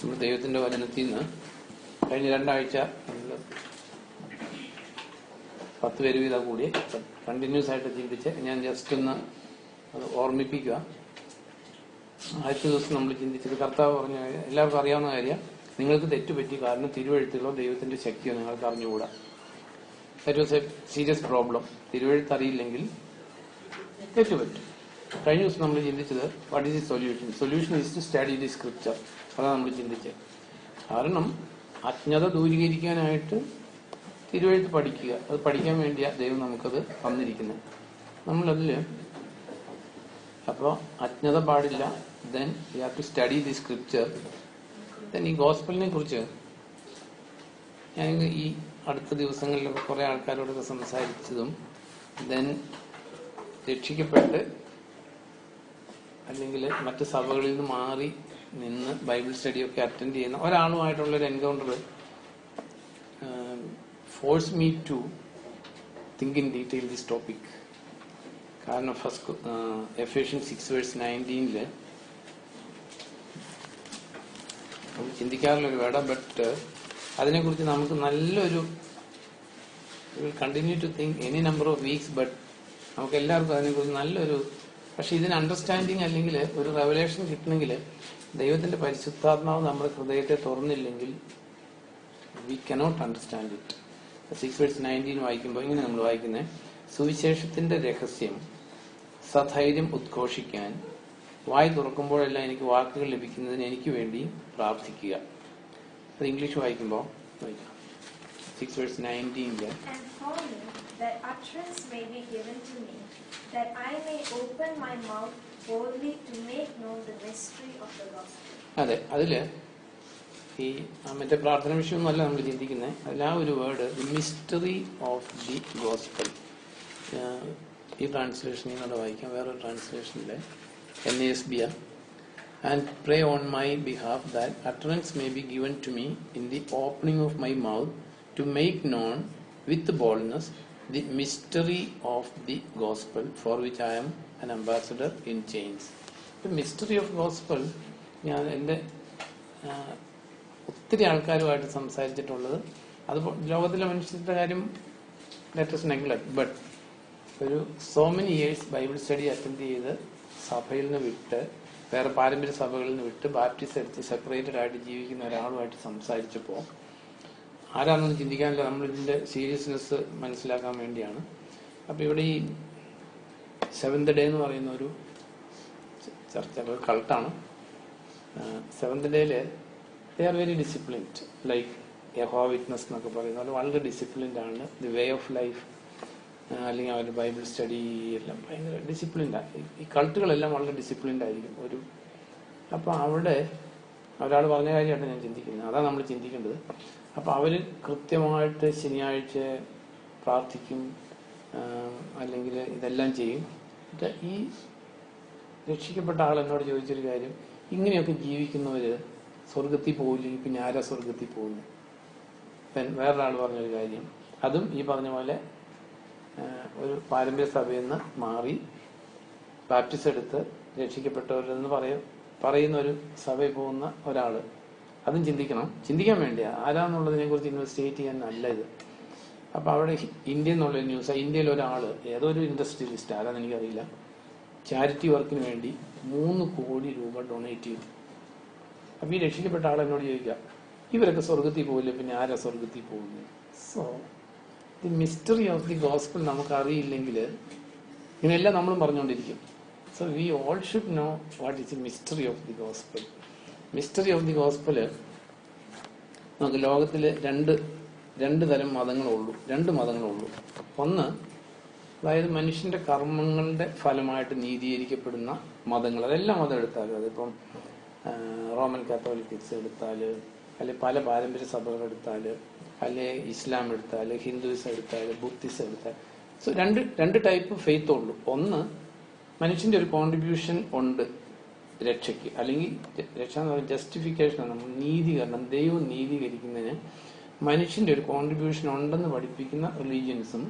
നമ്മുടെ ദൈവത്തിന്റെ വചനത്തിൽ നിന്ന് കഴിഞ്ഞ 2 ആഴ്ച നമ്മൾ 10 പേര് വീതം കൂടി കണ്ടിന്യൂസ് ആയിട്ട് ചിന്തിച്ച് ഞാൻ ജസ്റ്റ് ഒന്ന് അത് ഓർമ്മിപ്പിക്കുക. ആദ്യത്തെ ദിവസം നമ്മൾ ചിന്തിച്ചത് കർത്താവ് പറഞ്ഞ കാര്യം എല്ലാവർക്കും അറിയാവുന്ന കാര്യം, നിങ്ങൾക്ക് തെറ്റുപറ്റി കാരണം തിരുവെഴുത്തുകളോ ദൈവത്തിന്റെ ശക്തിയോ നിങ്ങൾക്ക് അറിഞ്ഞുകൂടാ. That was a serious problem. തിരുവെഴുത്ത് അറിയില്ലെങ്കിൽ തെറ്റുപറ്റും. കഴിഞ്ഞ ദിവസം നമ്മൾ ചിന്തിച്ചത് what is the solution? Solution is to study the scripture. അതാണ് നമ്മൾ ചിന്തിച്ചത്. കാരണം അജ്ഞത ദൂരീകരിക്കാനായിട്ട് തിരുവെഴുത്ത് പഠിക്കുക, അത് പഠിക്കാൻ വേണ്ടിയാണ് ദൈവം നമുക്കത് തന്നിരിക്കുന്നത്. നമ്മളതിൽ അപ്പോൾ അജ്ഞത പാടില്ല. Then you have to study the scripture. Then ഈ ഗോസ്പലിനെ കുറിച്ച് ഞാൻ ഈ അടുത്ത ദിവസങ്ങളിലൊക്കെ കുറെ ആൾക്കാരോടൊക്കെ സംസാരിച്ചതും ദെൻ രക്ഷിക്കപ്പെട്ട് അല്ലെങ്കിൽ മറ്റ് സഭകളിൽ നിന്ന് മാറി നിന്ന് ബൈബിൾ സ്റ്റഡിയൊക്കെ അറ്റൻഡ് ചെയ്യുന്ന ഒരാളുമായിട്ടുള്ളൊരു encounter force me to think in detail this topic. കാരണം ഫസ്റ്റ് എഫേഷ്യൻസ് 6:19 നമുക്ക് ചിന്തിക്കാറുള്ളൊരു വേട, ബട്ട് അതിനെക്കുറിച്ച് നമുക്ക് നല്ലൊരു continue to think any number of weeks, but നമുക്ക് എല്ലാവർക്കും അതിനെക്കുറിച്ച് നല്ലൊരു, പക്ഷെ ഇതിന് അണ്ടർസ്റ്റാൻഡിങ് അല്ലെങ്കിൽ ഒരു റെവലേഷൻ കിട്ടണമെങ്കിൽ ദൈവത്തിന്റെ പരിശുദ്ധാത്മാവ് നമ്മുടെ ഹൃദയത്തെ തുറന്നില്ലെങ്കിൽ വി കനോട്ട് അണ്ടർസ്റ്റാൻഡ് ഇറ്റ്. 6:19 വായിക്കുമ്പോൾ ഇങ്ങനെ നമ്മൾ വായിക്കുന്നത്, സുവിശേഷത്തിന്റെ രഹസ്യം സധൈര്യം ഉദ്ഘോഷിക്കാൻ വായി തുറക്കുമ്പോഴെല്ലാം എനിക്ക് വാക്കുകൾ ലഭിക്കുന്നതിന് എനിക്ക് വേണ്ടി പ്രാർത്ഥിക്കുക. അത് ഇംഗ്ലീഷ് വായിക്കുമ്പോൾ 6:19 that utterance may be given to me, that I may open my mouth boldly to make known the mystery of the gospel. അതെ, അതില് ഈ മറ്റേ പ്രാർത്ഥന വിഷയമൊന്നുമല്ല നമ്മൾ ചിന്തിക്കുന്നത്. അതിൽ ആ ഒരു word the mystery of the gospel. ഈ ട്രാൻസ്ലേഷനിൽ നിന്നോട് വായിക്കാം. വേറൊരു ട്രാൻസ്ലേഷനിലെ NASB, and pray on my behalf that utterance may be given to me in the opening of my mouth to make known with boldness the mystery of the gospel for which I am an ambassador in chains. The mystery of gospel ഞാൻ എൻ്റെ ഒത്തിരി ആൾക്കാരുമായിട്ട് സംസാരിച്ചിട്ടുള്ളത്, അത് ലോകത്തിലെ മനുഷ്യരുടെ കാര്യം let's neglect, but ഒരു so many years Bible study attend ചെയ്ത് സഭയിൽ നിന്ന് വിട്ട് വേറെ പാരമ്പര്യ സഭകളിൽ നിന്ന് വിട്ട് ബാപ്റ്റിസ്റ്റ് എടുത്ത് സെപ്പറേറ്റഡ് ആയിട്ട് ജീവിക്കുന്ന ഒരാളുമായിട്ട് സംസാരിച്ചപ്പോൾ ആരാണെന്ന് ചിന്തിക്കാനില്ല. നമ്മളിതിന്റെ സീരിയസ്നെസ് മനസ്സിലാക്കാൻ വേണ്ടിയാണ്. അപ്പൊ ഇവിടെ ഈ സെവന്ത് ഡേ എന്ന് പറയുന്ന ഒരു ചർച്ച, ഒരു കൾട്ടാണ്. സെവന്ത് ഡേയില് they are very disciplined, like യഹോവ വിറ്റ്നസ് എന്നൊക്കെ പറയുന്ന പോലെ വളരെ ഡിസിപ്ലിൻഡ് ആണ്. ദി വേ ഓഫ് ലൈഫ് അല്ലെങ്കിൽ അവരുടെ ബൈബിൾ സ്റ്റഡി എല്ലാം ഭയങ്കര ഡിസിപ്ലിൻഡാണ്. ഈ കൾട്ടുകളെല്ലാം വളരെ ഡിസിപ്ലിൻഡ് ആയിരിക്കും. അപ്പോൾ അവിടെ ഒരാൾ പറഞ്ഞ കാര്യമായിട്ട് ഞാൻ ചിന്തിക്കുന്നത്, അതാണ് നമ്മൾ ചിന്തിക്കേണ്ടത്. അപ്പോൾ അവർ കൃത്യമായിട്ട് ശനിയാഴ്ച പ്രാർത്ഥിക്കും, അല്ലെങ്കിൽ ഇതെല്ലാം ചെയ്യും. ഈ രക്ഷിക്കപ്പെട്ട ആൾ എന്നോട് ചോദിച്ചൊരു കാര്യം, ഇങ്ങനെയൊക്കെ ജീവിക്കുന്നവര് സ്വർഗത്തിൽ പോയില്ലെങ്കിൽ പിന്നെ ആരാ സ്വർഗത്തിൽ പോകുന്നത്? വേറൊരാൾ പറഞ്ഞൊരു കാര്യം, അതും ഈ പറഞ്ഞ പോലെ ഒരു പാരമ്പര്യ സഭയിൽ നിന്ന് മാറി ബാപ്റ്റിസ്റ്റ് എടുത്ത് രക്ഷിക്കപ്പെട്ടവരെന്ന് പറയുന്ന ഒരു സഭയിൽ പോകുന്ന ഒരാള്. അതും ചിന്തിക്കാൻ വേണ്ടിയാ ആരാന്നുള്ളതിനെ കുറിച്ച് ഇൻവെസ്റ്റിഗേറ്റ് ചെയ്യാൻ നല്ല ഇത്. അപ്പൊ അവിടെ ഇന്ത്യ എന്നുള്ളൊരു ന്യൂസ്, ഇന്ത്യയിൽ ഒരാള് ഏതോ ഒരു ഇൻഡസ്ട്രിയലിസ്റ്റ് ആരാന്ന് എനിക്കറിയില്ല, ചാരിറ്റി വർക്കിന് വേണ്ടി 3 കോടി രൂപ ഡൊണേറ്റ് ചെയ്തു. അപ്പൊ ഈ രക്ഷിക്കപ്പെട്ട ആൾ എന്നോട് ചോദിക്കുക, ഇവരൊക്കെ സ്വർഗത്തിൽ പോയില്ല പിന്നെ ആരാ സ്വർഗത്തിൽ പോകുന്നത്? So the mystery of the gospel നമുക്ക് അറിയില്ലെങ്കിൽ ഇങ്ങനെയെല്ലാം നമ്മളും പറഞ്ഞുകൊണ്ടിരിക്കും. So we all should know what is the mystery of the gospel. Mystery of the gospel നമുക്ക് ലോകത്തിൽ രണ്ട് തരം മതങ്ങളുള്ളൂ. 2 മതങ്ങളുള്ളൂ. ഒന്ന്, അതായത് മനുഷ്യന്റെ കർമ്മങ്ങളുടെ ഫലമായിട്ട് നീതീകരിക്കപ്പെടുന്ന മതങ്ങൾ. അതെല്ലാം മതം എടുത്താലും, അതിപ്പം റോമൻ കാത്തോലിക്സ് എടുത്താല്, അല്ലെ പല പാരമ്പര്യ സഭകൾ എടുത്താല്, അല്ലെ ഇസ്ലാം എടുത്താല്, ഹിന്ദുയിസം എടുത്താല്, ബുദ്ധിസം എടുത്താൽ. സോ രണ്ട് ടൈപ്പ് ഫെയ്ത്ത് ഉള്ളൂ. ഒന്ന്, മനുഷ്യന്റെ ഒരു കോൺട്രിബ്യൂഷൻ ഉണ്ട് രക്ഷയ്ക്ക്, അല്ലെങ്കിൽ രക്ഷ എന്ന് പറയുന്നത് ജസ്റ്റിഫിക്കേഷൻ, നീതീകരണം, ദൈവം നീതീകരിക്കുന്നതിന് മനുഷ്യന്റെ ഒരു കോൺട്രിബ്യൂഷൻ ഉണ്ടെന്ന് പഠിപ്പിക്കുന്ന റിലീജിയൻസും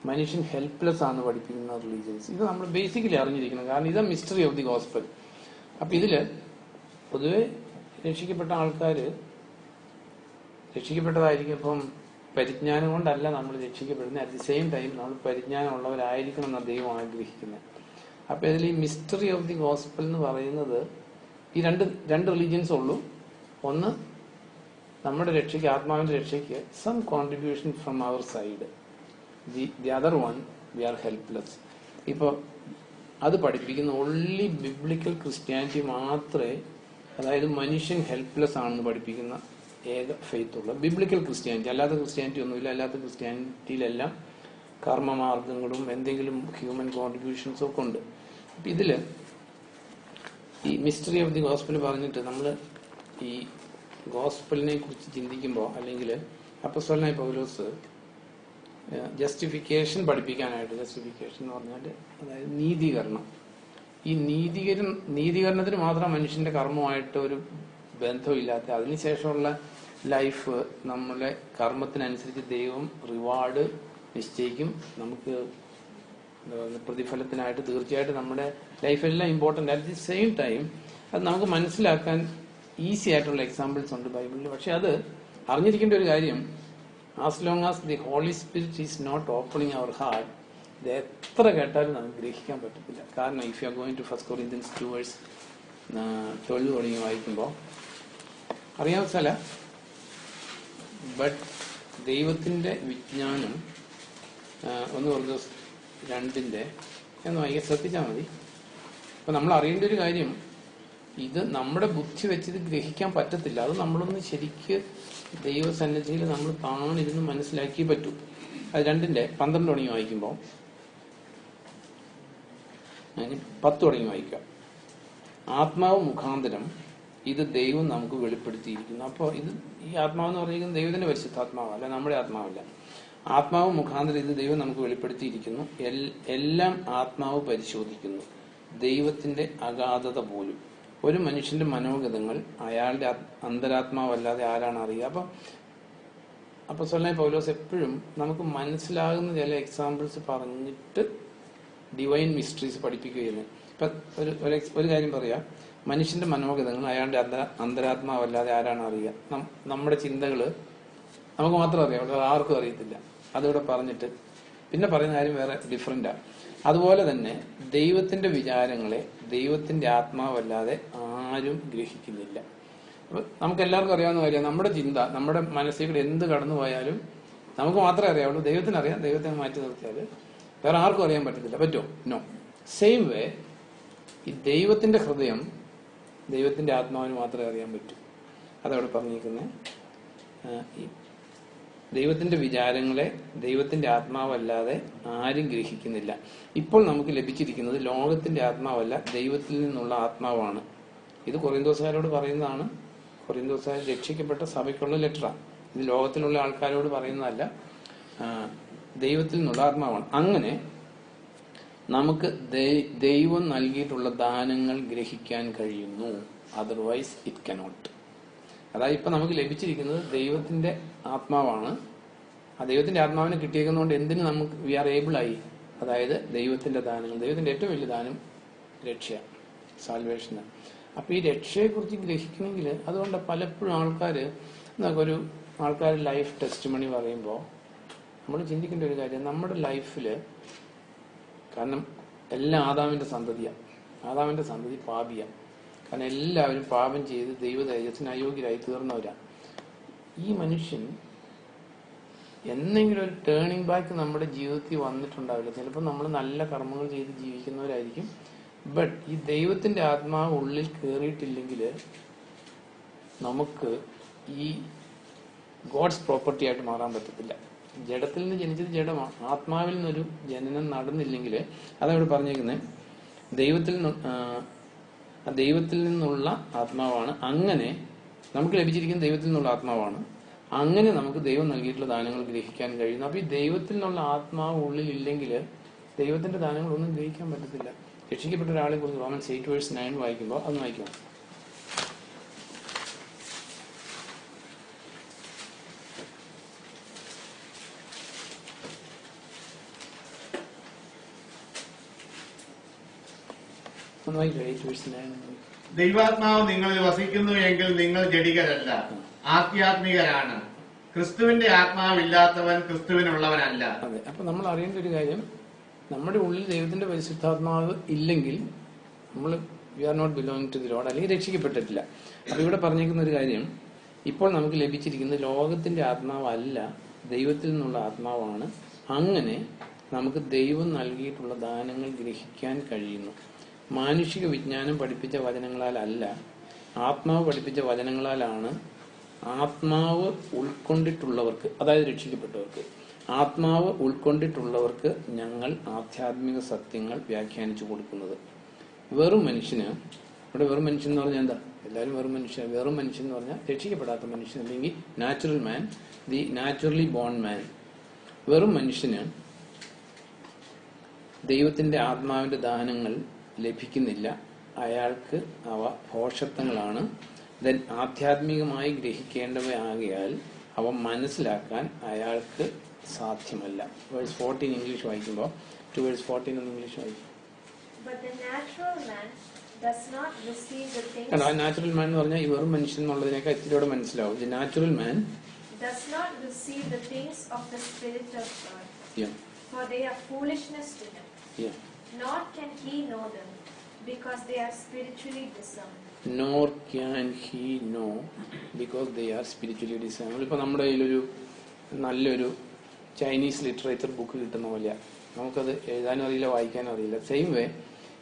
മനുഷ്യൻ ഹെൽപ്ലെസ് ആണെന്ന് പഠിപ്പിക്കുന്ന റിലീജിയൻസ്. ഇത് നമ്മൾ ബേസിക്കലി അറിഞ്ഞിരിക്കണം. കാരണം ഇതാ മിസ്റ്ററി ഓഫ് ദി ഗോസ്പൽ. അപ്പൊ ഇതില് പൊതുവെ രക്ഷിക്കപ്പെട്ട ആൾക്കാർ രക്ഷിക്കപ്പെട്ടതായിരിക്കും. ഇപ്പം പരിജ്ഞാനം കൊണ്ടല്ല നമ്മൾ രക്ഷിക്കപ്പെടുന്നത്. അറ്റ് ദി സെയിം ടൈം നമ്മൾ പരിജ്ഞാനമുള്ളവരായിരിക്കണം എന്ന ദൈവം ആഗ്രഹിക്കുന്നത്. അപ്പോൾ ഇതിൽ ഈ മിസ്റ്ററി ഓഫ് ദി ഗോസ്പൽ എന്ന് പറയുന്നത് ഈ രണ്ട് റിലീജിയൻസ് ഉള്ളൂ. ഒന്ന്, നമ്മുടെ രക്ഷയ്ക്ക്, ആത്മാവിന്റെ രക്ഷയ്ക്ക് some contribution from our side. The other one we are helpless. ഇപ്പോൾ അത് പഠിപ്പിക്കുന്ന ഓൺലി ബിബ്ലിക്കൽ ക്രിസ്ത്യാനിറ്റി മാത്രമേ, അതായത് മനുഷ്യൻ ഹെൽപ്ലെസ് ആണെന്ന് പഠിപ്പിക്കുന്ന ഏക ഫെയ്ത്ത് ഉള്ള ബിബ്ലിക്കൽ ക്രിസ്ത്യാനിറ്റി. അല്ലാത്ത ക്രിസ്ത്യാനിറ്റി ഒന്നുമില്ല. അല്ലാത്ത ക്രിസ്ത്യാനിറ്റിയിലെല്ലാം കർമ്മമാർഗങ്ങളും എന്തെങ്കിലും ഹ്യൂമൻ കോൺട്രിബ്യൂഷൻസും ഒക്കെ ഉണ്ട്. അപ്പം ഇതിൽ ഈ മിസ്റ്ററി ഓഫ് ദി ഗോസ്പൽ പറഞ്ഞിട്ട് നമ്മൾ ഈ ഗോസ്പലിനെ കുറിച്ച് ചിന്തിക്കുമ്പോൾ, അല്ലെങ്കിൽ അപ്പോസ്തലനായ പൗലോസ് ജസ്റ്റിഫിക്കേഷൻ പഠിപ്പിക്കാനായിട്ട്, ജസ്റ്റിഫിക്കേഷൻ എന്ന് പറഞ്ഞാൽ അതായത് നീതീകരണം, ഈ നീതീകരണത്തിന് മാത്രം മനുഷ്യന്റെ കർമ്മമായിട്ട് ഒരു ബന്ധമില്ലാത്ത, അതിനുശേഷമുള്ള ലൈഫ് നമ്മളെ കർമ്മത്തിനനുസരിച്ച് ദൈവം റിവാർഡ് നിശ്ചയിക്കും. നമുക്ക് പ്രതിഫലത്തിനായിട്ട് തീർച്ചയായിട്ടും നമ്മുടെ ലൈഫെല്ലാം important. At the same time അത് നമുക്ക് മനസ്സിലാക്കാൻ ഈസി ആയിട്ടുള്ള എക്സാമ്പിൾസ് ഉണ്ട് ബൈബിളിൽ. പക്ഷെ അത് അറിഞ്ഞിരിക്കേണ്ട ഒരു കാര്യം, as long as the holy spirit is not opening our heart, ഇത് എത്ര കേട്ടാലും നമുക്ക് ഗ്രഹിക്കാൻ പറ്റത്തില്ല. കാരണം if you are going to 1 Corinthians 2:12 തുടങ്ങി വായിക്കുമ്പോൾ അറിയാവുന്ന സ്ഥല, ബട്ട് ദൈവത്തിന്റെ വിജ്ഞാനം 1 Corinthians 2 എന്ന് വായിക്കാൻ ശ്രദ്ധിച്ചാൽ മതി. അപ്പൊ നമ്മൾ അറിയേണ്ട ഒരു കാര്യം, ഇത് നമ്മുടെ ബുദ്ധി വെച്ചിത് ഗ്രഹിക്കാൻ പറ്റത്തില്ല. അത് നമ്മളൊന്ന് ശരിക്ക് ദൈവസന്നിധിയിൽ നമ്മൾ താണിരുന്ന് മനസ്സിലാക്കിയേ പറ്റൂ. അത് 2:12 തുടങ്ങി വായിക്കുമ്പോൾ, 10 തുടങ്ങി വായിക്കാം. ആത്മാവ് മുഖാന്തരം ഇത് ദൈവം നമുക്ക് വെളിപ്പെടുത്തിയിരിക്കുന്നു. അപ്പോൾ ഈ ആത്മാവെന്ന് പറഞ്ഞിരിക്കുന്നത് ദൈവത്തിന്റെ പരിശുദ്ധാത്മാവല്ല, നമ്മുടെ ആത്മാവല്ല. ആത്മാവ് മുഖാന്തരം ഇത് ദൈവം നമുക്ക് വെളിപ്പെടുത്തിയിരിക്കുന്നു. എല്ലാം ആത്മാവ് പരിശോധിക്കുന്നു, ദൈവത്തിന്റെ അഗാധത പോലും. ഒരു മനുഷ്യന്റെ മനോഗതങ്ങൾ അയാളുടെ അന്തരാത്മാവല്ലാതെ ആരാണ് അറിയുക? അപ്പൊ സ്വലനായ പൗലോസ് എപ്പോഴും നമുക്ക് മനസ്സിലാകുന്ന ചില എക്സാമ്പിൾസ് പറഞ്ഞിട്ട് ഡിവൈൻ മിസ്റ്ററീസ് പഠിപ്പിക്കുകയാണ്. ഇപ്പൊ ഒരു കാര്യം പറയാം, മനുഷ്യന്റെ മനോഗതങ്ങൾ അയാളുടെ അന്തരാത്മാവല്ലാതെ ആരാണ് അറിയുക? നമ്മുടെ ചിന്തകള് നമുക്ക് മാത്രം അറിയാം, ആർക്കും അറിയത്തില്ല. അതിവിടെ പറഞ്ഞിട്ട് പിന്നെ പറയുന്ന കാര്യം വേറെ ഡിഫറെന്റാ. അതുപോലെ തന്നെ ദൈവത്തിന്റെ വിചാരങ്ങളെ ദൈവത്തിന്റെ ആത്മാവല്ലാതെ ആരും ഗ്രഹിക്കുന്നില്ല. അപ്പൊ നമുക്ക് എല്ലാവർക്കും അറിയാവുന്ന കാര്യം, നമ്മുടെ ചിന്ത, നമ്മുടെ മനസ്സിൽ കൂടെ എന്ത് കടന്നു പോയാലും നമുക്ക് മാത്രമേ അറിയാവുള്ളൂ. ദൈവത്തിന് അറിയാം. ദൈവത്തെ മാറ്റി നിർത്തിയാൽ വേറെ ആർക്കും അറിയാൻ പറ്റത്തില്ല. പറ്റുമോ? നോ. സെയിം വേ ഈ ദൈവത്തിന്റെ ഹൃദയം ദൈവത്തിന്റെ ആത്മാവിന് മാത്രമേ അറിയാൻ പറ്റൂ. അതവിടെ പറഞ്ഞിരിക്കുന്നത്. ദൈവത്തിന്റെ വിചാരങ്ങളെ ദൈവത്തിന്റെ ആത്മാവല്ലാതെ ആരും ഗ്രഹിക്കുന്നില്ല. ഇപ്പോൾ നമുക്ക് ലഭിച്ചിരിക്കുന്നത് ലോകത്തിന്റെ ആത്മാവല്ല, ദൈവത്തിൽ നിന്നുള്ള ആത്മാവാണ്. ഇത് കൊറിന്തോസുകാരോട് പറയുന്നതാണ്. കൊറിന്തോസുകാർ രക്ഷിക്കപ്പെട്ട സഭയ്ക്കുള്ള ലെറ്ററാണ്. ഇത് ലോകത്തിലുള്ള ആൾക്കാരോട് പറയുന്നതല്ല, ദൈവത്തിൽ നിന്നുള്ള ആത്മാവാണ്. അങ്ങനെ നമുക്ക് ദൈവം നൽകിയിട്ടുള്ള ദാനങ്ങൾ ഗ്രഹിക്കാൻ കഴിയുന്നു. Otherwise it cannot. അതായത് ഇപ്പൊ നമുക്ക് ലഭിച്ചിരിക്കുന്നത് ദൈവത്തിന്റെ ആത്മാവാണ്. ആ ദൈവത്തിന്റെ ആത്മാവിനെ കിട്ടിയേക്കുന്നതുകൊണ്ട് എന്തിന് നമുക്ക് വി ആർ ഏബിൾ ആയി? അതായത് ദൈവത്തിന്റെ ദാനങ്ങൾ. ദൈവത്തിന്റെ ഏറ്റവും വലിയ ദാനം രക്ഷ, സാൽവേഷൻ. അപ്പൊ ഈ രക്ഷയെക്കുറിച്ച് ഗ്രഹിക്കണമെങ്കിൽ, അതുകൊണ്ട് പലപ്പോഴും ആൾക്കാർ ലൈഫ് ടെസ്റ്റ് മണി പറയുമ്പോൾ നമ്മൾ ചിന്തിക്കേണ്ട ഒരു കാര്യം, നമ്മുടെ ലൈഫില്, കാരണം എല്ലാം ആദാമിന്റെ സന്തതിയാണ്. ആദാമിന്റെ സന്തതി പാപിയാണ്. കാരണം എല്ലാവരും പാപം ചെയ്ത് ദൈവ തേജസ്സിന് അയോഗ്യരായി തീർന്നവരാണ്. ഈ മനുഷ്യൻ എന്തെങ്കിലും ഒരു ടേണിംഗ് ബാക്ക് നമ്മുടെ ജീവിതത്തിൽ വന്നിട്ടുണ്ടാവില്ല. ചിലപ്പോൾ നമ്മൾ നല്ല കർമ്മങ്ങൾ ചെയ്ത് ജീവിക്കുന്നവരായിരിക്കും. ബട്ട് ഈ ദൈവത്തിന്റെ ആത്മാവ് ഉള്ളിൽ കയറിയിട്ടില്ലെങ്കിൽ നമുക്ക് ഈ ഗോഡ്സ് പ്രോപ്പർട്ടി ആയിട്ട് മാറാൻ പറ്റത്തില്ല. ജഡത്തിൽ നിന്ന് ജനിച്ചത് ജഡമാണ്. ആത്മാവിൽ നിന്നൊരു ജനനം നടന്നില്ലെങ്കിൽ, അതവിടെ പറഞ്ഞേക്കുന്നത് ദൈവത്തിൽ നിന്നുള്ള ആത്മാവാണ്. അങ്ങനെ നമുക്ക് ലഭിച്ചിരിക്കുന്ന ദൈവത്തിൽ നിന്നുള്ള ആത്മാവാണ്. അങ്ങനെ നമുക്ക് ദൈവം നൽകിയിട്ടുള്ള ദാനങ്ങൾ ഗ്രഹിക്കാൻ കഴിയുന്നു. അപ്പൊ ഈ ദൈവത്തിൽ നിന്നുള്ള ആത്മാവ് ഉള്ളിലില്ലെങ്കിൽ ദൈവത്തിന്റെ ദാനങ്ങളൊന്നും ഗ്രഹിക്കാൻ പറ്റത്തില്ല. രക്ഷിക്കപ്പെട്ട ഒരാളെ കുറിച്ച് റോമൻസ് 8:9 വായിക്കുമ്പോൾ അത് വായിക്കും. ദൈവാത്മാവ് നിങ്ങളിൽ വസിക്കുന്നു എങ്കിൽ നിങ്ങൾ ജഡികരല്ല, ആധ്യാത്മികരാണ്. ക്രിസ്തുവിന്റെ ആത്മാവില്ലാത്തവൻ ക്രിസ്തുവിനുള്ളവനല്ല. അതെ. അപ്പൊ നമ്മൾ അറിയേണ്ട ഒരു കാര്യം, നമ്മുടെ ഉള്ളിൽ ദൈവത്തിന്റെ പരിശുദ്ധാത്മാവ് ഇല്ലെങ്കിൽ നമ്മൾ we are not belong to the Lord, അല്ലെങ്കിൽ രക്ഷിക്കപ്പെട്ടിട്ടില്ല. അപ്പൊ ഇവിടെ പറഞ്ഞിരിക്കുന്ന ഒരു കാര്യം, ഇപ്പോൾ നമുക്ക് ലഭിച്ചിരിക്കുന്നത് ലോകത്തിന്റെ ആത്മാവല്ല, ദൈവത്തിൽ നിന്നുള്ള ആത്മാവാണ്. അങ്ങനെ നമുക്ക് ദൈവം നൽകിയിട്ടുള്ള ദാനങ്ങൾ ഗ്രഹിക്കാൻ കഴിയുന്നു. മാനുഷിക വിജ്ഞാനം പഠിപ്പിച്ച വചനങ്ങളാലല്ല, ആത്മാവ് പഠിപ്പിച്ച വചനങ്ങളാലാണ്. ആത്മാവ് ഉൾക്കൊണ്ടിട്ടുള്ളവർക്ക്, അതായത് രക്ഷിക്കപ്പെട്ടവർക്ക്, ആത്മാവ് ഉൾക്കൊണ്ടിട്ടുള്ളവർക്ക് ഞങ്ങൾ ആധ്യാത്മിക സത്യങ്ങൾ വ്യാഖ്യാനിച്ചു കൊടുക്കുന്നത്. വെറും മനുഷ്യന്, ഇവിടെ വെറും മനുഷ്യൻ എന്ന് പറഞ്ഞാൽ എന്താ? എല്ലാവരും വെറും മനുഷ്യൻ. വെറും മനുഷ്യൻ എന്ന് പറഞ്ഞാൽ രക്ഷിക്കപ്പെടാത്ത മനുഷ്യൻ, അല്ലെങ്കിൽ natural man, the naturally born man. വെറും മനുഷ്യന് ദൈവത്തിന്റെ ആത്മാവിന്റെ ദാനങ്ങൾ ലഭിക്കുന്നില്ല. അയാൾക്ക് അവ ഭോഷത്വങ്ങളാണ്. ദെൻ ആധ്യാത്മികമായി ഗ്രഹിക്കേണ്ടവയാകയാൽ അവ മനസ്സിലാക്കാൻ അയാൾക്ക് സാധ്യമല്ല. വേഴ്സ് 14 ഇംഗ്ലീഷ് വായിക്കുമ്പോൾ 2 വേഴ്സ് 14 എന്ന് ഇംഗ്ലീഷ് വായിക്കും. നാച്ചുറൽ മാൻ എന്ന് പറഞ്ഞാൽ ഈ വെറും മനുഷ്യൻ എന്നുള്ളതിനേക്കാൾ ഇത്തിരിയോടെ മനസ്സിലാവും. The natural man does not receive the things of the Spirit of God, for they are foolishness to him. Nor can he know them, because they are spiritually discerned. Nor can he know, because they are spiritually discerned. ഇപ്പോൾ നമ്മുടെ കയ്യിലൊരു നല്ലൊരു Chinese literature book കിട്ടുന്ന പോലെയാണ്. നമുക്കത് എഴുതാനും അറിയില്ല, വായിക്കാനും അറിയില്ല. സെയിം വേ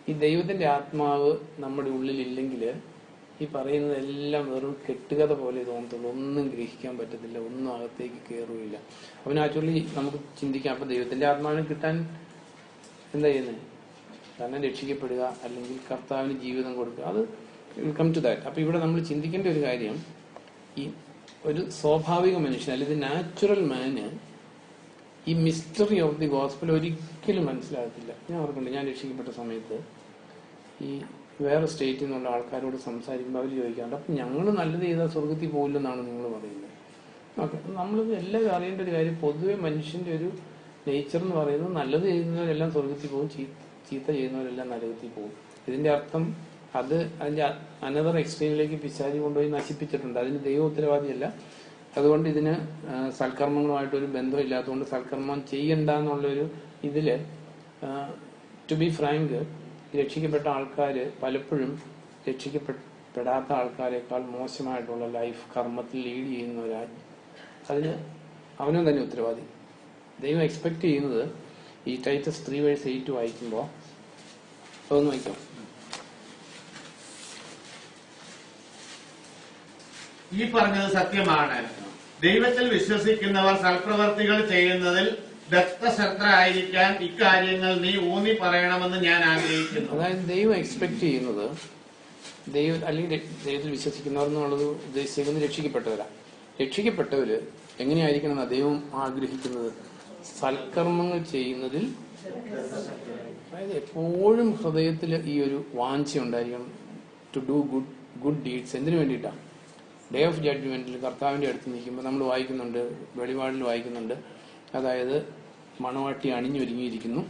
ഈ ദൈവത്തിന്റെ ആത്മാവ് നമ്മുടെ ഉള്ളിലില്ലെങ്കിൽ ഈ പറയുന്നതെല്ലാം വെറും കെട്ടുകഥ പോലെ തോന്നത്തുള്ളൂ. ഒന്നും ഗ്രഹിക്കാൻ പറ്റത്തില്ല, ഒന്നും അകത്തേക്ക് കയറുകയില്ല. അപ്പം നാച്ചുറലി നമുക്ക് ചിന്തിക്കാം, അപ്പം ദൈവത്തിന്റെ ആത്മാവിനെ കിട്ടാൻ എന്താ ചെയ്യുന്നത്? കാരണം രക്ഷിക്കപ്പെടുക, അല്ലെങ്കിൽ കർത്താവിന് ജീവിതം കൊടുക്കുക. അത് കം ടു ദാറ്റ്. അപ്പം ഇവിടെ നമ്മൾ ചിന്തിക്കേണ്ട ഒരു കാര്യം, ഈ ഒരു സ്വാഭാവിക മനുഷ്യൻ, അല്ലെങ്കിൽ നാച്ചുറൽ മാന് ഈ മിസ്റ്ററി ഓഫ് ദി ഗോസ്പൽ ഒരിക്കലും മനസ്സിലാകത്തില്ല. ഞാൻ ഓർക്കുന്നുണ്ട്, ഞാൻ രക്ഷിക്കപ്പെട്ട സമയത്ത് ഈ വേറെ സ്റ്റേറ്റിൽ നിന്നുള്ള ആൾക്കാരോട് സംസാരിക്കുമ്പോൾ അവർ ചോദിക്കാറുണ്ട്, അപ്പം ഞങ്ങൾ നല്ലത് ചെയ്താൽ സ്വർഗത്തിൽ പോകില്ലെന്നാണ് നിങ്ങൾ പറയുന്നത്. ഓക്കെ, നമ്മളിത് എല്ലാം അറിയേണ്ട ഒരു കാര്യം, പൊതുവെ മനുഷ്യന്റെ ഒരു നേച്ചർ എന്ന് പറയുന്നത് നല്ലത് ചെയ്യുന്നവരെല്ലാം സ്വർഗത്തിൽ പോകും, ചീത്ത ചെയ്യുന്നവരെല്ലാം നരകത്തിൽ പോകും. ഇതിന്റെ അർത്ഥം അത് അതിന്റെ അനദർ എക്സ്ട്രീമിലേക്ക് പിശാചി കൊണ്ടുപോയി നശിപ്പിച്ചിട്ടുണ്ട്. അതിന് ദൈവ ഉത്തരവാദിയല്ല. അതുകൊണ്ട് ഇതിന് സൽക്കർമ്മങ്ങളുമായിട്ടൊരു ബന്ധമില്ലാത്തതുകൊണ്ട് സൽക്കർമ്മം ചെയ്യണ്ട എന്നുള്ളൊരു ഇതില്, ടു ബി ഫ്രാങ്ക്, രക്ഷിക്കപ്പെട്ട ആൾക്കാർ പലപ്പോഴും രക്ഷിക്കപ്പെടാത്ത ആൾക്കാരെക്കാൾ മോശമായിട്ടുള്ള ലൈഫ് കർമ്മത്തിൽ ലീഡ് ചെയ്യുന്നവരാ. അതിന് അവനും തന്നെ ഉത്തരവാദി. ദൈവം എക്സ്പെക്ട് ചെയ്യുന്നത്, ഈ ടൈറ്റസ് 3 വേഴ്സ് 8 വായിക്കുമ്പോൾ അതൊന്ന് വായിക്കാം. ഈ പറഞ്ഞത് സത്യമാണ്. ദൈവത്തിൽ വിശ്വസിക്കുന്നവർ സൽപ്രവർത്തികൾ ചെയ്യുന്നതിൽ ദത്തശ്രദ്ധരായിരിക്കാൻ ഇക്കാര്യങ്ങൾ നീ ഊന്നി പറയണമെന്ന് ഞാൻ ആഗ്രഹിക്കുന്നു. അതായത് ദൈവം എക്സ്പെക്ട് ചെയ്യുന്നത്, അല്ലെങ്കിൽ ദൈവത്തിൽ വിശ്വസിക്കുന്നവർ എന്നുള്ളത് ഉദ്ദേശിക്കുന്നത് രക്ഷിക്കപ്പെട്ടവരാ. രക്ഷിക്കപ്പെട്ടവര് എങ്ങനെയായിരിക്കണം ദൈവം ആഗ്രഹിക്കുന്നത്? സൽക്കർമ്മങ്ങൾ ചെയ്യുന്നതിൽ, അതായത് എപ്പോഴും ഹൃദയത്തിൽ ഈ ഒരു വാഞ്ച ഉണ്ടായിരിക്കണം, ടു ഡു ഗുഡ് ഡീഡ്സ്. എന്തിനു വേണ്ടിയിട്ടാണ്? ഡേ ഓഫ് ജഡ്ജ്മെന്റിൽ കർത്താവിന്റെ അടുത്ത് നിൽക്കുമ്പോൾ നമ്മൾ വായിക്കുന്നുണ്ട്, വെളിപാടിൽ വായിക്കുന്നുണ്ട്, അതായത് മണവാട്ടി അണിഞ്ഞൊരുങ്ങിയിരിക്കുന്നു,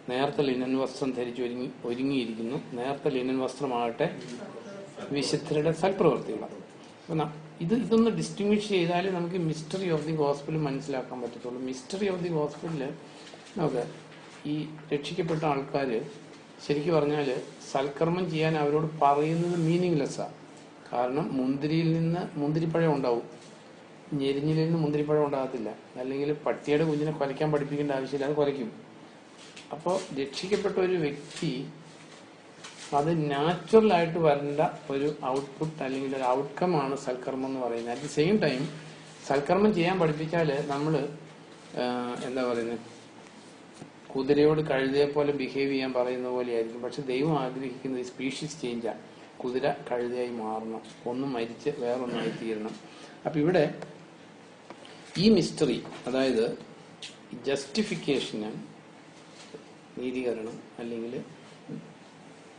നേർത്ത ലിനൻ വസ്ത്രം ധരിച്ച് ഒരുങ്ങിയിരിക്കുന്നു. നേർത്ത ലിനൻ വസ്ത്രമാകട്ടെ വിശുദ്ധരുടെ സൽപ്രവർത്തികളാണ്. അപ്പം ഇതൊന്ന് ഡിസ്റ്റിങ്വിഷ് ചെയ്താലേ നമുക്ക് മിസ്റ്ററി ഓഫ് ദി ഗോസ്പൽ മനസ്സിലാക്കാൻ പറ്റത്തുള്ളൂ. മിസ്റ്ററി ഓഫ് ദി ഗോസ്പലില് നമുക്ക് ഈ രക്ഷിക്കപ്പെട്ട ആൾക്കാർ ശരിക്കും പറഞ്ഞാൽ സൽക്കർമ്മം ചെയ്യാൻ അവരോട് പറയുന്നത് മീനിങ്ലെസ്സാണ്. കാരണം മുന്തിരിയിൽ നിന്ന് മുന്തിരിപ്പഴം ഉണ്ടാവും, ഞെരിഞ്ഞിൽ നിന്ന് മുന്തിരിപ്പഴം ഉണ്ടാകത്തില്ല. അല്ലെങ്കിൽ പട്ടിയുടെ കുഞ്ഞിനെ കുലയ്ക്കാൻ പഠിപ്പിക്കേണ്ട ആവശ്യമില്ല, അത് കുലയ്ക്കും. അപ്പോൾ രക്ഷിക്കപ്പെട്ട ഒരു വ്യക്തി അത് നാച്ചുറലായിട്ട് വരേണ്ട ഒരു ഔട്ട്പുട്ട് അല്ലെങ്കിൽ ഒരു ഔട്ട്കം ആണ് സൽക്കർമ്മം എന്ന് പറയുന്നത്. അറ്റ് ദി സെയിം ടൈം സൽക്കർമ്മം ചെയ്യാൻ പഠിപ്പിച്ചാൽ നമ്മൾ എന്താ പറയുന്നത്, കുതിരയോട് കഴുതയെ പോലെ ബിഹേവ് ചെയ്യാൻ പറയുന്ന പോലെ ആയിരിക്കും. പക്ഷെ ദൈവം ആഗ്രഹിക്കുന്നത് സ്പീഷീസ് ചേഞ്ചാണ്. കുതിര കഴുതയായി മാറണം, ഒന്നും മരിച്ച് വേറൊന്നായി തീരണം. അപ്പൊ ഇവിടെ ഈ മിസ്റ്ററി, അതായത് ജസ്റ്റിഫിക്കേഷന്, നീതീകരണം, അല്ലെങ്കിൽ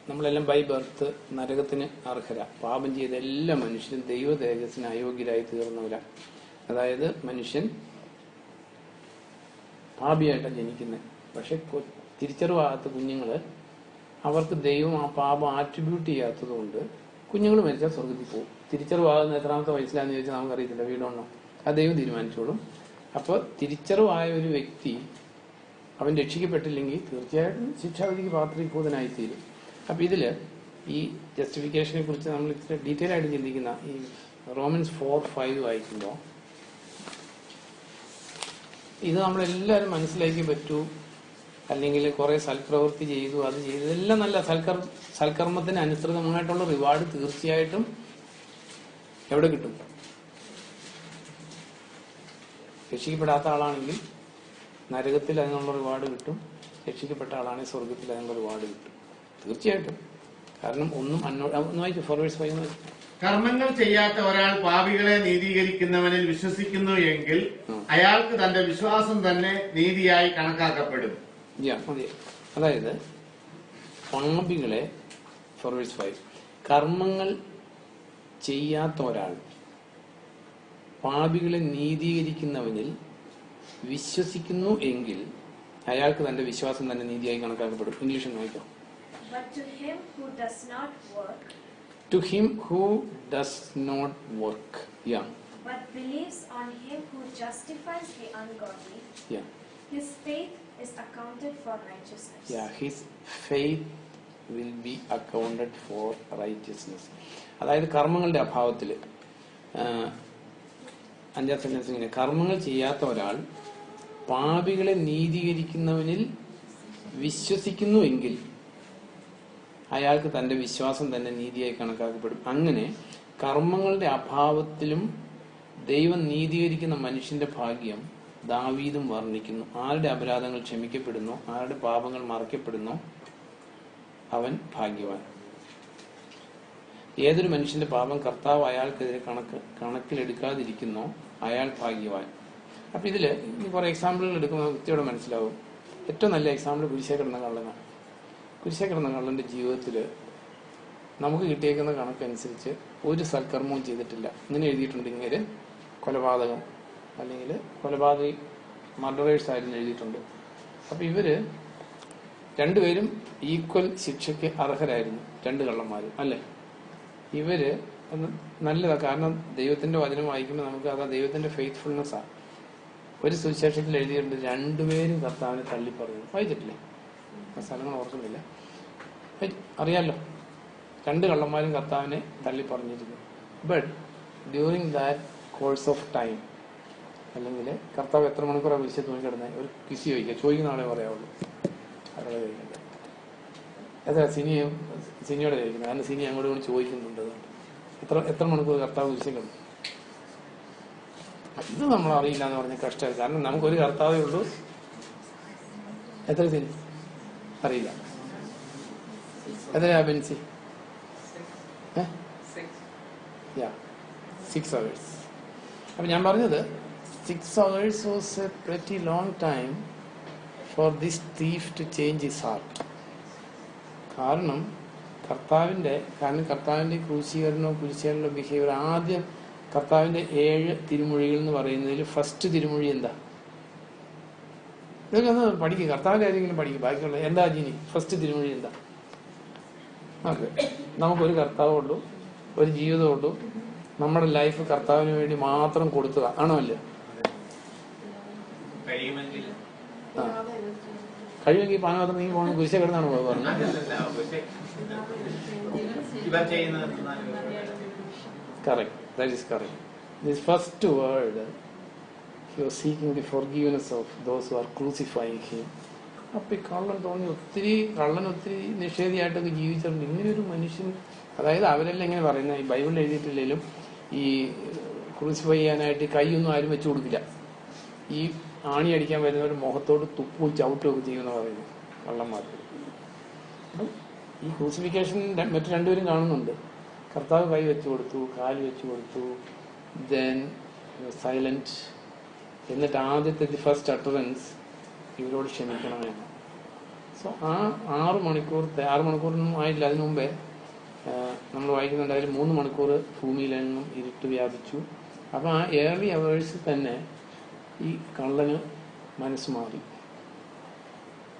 നമ്മളെല്ലാം ബൈ ബർത്ത് നരകത്തിന് അർഹര, പാപം ചെയ്ത എല്ലാ മനുഷ്യരും ദൈവ തേജസ്സിന് അയോഗ്യരായി തീർന്നവരാ. അതായത് മനുഷ്യൻ പാപിയായിട്ടാണ് ജനിക്കുന്നത്. പക്ഷെ തിരിച്ചറിവാകാത്ത കുഞ്ഞുങ്ങള്, അവർക്ക് ദൈവം ആ പാപം ആട്രിബ്യൂട്ട് ചെയ്യാത്തത് കൊണ്ട് കുഞ്ഞുങ്ങൾ മരിച്ചാൽ സ്വർഗത്തിൽ പോകും. തിരിച്ചറിവാകുന്ന എത്രാമത്തെ വയസ്സിലാന്ന് ചോദിച്ചാൽ നമുക്കറിയത്തില്ല, വീടോണോ അത് ദൈവം തീരുമാനിച്ചോളും. അപ്പോൾ തിരിച്ചറിവായ ഒരു വ്യക്തി അവൻ രക്ഷിക്കപ്പെട്ടില്ലെങ്കിൽ തീർച്ചയായിട്ടും ശിക്ഷാവിധിക്ക് പാത്രീഭൂതനായിത്തീരും. അപ്പം ഇതിൽ ഈ ജസ്റ്റിഫിക്കേഷനെ കുറിച്ച് നമ്മൾ ഇത്ര ഡീറ്റെയിൽ ആയിട്ട് ചിന്തിക്കുന്ന ഈ റോമൻസ് 4:5 വായിക്കുമ്പോൾ ഇത് നമ്മളെല്ലാവരും മനസ്സിലാക്കി പറ്റൂ. അല്ലെങ്കിൽ കുറെ സൽപ്രവൃത്തി ചെയ്തു, അത് ചെയ്തു, ഇതെല്ലാം നല്ല സൽക്കർമ്മത്തിന് അനുസൃതമായിട്ടുള്ള റിവാർഡ് തീർച്ചയായിട്ടും എവിടെ കിട്ടും? രക്ഷിക്കപ്പെടാത്ത ആളാണെങ്കിൽ നരകത്തിൽ അതിനുള്ള റിവാർഡ് കിട്ടും, രക്ഷിക്കപ്പെട്ട ആളാണെങ്കിൽ സ്വർഗത്തിൽ അതിനുള്ള റിവാർഡ് കിട്ടും തീർച്ചയായിട്ടും. കാരണം ഒന്നും ഒന്ന് വായിക്കും. ഫോർവേഴ്സ് 5 കർമ്മങ്ങൾ ചെയ്യാത്ത ഒരാൾ പാപികളെ നീതീകരിക്കുന്നവനിൽ വിശ്വസിക്കുന്നു എങ്കിൽ അയാൾക്ക് തന്റെ വിശ്വാസം തന്നെ നീതിയായി കണക്കാക്കപ്പെടും. അതായത് പാപികളെ, ഫോർവേഴ്സ് 5, കർമ്മങ്ങൾ ചെയ്യാത്ത ഒരാൾ പാപികളെ നീതീകരിക്കുന്നവനിൽ വിശ്വസിക്കുന്നു എങ്കിൽ അയാൾക്ക് തന്റെ വിശ്വാസം തന്നെ നീതിയായി കണക്കാക്കപ്പെടും. ഇംഗ്ലീഷിൽ നോക്കാം. But to him who does not work, to him who does not work, but believes on him who justifies the ungodly, his faith is accounted for righteousness. His faith will be accounted for righteousness. അതായത് കർമ്മങ്ങളുടെ അഭാവത്തിൽ 5ാം sentence ഇങ്ങനെ, കർമ്മങ്ങൾ ചെയ്യാത്ത ഒരാൾ പാപികളെ നീതീകരിക്കുന്നവനിൽ വിശ്വസിക്കുന്നു എങ്കിൽ അയാൾക്ക് തന്റെ വിശ്വാസം തന്നെ നീതിയായി കണക്കാക്കപ്പെടും. അങ്ങനെ കർമ്മങ്ങളുടെ അഭാവത്തിലും ദൈവം നീതീകരിക്കുന്ന മനുഷ്യന്റെ ഭാഗ്യം ദാവീദും വർണ്ണിക്കുന്നു. ആരുടെ അപരാധങ്ങൾ ക്ഷമിക്കപ്പെടുന്നു, ആരുടെ പാപങ്ങൾ മറയ്ക്കപ്പെടുന്നു, അവൻ ഭാഗ്യവാൻ. ഏതൊരു മനുഷ്യന്റെ പാപം കർത്താവ് അയാൾക്കെതിരെ കണക്കിലെടുക്കാതിരിക്കുന്നോ അയാൾ ഭാഗ്യവാൻ. അപ്പൊ ഇതില് കുറെ എക്സാമ്പിളുകൾ എടുക്കുമ്പോൾ വ്യക്തിയോടെ മനസ്സിലാവും. ഏറ്റവും നല്ല എക്സാമ്പിൾ കുരിശേ കിടന്ന കള്ളനാണ്. കുരിശേ കിടന്ന കള്ളന്റെ ജീവിതത്തിൽ നമുക്ക് കിട്ടിയേക്കുന്ന കണക്കനുസരിച്ച് ഒരു സൽക്കർമ്മവും ചെയ്തിട്ടില്ല. ഇങ്ങനെ എഴുതിയിട്ടുണ്ട്, ഇങ്ങനെ കൊലപാതകം അല്ലെങ്കിൽ കൊലപാതകി മർഡറേഴ്സ് ആയിരുന്നു എഴുതിയിട്ടുണ്ട്. അപ്പൊ ഇവര് രണ്ടുപേരും ഈക്വൽ ശിക്ഷയ്ക്ക് അർഹരായിരുന്നു, രണ്ട് കള്ളന്മാരും അല്ലെ. ഇവര് നല്ലതാണ്, കാരണം ദൈവത്തിന്റെ വചനം വായിക്കുമ്പോൾ നമുക്ക് അതാ ദൈവത്തിന്റെ ഫെയ്ത്ത്ഫുൾനെസ് ആണ്. ഒരു സുവിശേഷത്തിൽ എഴുതിയിട്ടുണ്ട്, രണ്ടുപേരും കർത്താവിനെ തള്ളിപ്പറഞ്ഞു. വായിച്ചിട്ടില്ലേ? ആ സ്ഥലങ്ങൾ ഓർക്കുന്നില്ല, അറിയാലോ. രണ്ട് കള്ളന്മാരും കർത്താവിനെ തള്ളിപ്പറഞ്ഞിരുന്നു. But during that course of time, അല്ലെങ്കിൽ കർത്താവ് എത്ര മണിക്കൂറാണ് വിളിച്ച് തൂങ്ങിക്കിടന്നത്, ഒരു കിസി ചോദിക്കുന്ന ആളെ പറയാവുള്ളൂ, ആളെ ചോദിക്കണ്ട. അതാ സിനിയോടെ ചോദിക്കുന്നത്, കാരണം സിനി അങ്ങോട്ട് കൊണ്ട് ചോദിക്കുന്നുണ്ട്. എത്ര മണിക്കൂർ കർത്താവ് വിളിച്ച് കിടന്നു, ഇത് നമ്മൾ അറിയില്ല എന്ന് പറഞ്ഞ കഷ്ടമായി. കാരണം നമുക്കൊരു കർത്താവേ ഉള്ളൂ. എത്ര സിനി അറിയില്ല, എത്രയാ ബെൻസി? 6 hours. അപ്പൊ ഞാൻ പറഞ്ഞത് 6 hours was a pretty long time for this thief to change his heart. കാരണം കർത്താവിന്റെ ക്രൂശീകരണോ ബിഹേവിയർ, ആദ്യം കർത്താവിന്റെ 7 തിരുമൊഴികൾ എന്ന് പറയുന്നതിൽ ഫസ്റ്റ് തിരുമൊഴി എന്താ? ഇതൊക്കെ ഒന്ന് പഠിക്കുക, കർത്താവിന്റെ ആരെങ്കിലും പഠിക്കുക. ബാക്കിയുള്ള എന്താ ജീനി? ഫസ്റ്റ് തിരുമൊഴി എന്താ? ഓക്കെ, നമുക്കൊരു കർത്താവുള്ളൂ, ഒരു ജീവിതമുള്ളൂ, നമ്മുടെ ലൈഫ് കർത്താവിന് വേണ്ടി മാത്രം കൊടുത്തതാ, ആണോ അല്ലേ? കഴിയുമെങ്കിൽ പാനപാത്രം നീ പോകണം, കുരിശ കിടന്നാണ് പറഞ്ഞത്. Correct, that is correct. This first word, he was seeking the forgiveness of those who are crucifying him. അപ്പൊ ഈ കള്ളൻ തോന്നി, ഒത്തിരി നിഷേധിയായിട്ടൊക്കെ ജീവിച്ചിട്ടുണ്ട്. ഇങ്ങനെയൊരു മനുഷ്യൻ, അതായത് അവരെല്ലാം ഇങ്ങനെ പറയുന്ന, ഈ ബൈബിളിൽ എഴുതിയിട്ടില്ലെങ്കിലും ഈ ക്രൂസിഫൈ ചെയ്യാനായിട്ട് കൈയൊന്നും ആരും വെച്ചു കൊടുക്കില്ല. ഈ ആണി അടിക്കാൻ വരുന്നവർ മുഖത്തോട് തുപ്പും ചവിട്ടും ഒക്കെ ചെയ്യുമെന്ന് പറയുന്നു കള്ളന്മാർ. അപ്പം ഈ ക്രൂസിഫിക്കേഷൻ മറ്റു രണ്ടുപേരും കാണുന്നുണ്ട്. കർത്താവ് കൈ വെച്ചു കൊടുത്തു, കാല് വെച്ചു കൊടുത്തു, ദെൻ സൈലന്റ്. എന്നിട്ട് ആദ്യത്തെ ഫസ്റ്റ് അട്ടറൻസ് ഇവരോട് ക്ഷമിക്കണമെന്ന്. സോ ആ 6 മണിക്കൂറൊന്നും ആയില്ല, അതിനു മുമ്പേ നമ്മൾ വായിക്കുന്നുണ്ട്, അതിൽ 3 മണിക്കൂർ ഭൂമിയിലെങ്ങും ഇരുട്ട് വ്യാപിച്ചു. അപ്പം ആ ഏർലി അവേഴ്സിൽ തന്നെ ഈ കള്ളന് മനസ്സ് മാറി.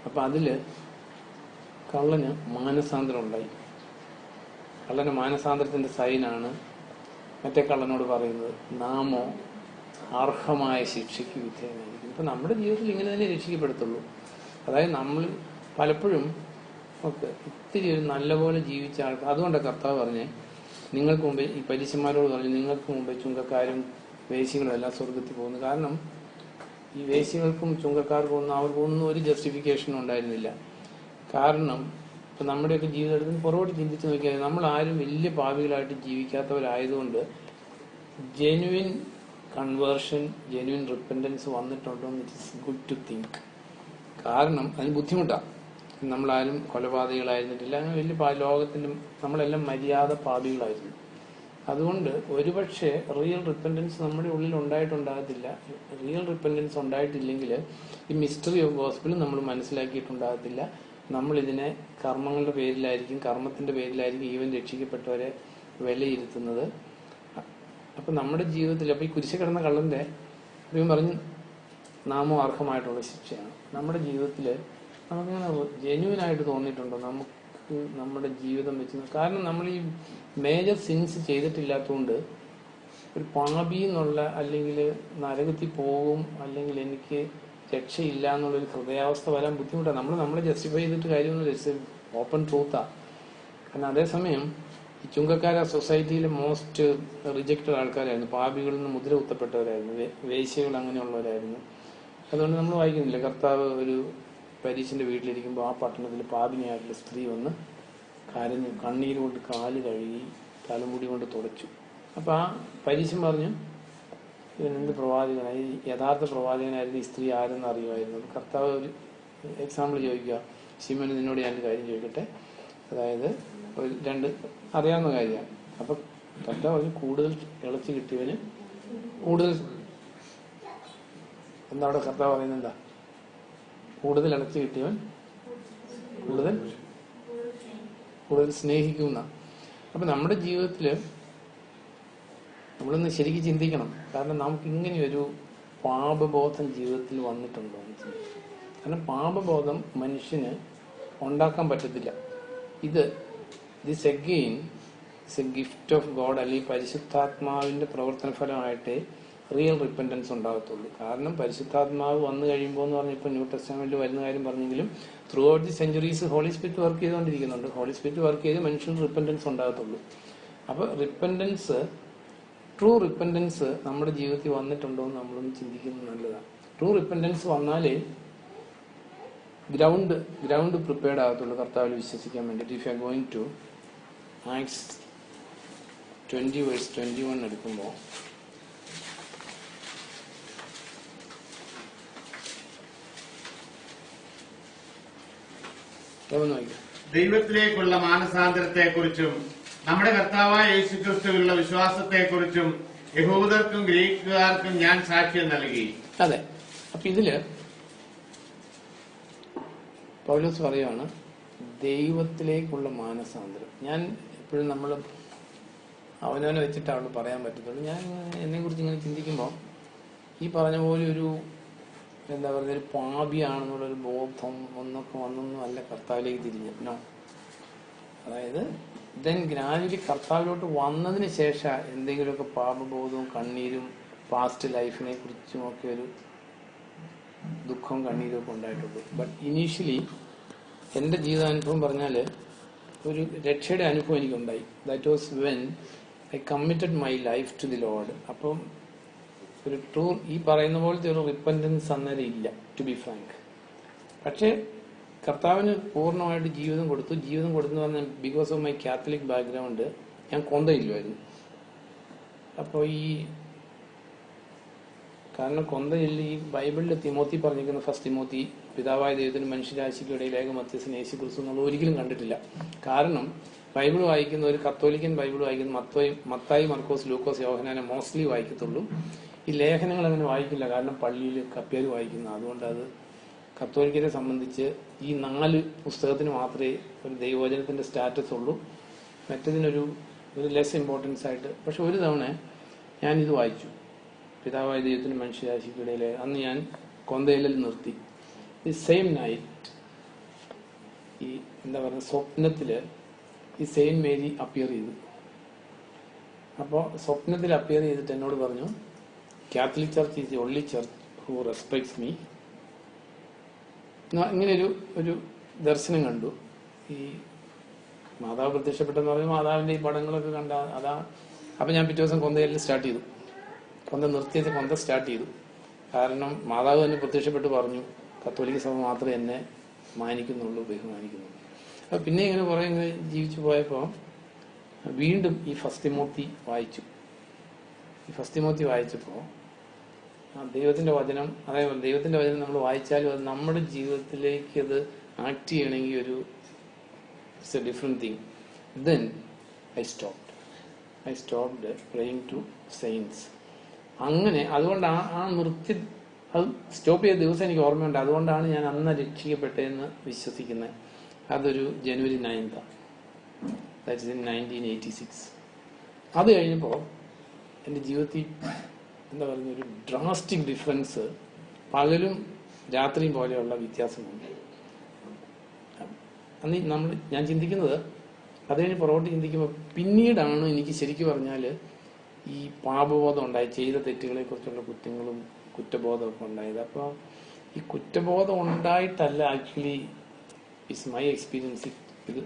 അപ്പം അതിൽ കള്ളന് മാനസാന്തരം ഉണ്ടായി. കള്ളന്റെ മാനസാന്തരത്തിന്റെ സൈനാണ് മറ്റേ കള്ളനോട് പറയുന്നത്, നാമോ അർഹമായ ശിക്ഷയ്ക്ക് വിധേയനായിരിക്കും. ഇപ്പം നമ്മുടെ ജീവിതത്തിൽ ഇങ്ങനെ തന്നെ രക്ഷിക്കപ്പെടത്തുള്ളൂ. അതായത് നമ്മൾ പലപ്പോഴും ഒക്കെ ഇത്തിരി ഒരു നല്ലപോലെ ജീവിച്ച ആൾക്കാർ, അതുകൊണ്ടാണ് കർത്താവ് പറഞ്ഞേ നിങ്ങൾക്ക് മുമ്പേ, ഈ പരീശന്മാരോട് പറഞ്ഞു നിങ്ങൾക്ക് മുമ്പേ ചുങ്കക്കാരും വേശ്യകളും എല്ലാം സ്വർഗത്തിൽ പോകുന്നു. കാരണം ഈ വേശ്യകൾക്കും ചുങ്കക്കാർക്കും ഒന്നും അവർക്കൊന്നും ഒരു ജസ്റ്റിഫിക്കേഷനും ഉണ്ടായിരുന്നില്ല. കാരണം ഇപ്പം നമ്മുടെയൊക്കെ ജീവിതത്തിൽ പുറകോട്ട് ചിന്തിച്ച് നോക്കിയാൽ നമ്മൾ ആരും വലിയ പാപികളായിട്ട് ജീവിക്കാത്തവരായതുകൊണ്ട് ജെനുവിൻ കൺവേർഷൻ, ജെനുവിൻ റിപ്പൻറ്റൻസ് വന്നിട്ടുണ്ടോ എന്ന് it is good to think. കാരണം അതിന് ബുദ്ധിമുട്ടാണ്. നമ്മളാരും കൊലപാതകളായിരുന്നിട്ടില്ല, അങ്ങനെ വലിയ ലോകത്തിലും നമ്മളെല്ലാം മര്യാദ പാപികളായിരുന്നു. അതുകൊണ്ട് ഒരുപക്ഷെ റിയൽ റിപ്പൻറ്റൻസ് നമ്മുടെ ഉള്ളിൽ ഉണ്ടായിട്ടുണ്ടാകത്തില്ല. റിയൽ റിപ്പൻറ്റൻസ് ഉണ്ടായിട്ടില്ലെങ്കിൽ ഈ മിസ്റ്ററി ഓഫ് ഗോസ്പൽ നമ്മൾ മനസ്സിലാക്കിയിട്ടുണ്ടാകത്തില്ല. നമ്മളിതിനെ കർമ്മങ്ങളുടെ പേരിലായിരിക്കും, കർമ്മത്തിന്റെ പേരിലായിരിക്കും ഈവൻ രക്ഷിക്കപ്പെട്ടവരെ വിലയിരുത്തുന്നത്. അപ്പം നമ്മുടെ ജീവിതത്തിൽ, അപ്പം ഈ കുരിശ് കിടന്ന കള്ളന്റെ ദൈവം പറഞ്ഞു നാമോ അർഹമായിട്ടുള്ള ശിക്ഷയാണ്. നമ്മുടെ ജീവിതത്തിൽ നമുക്കിങ്ങനെ ജെന്യുവനായിട്ട് തോന്നിയിട്ടുണ്ടോ നമുക്ക് നമ്മുടെ ജീവിതം വെച്ച്? കാരണം നമ്മൾ ഈ മേജർ സിൻസ് ചെയ്തിട്ടില്ലാത്തതുകൊണ്ട് ഒരു പാപി എന്നുള്ള, അല്ലെങ്കിൽ നരകത്തിൽ പോകും, അല്ലെങ്കിൽ എനിക്ക് രക്ഷയില്ല എന്നുള്ളൊരു ഹൃദയാവസ്ഥ വരാൻ ബുദ്ധിമുട്ടാണ്. നമ്മളെ ജസ്റ്റിഫൈ ചെയ്തിട്ട് കാര്യമൊന്നുമില്ല, ഓപ്പൺ ട്രൂത്താണ്. കാരണം അതേസമയം ഈ ചുങ്കക്കാര സൊസൈറ്റിയിലെ മോസ്റ്റ് റിജക്റ്റഡ് ആൾക്കാരായിരുന്നു, പാപികളിൽ നിന്ന് മുദ്ര കുത്തപ്പെട്ടവരായിരുന്നു, വേശ്യകൾ അങ്ങനെയുള്ളവരായിരുന്നു. അതുകൊണ്ട് നമ്മൾ വായിക്കുന്നില്ല, കർത്താവ് ഒരു പരീശന്റെ വീട്ടിലിരിക്കുമ്പോൾ ആ പട്ടണത്തിൽ പാപിനിയായിട്ടുള്ള സ്ത്രീ വന്ന് കരഞ്ഞു, കണ്ണീര് കൊണ്ട് കാല് കഴുകി തലമുടി കൊണ്ട് തുടച്ചു. അപ്പം ആ പരീശൻ പറഞ്ഞു ഇവൻ എന്ത് പ്രവാചകനായി, യഥാർത്ഥ പ്രവാചകനായിരുന്നു ഈ സ്ത്രീ ആരെന്ന് അറിയുമായിരുന്നു. കർത്താവ് ഒരു എക്സാമ്പിൾ ചോദിക്കുക, ശിമോൻ നിന്നോട് ഞാൻ കാര്യം ചോദിക്കട്ടെ, അതായത് ഒരു രണ്ട് അറിയാവുന്ന കാര്യമാണ്. അപ്പൊ കർത്താവ് പറഞ്ഞു കൂടുതൽ ഇളച്ചു കിട്ടിയവന് കൂടുതൽ, എന്താ അവിടെ കർത്താവ് പറയുന്നത്? എന്താ കൂടുതൽ ഇളച്ചു കിട്ടിയവൻ കൂടുതൽ സ്നേഹിക്കുന്ന. അപ്പൊ നമ്മുടെ ജീവിതത്തില് നമ്മളൊന്ന് ശരിക്കും ചിന്തിക്കണം. കാരണം നമുക്ക് ഇങ്ങനെയൊരു പാപബോധം ജീവിതത്തിൽ വന്നിട്ടുണ്ടോ എന്ന് ചിന്തിക്കും. കാരണം പാപബോധം മനുഷ്യന് ഉണ്ടാക്കാൻ പറ്റത്തില്ല. This again it's A gift of God, അല്ലെങ്കിൽ പരിശുദ്ധാത്മാവിന്റെ പ്രവർത്തന ഫലമായിട്ടേ റിയൽ റിപ്പൻറ്റൻസ് ഉണ്ടാകത്തുള്ളൂ. കാരണം പരിശുദ്ധാത്മാവ് വന്നു കഴിയുമ്പോൾ എന്ന് പറഞ്ഞാൽ ഇപ്പോൾ ന്യൂ ടെസ്റ്റ്മെന്റിൽ വരുന്ന കാര്യം പറഞ്ഞെങ്കിലും throughout the centuries holy spirit work ചെയ്തുകൊണ്ടിരിക്കുന്നുണ്ട്. ഹോളി സ്പിരിറ്റ് വർക്ക് ചെയ്ത് മനുഷ്യന് റിപ്പൻറ്റൻസ് ഉണ്ടാകത്തുള്ളൂ. അപ്പോൾ റിപ്പൻറ്റൻസ്, ട്രൂ റിപ്പൻറ്റൻസ് നമ്മുടെ ജീവിതത്തിൽ വന്നിട്ടുണ്ടോ എന്ന് നമ്മളൊന്ന് ചിന്തിക്കുന്നത് നല്ലതാണ്. ട്രൂ റിപ്പൻറ്റൻസ് വന്നാലേ ഗ്രൗണ്ട് പ്രിപ്പയർഡ് ആകത്തുള്ളൂ കർത്താവിൽ വിശ്വസിക്കാൻ വേണ്ടിയിട്ട്. If you are going to Acts 20:21 എടുക്കുമ്പോൾ ദൈവത്തിലേക്കുള്ള മാനസാന്തരത്തെക്കുറിച്ചും നമ്മുടെ കർത്താവായ യേശുക്രിസ്തുവിലുള്ള വിശ്വാസത്തെക്കുറിച്ചും യഹൂദർക്കും ഗ്രീക്കുകാർക്കും ഞാൻ സാക്ഷ്യം നൽകി. അതെ. അപ്പൊ ഇതില് പൗലോസ് പറയുകയാണ് ദൈവത്തിലേക്കുള്ള മാനസാന്തരം. ഞാൻ എപ്പോഴും നമ്മൾ അവനവനെ വെച്ചിട്ട് അവിടെ പറയാൻ പറ്റത്തുള്ളൂ. ഞാൻ എന്നെ കുറിച്ച് ഇങ്ങനെ ചിന്തിക്കുമ്പോൾ ഈ പറഞ്ഞ പോലെ ഒരു എന്താ പറയുക, ഒരു പാപിയാണെന്നുള്ളൊരു ബോധം ഒന്നൊക്കെ വന്നൊന്നും അല്ല കർത്താവിലേക്ക് തിരിഞ്ഞോ. അതായത് ദെൻ ഗ്രാജുവലി കർത്താവിലോട്ട് വന്നതിന് ശേഷം എന്തെങ്കിലുമൊക്കെ പാപബോധവും കണ്ണീരും പാസ്റ്റ് ലൈഫിനെ കുറിച്ചും ഒക്കെ ഒരു ദുഃഖവും കണ്ണീരും ഒക്കെ ഉണ്ടായിട്ടുള്ളൂ. ബട്ട് ഇനീഷ്യലി എൻ്റെ ജീവിതാനുഭവം പറഞ്ഞാൽ ഒരു രക്ഷയുടെ അനുഭവം എനിക്കുണ്ടായി. That was when I committed my life to the lord. അപ്പം ഒരു ട്രൂ ഈ പറയുന്ന പോലത്തെ ഒരു റിപ്പൻറ്റൻസ് അന്നേരം ഇല്ല, ടു ബി ഫ്രാങ്ക്. പക്ഷേ കർത്താവിന് പൂർണ്ണമായിട്ട് ജീവിതം കൊടുത്തു പറഞ്ഞാൽ because of my Catholic background ഞാൻ കൊന്തയില്ലായിരുന്നു. അപ്പോൾ കാരണം കൊന്തയില്ല, ഈ ബൈബിളിൽ തിമോത്തി പറഞ്ഞിരിക്കുന്ന ഫസ്റ്റ് തിമോത്തി പിതാവായ ദൈവത്തിന് മനുഷ്യരാശിക്ക് ഇടയിലേക്ക് മധ്യസ്ഥൻ യേശു ക്രിസ്തു എന്നുള്ള ഒരിക്കലും കണ്ടിട്ടില്ല. കാരണം ബൈബിൾ വായിക്കുന്ന ഒരു കത്തോലിക്കൻ ബൈബിൾ വായിക്കുന്ന മത്തായി, മർക്കോസ്, ലൂക്കോസ്, യോഹന്നാനെ മോസ്റ്റ്ലി വായിക്കത്തുള്ളൂ. ഈ ലേഖനങ്ങൾ അങ്ങനെ വായിക്കില്ല, കാരണം പള്ളിയിൽ കപ്പേര് വായിക്കുന്ന. അതുകൊണ്ട് അത് കത്തോലിക്കരെ സംബന്ധിച്ച് ഈ 4 പുസ്തകത്തിന് മാത്രമേ ഒരു ദൈവവചനത്തിന്റെ സ്റ്റാറ്റസ് ഉള്ളൂ, മറ്റതിനൊരു ലെസ് ഇമ്പോർട്ടൻസ് ആയിട്ട്. പക്ഷെ ഒരു തവണ ഞാനിത് വായിച്ചു, പിതാവായ ദൈവത്തിന് മനുഷ്യരാശിക്കിടയിലെ. അന്ന് ഞാൻ കൊന്തയിലിൽ നിർത്തി. ഈ സെയിം നൈറ്റ് ഈ എന്താ പറയുക സ്വപ്നത്തില് ഈ സെയിന്റ് മേരി അപ്പിയർ ചെയ്തു. അപ്പോൾ സ്വപ്നത്തിൽ അപ്പിയർ ചെയ്തിട്ട് എന്നോട് പറഞ്ഞു, Catholic church is the only church who respects me. ഇങ്ങനെ ഒരു ദർശനം കണ്ടു. ഈ മാതാവ് പ്രത്യക്ഷപ്പെട്ടെന്ന് പറഞ്ഞാൽ മാതാവിന്റെ ഈ പടങ്ങളൊക്കെ കണ്ട അതാ. അപ്പം ഞാൻ പിറ്റേ ദിവസം കൊന്തയിൽ സ്റ്റാർട്ട് ചെയ്തു. കൊന്ത സ്റ്റാർട്ട് ചെയ്തു. കാരണം മാതാവ് തന്നെ പ്രത്യക്ഷപ്പെട്ട് പറഞ്ഞു, കത്തോലിക്ക സഭ മാത്രമേ എന്നെ മാനിക്കുന്നുള്ളൂ, ബഹുമാനിക്കുന്നുള്ളൂ. അപ്പം പിന്നെ ഇങ്ങനെ കുറേ ഇങ്ങനെ ജീവിച്ചു പോയപ്പോൾ വീണ്ടും ഈ ഫസ്റ്റ് തിമോത്തി വായിച്ചു. ഈ ഫസ്റ്റ് തിമോത്തി വായിച്ചപ്പോൾ ദൈവത്തിന്റെ വചനം, അതായത് ദൈവത്തിന്റെ വചനം നമ്മൾ വായിച്ചാലും അത് നമ്മുടെ ജീവിതത്തിലേക്ക് അത് ആക്ട് ചെയ്യണമെങ്കിൽ it's a different thing. Then I stopped praying to saints. അങ്ങനെ അതുകൊണ്ട് ആ നിർത്തി അത് സ്റ്റോപ്പ് ചെയ്ത ദിവസം എനിക്ക് ഓർമ്മയുണ്ട്. അതുകൊണ്ടാണ് ഞാൻ അന്ന് രക്ഷിക്കപ്പെട്ടതെന്ന് വിശ്വസിക്കുന്നത്. അതൊരു ജനുവരി 9th, ദാറ്റ് ഇസ് ഇൻ 1986. അത് കഴിഞ്ഞപ്പോൾ എൻ്റെ ജീവിതത്തിൽ എന്താ പറയുക, ഒരു ഡ്രാസ്റ്റിക് ഡിഫറൻസ്, പകലും രാത്രിയും പോലെയുള്ള വ്യത്യാസമുണ്ട്. അന്ന് ഞാൻ ചിന്തിക്കുന്നത്, അത് കഴിഞ്ഞ് പുറകോട്ട് ചിന്തിക്കുമ്പോൾ പിന്നീടാണ് എനിക്ക് ശരിക്കും പറഞ്ഞാൽ ഈ പാപബോധം ഉണ്ടായി, ചെയ്ത തെറ്റുകളെ കുറിച്ചുള്ള കുറ്റബോധമൊക്കെ ഉണ്ടായത്. അപ്പോൾ ഈ കുറ്റബോധം ഉണ്ടായിട്ടല്ല, ആക്ച്വലി ഇറ്റ്സ് മൈ എക്സ്പീരിയൻസ്. ഇത്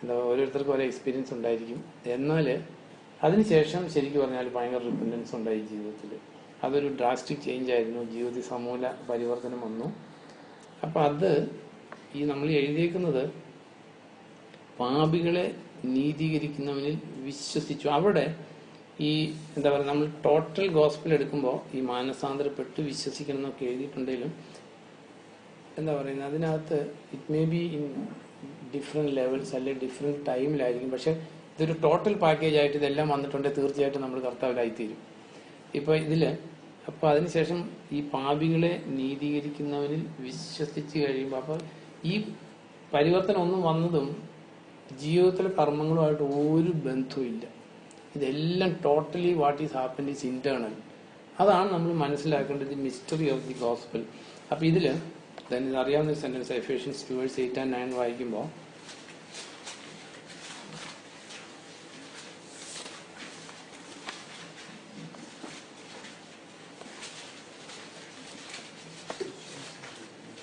എന്താ, ഓരോരുത്തർക്കും ഓരോ എക്സ്പീരിയൻസ് ഉണ്ടായിരിക്കും. എന്നാൽ അതിനുശേഷം ശരിക്കും പറഞ്ഞാൽ ഭയങ്കര റിപ്പൻഡൻസ് ഉണ്ടായി ജീവിതത്തിൽ. അതൊരു ഡ്രാസ്റ്റിക് ചേഞ്ച് ആയിരുന്നു. ജീവിതത്തിൽ സമൂല പരിവർത്തനം വന്നു. അപ്പം അത് ഈ നമ്മൾ എഴുതിയേക്കുന്നത് പാപികളെ നീതീകരിക്കുന്നവനിൽ വിശ്വസിച്ചു. അവിടെ ഈ എന്താ പറയുക, നമ്മൾ ടോട്ടൽ ഗോസ്പൽ എടുക്കുമ്പോൾ ഈ മാനസാന്തരപ്പെട്ട് വിശ്വസിക്കണം എന്നൊക്കെ എഴുതിയിട്ടുണ്ടെങ്കിലും എന്താ പറയുന്നത്, അതിനകത്ത് it may be in different levels, അല്ലെങ്കിൽ ഡിഫറെന്റ് ടൈമിലായിരിക്കും. പക്ഷെ ഇതൊരു ടോട്ടൽ പാക്കേജ് ആയിട്ട് ഇതെല്ലാം വന്നിട്ടുണ്ടെങ്കിൽ തീർച്ചയായിട്ടും നമ്മൾ കർത്താവിലായിത്തീരും. ഇപ്പൊ ഇതില് അപ്പൊ അതിനുശേഷം ഈ പാപികളെ നീതീകരിക്കുന്നവനിൽ വിശ്വസിച്ച് കഴിയുമ്പോൾ, അപ്പൊ ഈ പരിവർത്തനം ഒന്നും വന്നതും ജീവിതത്തിലെ കർമ്മങ്ങളുമായിട്ട് ഒരു ബന്ധവും ഇല്ല. ഇതെല്ലാം totally what is happened is internal. അതാണ് നമ്മൾ മനസ്സിലാക്കേണ്ടത്, മിസ്റ്ററി ഓഫ് ദി ഗോസ്പൽ. അപ്പൊ ഇതില് അറിയാവുന്ന സെന്റൻസ് എഫേഷ്യൻസ് 2:8-9 വായിക്കുമ്പോൾ,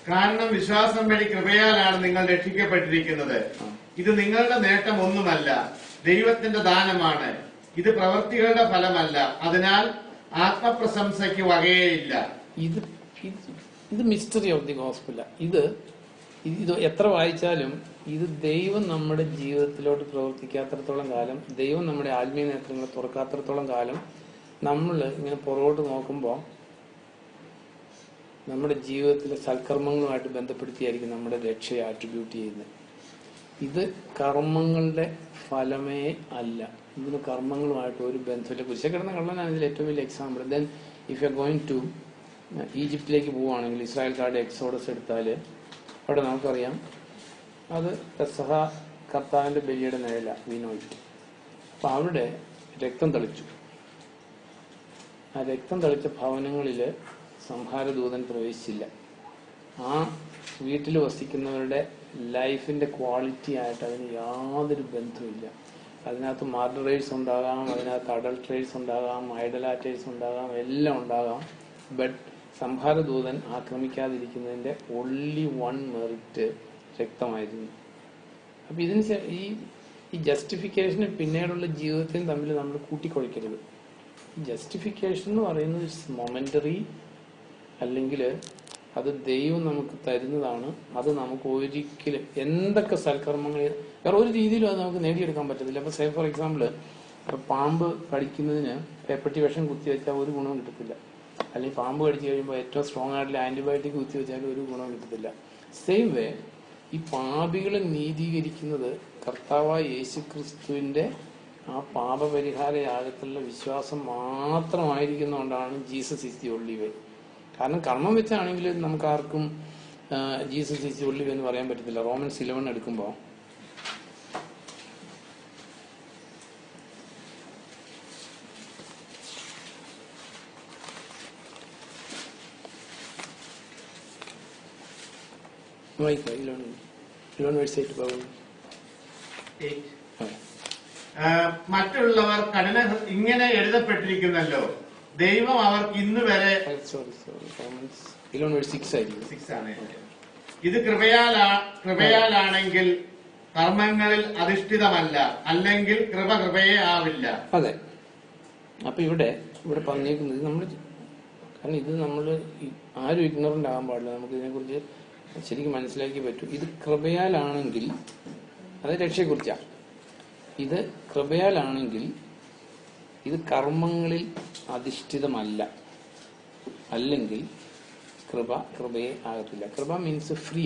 കാരണം വിശ്വാസം വഴി കൃപയാലാണ് നിങ്ങൾ രക്ഷിക്കപ്പെട്ടിരിക്കുന്നത്. ഇത് നിങ്ങളുടെ നേട്ടം ഒന്നുമല്ല, ദൈവത്തിന്റെ ദാനമാണ്. ഇത് പ്രവൃത്തികളുടെ ഫലമല്ല, അതിനാൽ ആത്മപ്രശംസയ്ക്ക് വകയേയില്ല. ഇത് മിസ്റ്ററി ഓഫ് ദി ഗോസ്പൽ. ഇത് എത്ര വായിച്ചാലും ഇത് ദൈവം നമ്മുടെ ജീവിതത്തിലോട്ട് പ്രവർത്തിക്കാത്തടത്തോളം കാലം, ദൈവം നമ്മുടെ ആത്മീയ നേത്രങ്ങളെ തുറക്കാത്തടത്തോളം കാലം നമ്മൾ ഇങ്ങനെ പുറകോട്ട് നോക്കുമ്പോൾ നമ്മുടെ ജീവിതത്തിലെ സൽക്കർമ്മങ്ങളുമായിട്ട് ബന്ധപ്പെടുത്തിയായിരിക്കും നമ്മുടെ രക്ഷയെ ആട്രിബ്യൂട്ട് ചെയ്യുന്നത്. ഇത് കർമ്മങ്ങളുടെ ഫലമേ അല്ല. ഇതിന് കർമ്മങ്ങളുമായിട്ട് ഒരു ബന്ധമില്ല. കുരിശക്കിടന്ന കള്ളനാണ് ഇതിൽ ഏറ്റവും വലിയ example. Then if you are going to ഈജിപ്തിലേക്ക് പോവുകയാണെങ്കിൽ, ഇസ്രായേൽക്കാരുടെ എക്സോഡസ് എടുത്താൽ അവിടെ നമുക്കറിയാം അത് പെസഹ കർത്താവിന്റെ ബലിയുടെ നിഴല വീണോയിട്ട്. അപ്പൊ അവിടെ രക്തം തളിച്ചു. ആ രക്തം തളിച്ച ഭവനങ്ങളിൽ സംഹാരദൂതൻ പ്രവേശിച്ചില്ല. ആ വീട്ടിൽ വസിക്കുന്നവരുടെ ലൈഫിന്റെ ക്വാളിറ്റി ആയിട്ട് അതിന് യാതൊരു ബന്ധവുമില്ല. അതിനകത്ത് മർഡറേഴ്സ് ഉണ്ടാകാം, അതിനകത്ത് അഡൾട്ടറേഴ്സ് ഉണ്ടാകാം, ഐഡലാറ്റേഴ്സ് ഉണ്ടാകാം, എല്ലാം ഉണ്ടാകാം. ബട്ട് സംഹാരദൂതൻ ആക്രമിക്കാതിരിക്കുന്നതിന്റെ ഓൺലി വൺ മെറിറ്റ് രക്തമായിരുന്നു. അപ്പൊ ഇതിന് ഈ ജസ്റ്റിഫിക്കേഷനും പിന്നീടുള്ള ജീവിതത്തെയും തമ്മിൽ നമ്മൾ കൂട്ടിക്കൊഴിക്കരുത്. ജസ്റ്റിഫിക്കേഷൻ എന്ന് പറയുന്നത് മൊമെന്ററി, അല്ലെങ്കിൽ അത് ദൈവം നമുക്ക് തരുന്നതാണ്. അത് നമുക്ക് ഒരിക്കലും എന്തൊക്കെ സൽക്കർമ്മങ്ങൾ വേറെ ഒരു രീതിയിലും അത് നമുക്ക് നേടിയെടുക്കാൻ പറ്റത്തില്ല. അപ്പൊ സേ ഫോർ എക്സാമ്പിൾ, പാമ്പ് കടിക്കുന്നതിന് പേപ്പട്ടി വിഷം കുത്തിവെച്ചാൽ ഒരു ഗുണവും കിട്ടത്തില്ല. അല്ലെങ്കിൽ പാമ്പ് കടിച്ചു കഴിയുമ്പോൾ ഏറ്റവും സ്ട്രോങ് ആയിട്ടുള്ള ആന്റിബയോട്ടിക് കുത്തിവെച്ചാലും ഒരു ഗുണവും കിട്ടത്തില്ല. സെയിം വേ ഈ പാപികളെ നീതീകരിക്കുന്നത് കർത്താവായ യേശുക്രിസ്തുവിന്റെ ആ പാപപരിഹാര യാഗത്തിലുള്ള വിശ്വാസം മാത്രമായിരിക്കുന്നതുകൊണ്ടാണ് Jesus is the only way. കാരണം കർമ്മം വെച്ചാണെങ്കിൽ നമുക്ക് ആർക്കും Jesus is the only way എന്ന് പറയാൻ പറ്റത്തില്ല. റോമൻസ് 11 എടുക്കുമ്പോൾ വായിക്കാം. 11 verse 8 പോകുന്നു. മറ്റുള്ളവർ ഇങ്ങനെ എഴുതപ്പെട്ടിരിക്കുന്നല്ലോ, ദൈവം അവർക്ക് ഇന്ന് വരെ ഇത് കൃപയാലാണെങ്കിൽ കർമ്മങ്ങളിൽ അധിഷ്ഠിതമല്ല, അല്ലെങ്കിൽ കൃപയെ ആവില്ല. അതെ. അപ്പൊ ഇവിടെ പറഞ്ഞേക്കുന്നത് നമ്മൾ, കാരണം ഇത് നമ്മൾ ആരും ഇഗ്നോറന്റ് ആകാൻ പാടില്ല. നമുക്ക് ഇതിനെക്കുറിച്ച് ശരിക്കും മനസ്സിലാക്കി പറ്റൂ. ഇത് കൃപയാലാണെങ്കിൽ, അത് രക്ഷയെക്കുറിച്ചാണ്. ഇത് കൃപയാലാണെങ്കിൽ ഇത് കർമ്മങ്ങളിൽ അധിഷ്ഠിതമല്ല, അല്ലെങ്കിൽ കൃപയെ ആകത്തില്ല. കൃപ മീൻസ് ഫ്രീ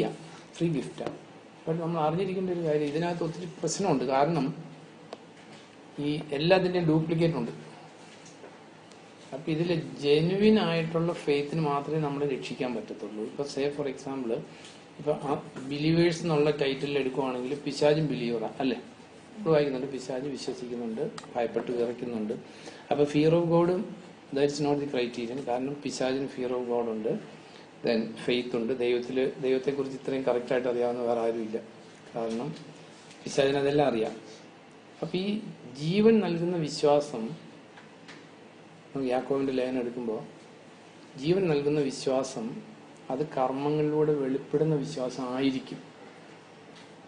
ഗിഫ്റ്റാണ്. അപ്പോൾ നമ്മൾ അറിഞ്ഞിരിക്കേണ്ട ഒരു കാര്യം, ഇതിനകത്ത് ഒത്തിരി പ്രശ്നമുണ്ട്. കാരണം ഈ എല്ലാത്തിൻ്റെയും ഡ്യൂപ്ലിക്കേറ്റ് ഉണ്ട്. അപ്പൊ ഇതിൽ ജെനുവിൻ ആയിട്ടുള്ള ഫെയ്ത്തിന് മാത്രമേ നമ്മളെ രക്ഷിക്കാൻ പറ്റത്തുള്ളൂ. ഇപ്പൊ സേ ഫോർ എക്സാമ്പിൾ, ഇപ്പൊ ആ ബിലീവേഴ്സ് എന്നുള്ള ടൈറ്റിൽ എടുക്കുവാണെങ്കിൽ പിശാചും ബിലീവറാ അല്ലേ? ഇപ്പോൾ വായിക്കുന്നുണ്ട്, പിശാച് വിശ്വസിക്കുന്നുണ്ട്, ഭയപ്പെട്ട് വിറയ്ക്കുന്നുണ്ട്. അപ്പൊ fear of God that's not the criterion. കാരണം പിശാചിന് ഫിയർ ഓഫ് ഗോഡ് ഉണ്ട്, ദെൻ ഫെയ്ത്ത് ഉണ്ട്. ദൈവത്തെക്കുറിച്ച് ഇത്രയും കറക്റ്റായിട്ട് അറിയാവുന്ന വേറെ ആരുമില്ല. കാരണം പിശാചിന് അതെല്ലാം അറിയാം. അപ്പൊ ഈ ജീവൻ നൽകുന്ന വിശ്വാസം, യാക്കോബിന്റെ ലേഖനം എടുക്കുമ്പോൾ ജീവൻ നൽകുന്ന വിശ്വാസം അത് കർമ്മങ്ങളിലൂടെ വെളിപ്പെടുന്ന വിശ്വാസം ആയിരിക്കും.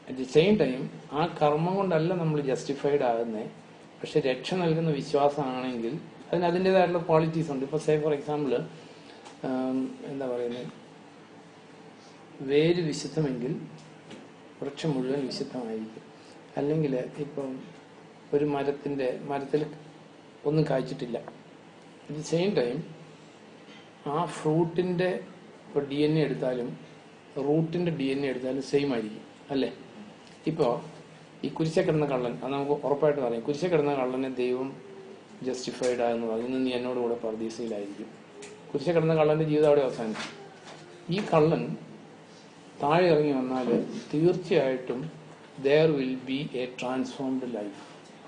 അറ്റ് ദി സെയിം ടൈം ആ കർമ്മം കൊണ്ടല്ല നമ്മൾ ജസ്റ്റിഫൈഡ് ആകുന്നത്. പക്ഷെ രക്ഷ നൽകുന്ന വിശ്വാസമാണെങ്കിൽ അതിന് അതിൻ്റെതായിട്ടുള്ള ക്വാളിറ്റീസ് ഉണ്ട്. ഇപ്പൊ സേ ഫോർ എക്സാമ്പിൾ, എന്താ പറയുന്നത്, വേര് വിശുദ്ധമെങ്കിൽ വൃക്ഷം മുഴുവൻ വിശുദ്ധമായിരിക്കും. അല്ലെങ്കിൽ ഇപ്പം ഒരു മരത്തിൽ ഒന്നും കായ്ച്ചിട്ടില്ല. അറ്റ് ദി സെയിം ടൈം ആ ഫ്രൂട്ടിന്റെ ഇപ്പോൾ DNA എടുത്താലും റൂട്ടിന്റെ DNA എടുത്താലും സെയിം ആയിരിക്കും അല്ലേ? ഇപ്പോൾ ഈ കുരിശ കിടന്ന കള്ളൻ, അത് നമുക്ക് ഉറപ്പായിട്ട് പറയാം, കുരിശ കിടന്ന കള്ളനെ ദൈവം ജസ്റ്റിഫൈഡ് ആയെന്ന് പറഞ്ഞു, നീ എന്നോട് കൂടെ പർദീസയിലായിരിക്കും. കുരിശ കിടന്ന കള്ളന്റെ ജീവിതം അവിടെ അവസാനിച്ചു. ഈ കള്ളൻ താഴെ ഇറങ്ങി വന്നാൽ തീർച്ചയായിട്ടും there will be a transformed life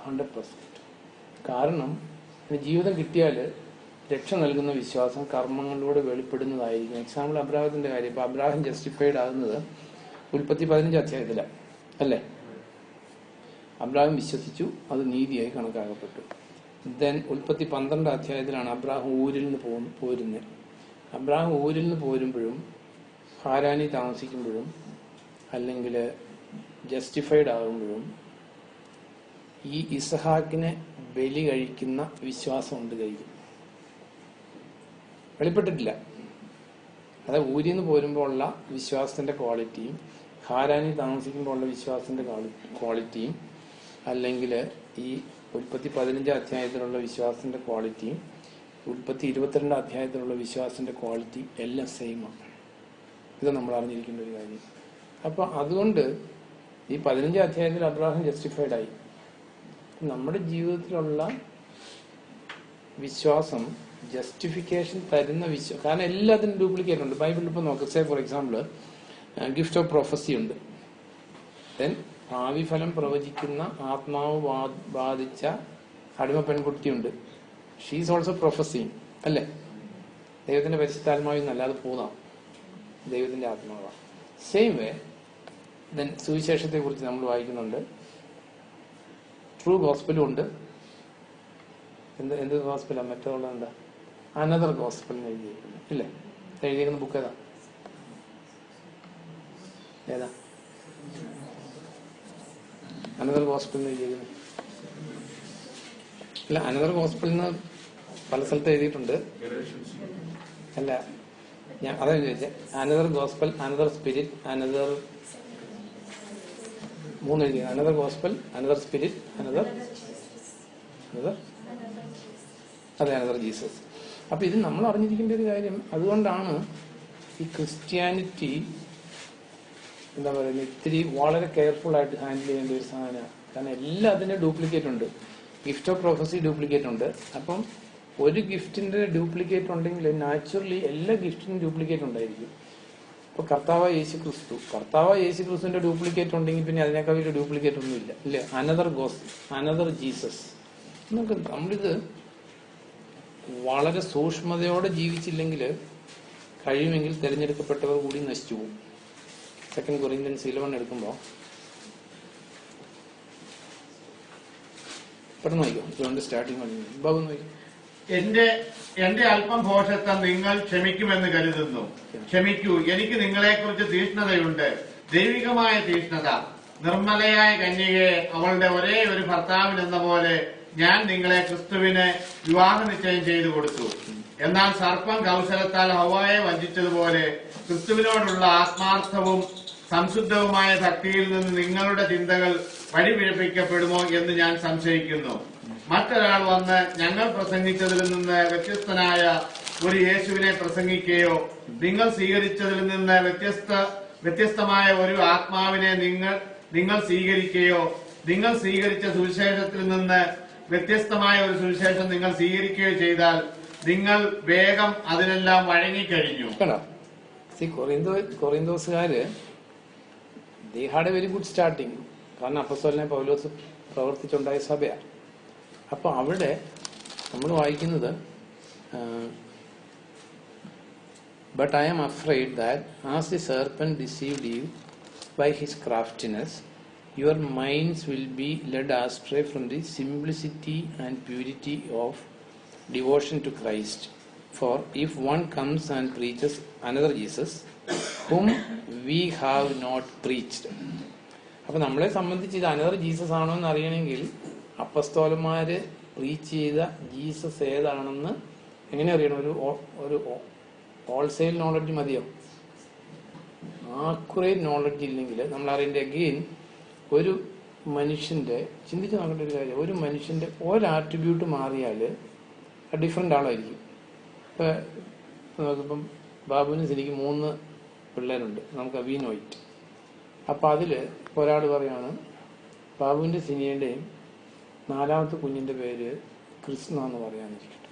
100%. കാരണം ജീവിതം കിട്ടിയാൽ രക്ഷ നൽകുന്ന വിശ്വാസം കർമ്മങ്ങളിലൂടെ വെളിപ്പെടുന്നതായിരിക്കും. എക്സാമ്പിൾ അബ്രാഹത്തിന്റെ കാര്യം. ഇപ്പൊ അബ്രാഹം ജസ്റ്റിഫൈഡ് ആകുന്നത് ഉൽപ്പത്തി 15 അധ്യായത്തിലാണ് അല്ലേ? അബ്രാഹം വിശ്വസിച്ചു, അത് നീതിയായി കണക്കാക്കപ്പെട്ടു. ദെൻ ഉൽപ്പത്തി 12 അധ്യായത്തിലാണ് അബ്രാഹം ഊരിൽ നിന്ന് പോരുന്നത്. അബ്രാഹം ഊരിൽ നിന്ന് പോരുമ്പോഴും ഹാരാനി താമസിക്കുമ്പോഴും അല്ലെങ്കിൽ ജസ്റ്റിഫൈഡ് ആകുമ്പോഴും ഈ ഇസഹാക്കിനെ ബലി കഴിക്കുന്ന വിശ്വാസം ഉണ്ട് കയ്യിൽ. വെളിപ്പെട്ടിട്ടില്ല. അത് ഊരിൽ നിന്ന് പോരുമ്പോൾ ഉള്ള വിശ്വാസത്തിന്റെ ക്വാളിറ്റിയും ഹാരാനി താമസിക്കുമ്പോൾ ഉള്ള വിശ്വാസത്തിന്റെ ക്വാളിറ്റിയും അല്ലെങ്കിൽ ഈ ഉൽപ്പത്തി 15 അധ്യായത്തിലുള്ള വിശ്വാസത്തിന്റെ ക്വാളിറ്റിയും ഉൽപ്പത്തി 22 അധ്യായത്തിലുള്ള വിശ്വാസത്തിന്റെ ക്വാളിറ്റിയും എല്ലാം സെയിമാണ്. ഇത് നമ്മൾ അറിഞ്ഞിരിക്കേണ്ട ഒരു കാര്യം. അപ്പൊ അതുകൊണ്ട് ഈ 15 അധ്യായത്തിൽ അബ്രാഹം ജസ്റ്റിഫൈഡ് ആയി. നമ്മുടെ ജീവിതത്തിലുള്ള വിശ്വാസം ജസ്റ്റിഫിക്കേഷൻ തരുന്ന വിശ്വാസം, കാരണം എല്ലാത്തിനും ഡ്യൂപ്ലിക്കേറ്റ് ഉണ്ട്. ബൈബിളിൽ ഇപ്പൊ നോക്കുക, say for example gift of prophecy ഉണ്ട്. ദെൻ ഭാവി ഫലം പ്രവചിക്കുന്ന ആത്മാവ് ബാധിച്ച അടിമ പെൺകുട്ടിയുണ്ട്. ഷീസ് ഓൾസോ പ്രൊഫസിങ് അല്ലേ? ദൈവത്തിന്റെ പരിശുദ്ധാത്മാവിൽ നല്ലാതെ പോകാം, ദൈവത്തിന്റെ ആത്മാവാണ്. സെയിം വേ ദെൻ സുവിശേഷത്തെ കുറിച്ച് നമ്മൾ വായിക്കുന്നുണ്ട്. ട്രൂ ഗോസ്പലും ഉണ്ട്. എന്ത് ഗോസ്പലാണ്? മറ്റുള്ള എന്താ അനദർ ഗോസ്പൽ എഴുതിയിരിക്കുന്നത് ഇല്ലേ? എഴുതിയിരിക്കുന്ന ബുക്ക് ഏതാ? അനദർ ഗോസ്പൽ എഴുതിയിരിക്കുന്നത് അല്ല, അനദർ ഗോസ്പലിന്ന് പല സ്ഥലത്ത് എഴുതിയിട്ടുണ്ട്. അല്ല, ഞാൻ അതാ ചോദിച്ചത്. Another gospel, another spirit, another 3 എഴുതി. Another gospel, another spirit, another അതെ, അനദർ ജീസസ്. അപ്പൊ ഇത് നമ്മൾ അറിഞ്ഞിരിക്കേണ്ട ഒരു കാര്യം. അതുകൊണ്ടാണ് ഈ ക്രിസ്ത്യാനിറ്റി എന്താ പറയുന്നത് ഇത്തിരി വളരെ കെയർഫുൾ ആയിട്ട് ഹാൻഡിൽ ചെയ്യേണ്ട ഒരു സാധനമാണ്. കാരണം എല്ലാത്തിനും ഡ്യൂപ്ലിക്കേറ്റ് ഉണ്ട്. ഗിഫ്റ്റ് ഓഫ് പ്രൊഫസി ഡ്യൂപ്ലിക്കേറ്റ് ഉണ്ട്. അപ്പം ഒരു ഗിഫ്റ്റിന്റെ ഡ്യൂപ്ലിക്കേറ്റ് ഉണ്ടെങ്കിൽ നാച്ചുറലി എല്ലാ ഗിഫ്റ്റിനും ഡ്യൂപ്ലിക്കേറ്റ് ഉണ്ടായിരിക്കും. ഇപ്പൊ കർത്താവായ യേശു ക്രിസ്തുവിന്റെ ഡ്യൂപ്ലിക്കേറ്റ് ഉണ്ടെങ്കിൽ പിന്നെ അതിനേക്കാൾ വലിയ ഡ്യൂപ്ലിക്കേറ്റ് ഒന്നും ഇല്ല ഇല്ലേ? Another Jesus. നമ്മളിത് വളരെ സൂക്ഷ്മതയോടെ ജീവിച്ചില്ലെങ്കിൽ കഴിയുമെങ്കിൽ തിരഞ്ഞെടുക്കപ്പെട്ടവർ കൂടി നശിച്ചു പോകും. 2 Corinthians 11 എടുക്കുമ്പോൾ പെട്ടെന്ന് നോക്കിക്കോ. ജോണിന്റെ സ്റ്റാർട്ടിങ് ബാബു നോക്കി. എന്റെ അല്പം ഭോഷത്വം നിങ്ങൾ ക്ഷമിക്കുമെന്ന് കരുതുന്നു. ക്ഷമിക്കൂ. എനിക്ക് നിങ്ങളെക്കുറിച്ച് തീഷ്ണതയുണ്ട്, ദൈവികമായ തീഷ്ണത. നിർമ്മലയായ കന്യകയെ അവളുടെ ഒരേ ഒരു ഭർത്താവിനെന്ന പോലെ ഞാൻ നിങ്ങളെ ക്രിസ്തുവിന് വിവാഹ നിശ്ചയം ചെയ്തു കൊടുത്തു. എന്നാൽ സർപ്പം കൗശലത്താൽ ഹവ്വായെ വഞ്ചിച്ചതുപോലെ ക്രിസ്തുവിനോടുള്ള ആത്മാർത്ഥവും സംശുദ്ധവുമായ ഭക്തിയിൽ നിന്ന് നിങ്ങളുടെ ചിന്തകൾ വഴിപിഴപ്പിക്കപ്പെടുമോ എന്ന് ഞാൻ സംശയിക്കുന്നു. മറ്റൊരാൾ വന്ന് ഞങ്ങൾ പ്രസംഗിച്ചതിൽ നിന്ന് വ്യത്യസ്തനായ ഒരു യേശുവിനെ പ്രസംഗിക്കുകയോ നിങ്ങൾ സ്വീകരിച്ചതിൽ നിന്ന് വ്യത്യസ്തമായ ഒരു ആത്മാവിനെ നിങ്ങൾ സ്വീകരിക്കുകയോ നിങ്ങൾ സ്വീകരിച്ച സുവിശേഷത്തിൽ നിന്ന് വ്യത്യസ്തമായ ഒരു സുവിശേഷം നിങ്ങൾ സ്വീകരിക്കുകയോ ചെയ്താൽ നിങ്ങൾ വേഗം അതിനെല്ലാം വഴങ്ങിക്കഴിഞ്ഞു. കൊറിന്തോസുകാര് they had a very good starting. കാരണം അപ്പോസ്തലനായ പൗലോസ് പ്രവർത്തിച്ചുണ്ടായ സഭയാണ്. അപ്പൊ അവിടെ നമ്മൾ വായിക്കുന്നത് but I am afraid that as the serpent deceived you by his craftiness, your minds will be led astray from the simplicity and purity of devotion to Christ. For if one comes and preaches another Jesus, whom we have not preached. അപ്പൊ നമ്മളെ സംബന്ധിച്ച് ഇത് another Jesus ആണോ എന്ന് അറിയണമെങ്കിൽ അപ്പസ്തോലന്മാര് preach ചെയ്ത Jesus ഏതാണെന്ന് എങ്ങനെ അറിയണം? ഒരു ഹോൾസെയിൽ നോളജ് മതിയോ? ആക്യുറേറ്റ് നോളജ് ഇല്ലെങ്കിൽ നമ്മൾ അറിയേണ്ട അഗെയിൻ ഒരു മനുഷ്യന്റെ ചിന്തിച്ച് നോക്കേണ്ട ഒരു കാര്യം, ഒരു മനുഷ്യന്റെ ഒരാട്രിബ്യൂട്ട് മാറിയാൽ ഡിഫറെന്റ് ആളായിരിക്കും. ഇപ്പൊ നോക്കിപ്പം ബാബുവിന് ശരിക്കും 3 പിള്ളേരുണ്ട്. നമുക്ക് അവീനോയിറ്റ്. അപ്പൊ അതില് ഒരാൾ പറയാണ് ബാബുവിന്റെ സിനിയുടെയും 4ാമത്തെ കുഞ്ഞിന്റെ പേര് കൃഷ്ണ എന്ന് പറയാനിരിക്കട്ടെ.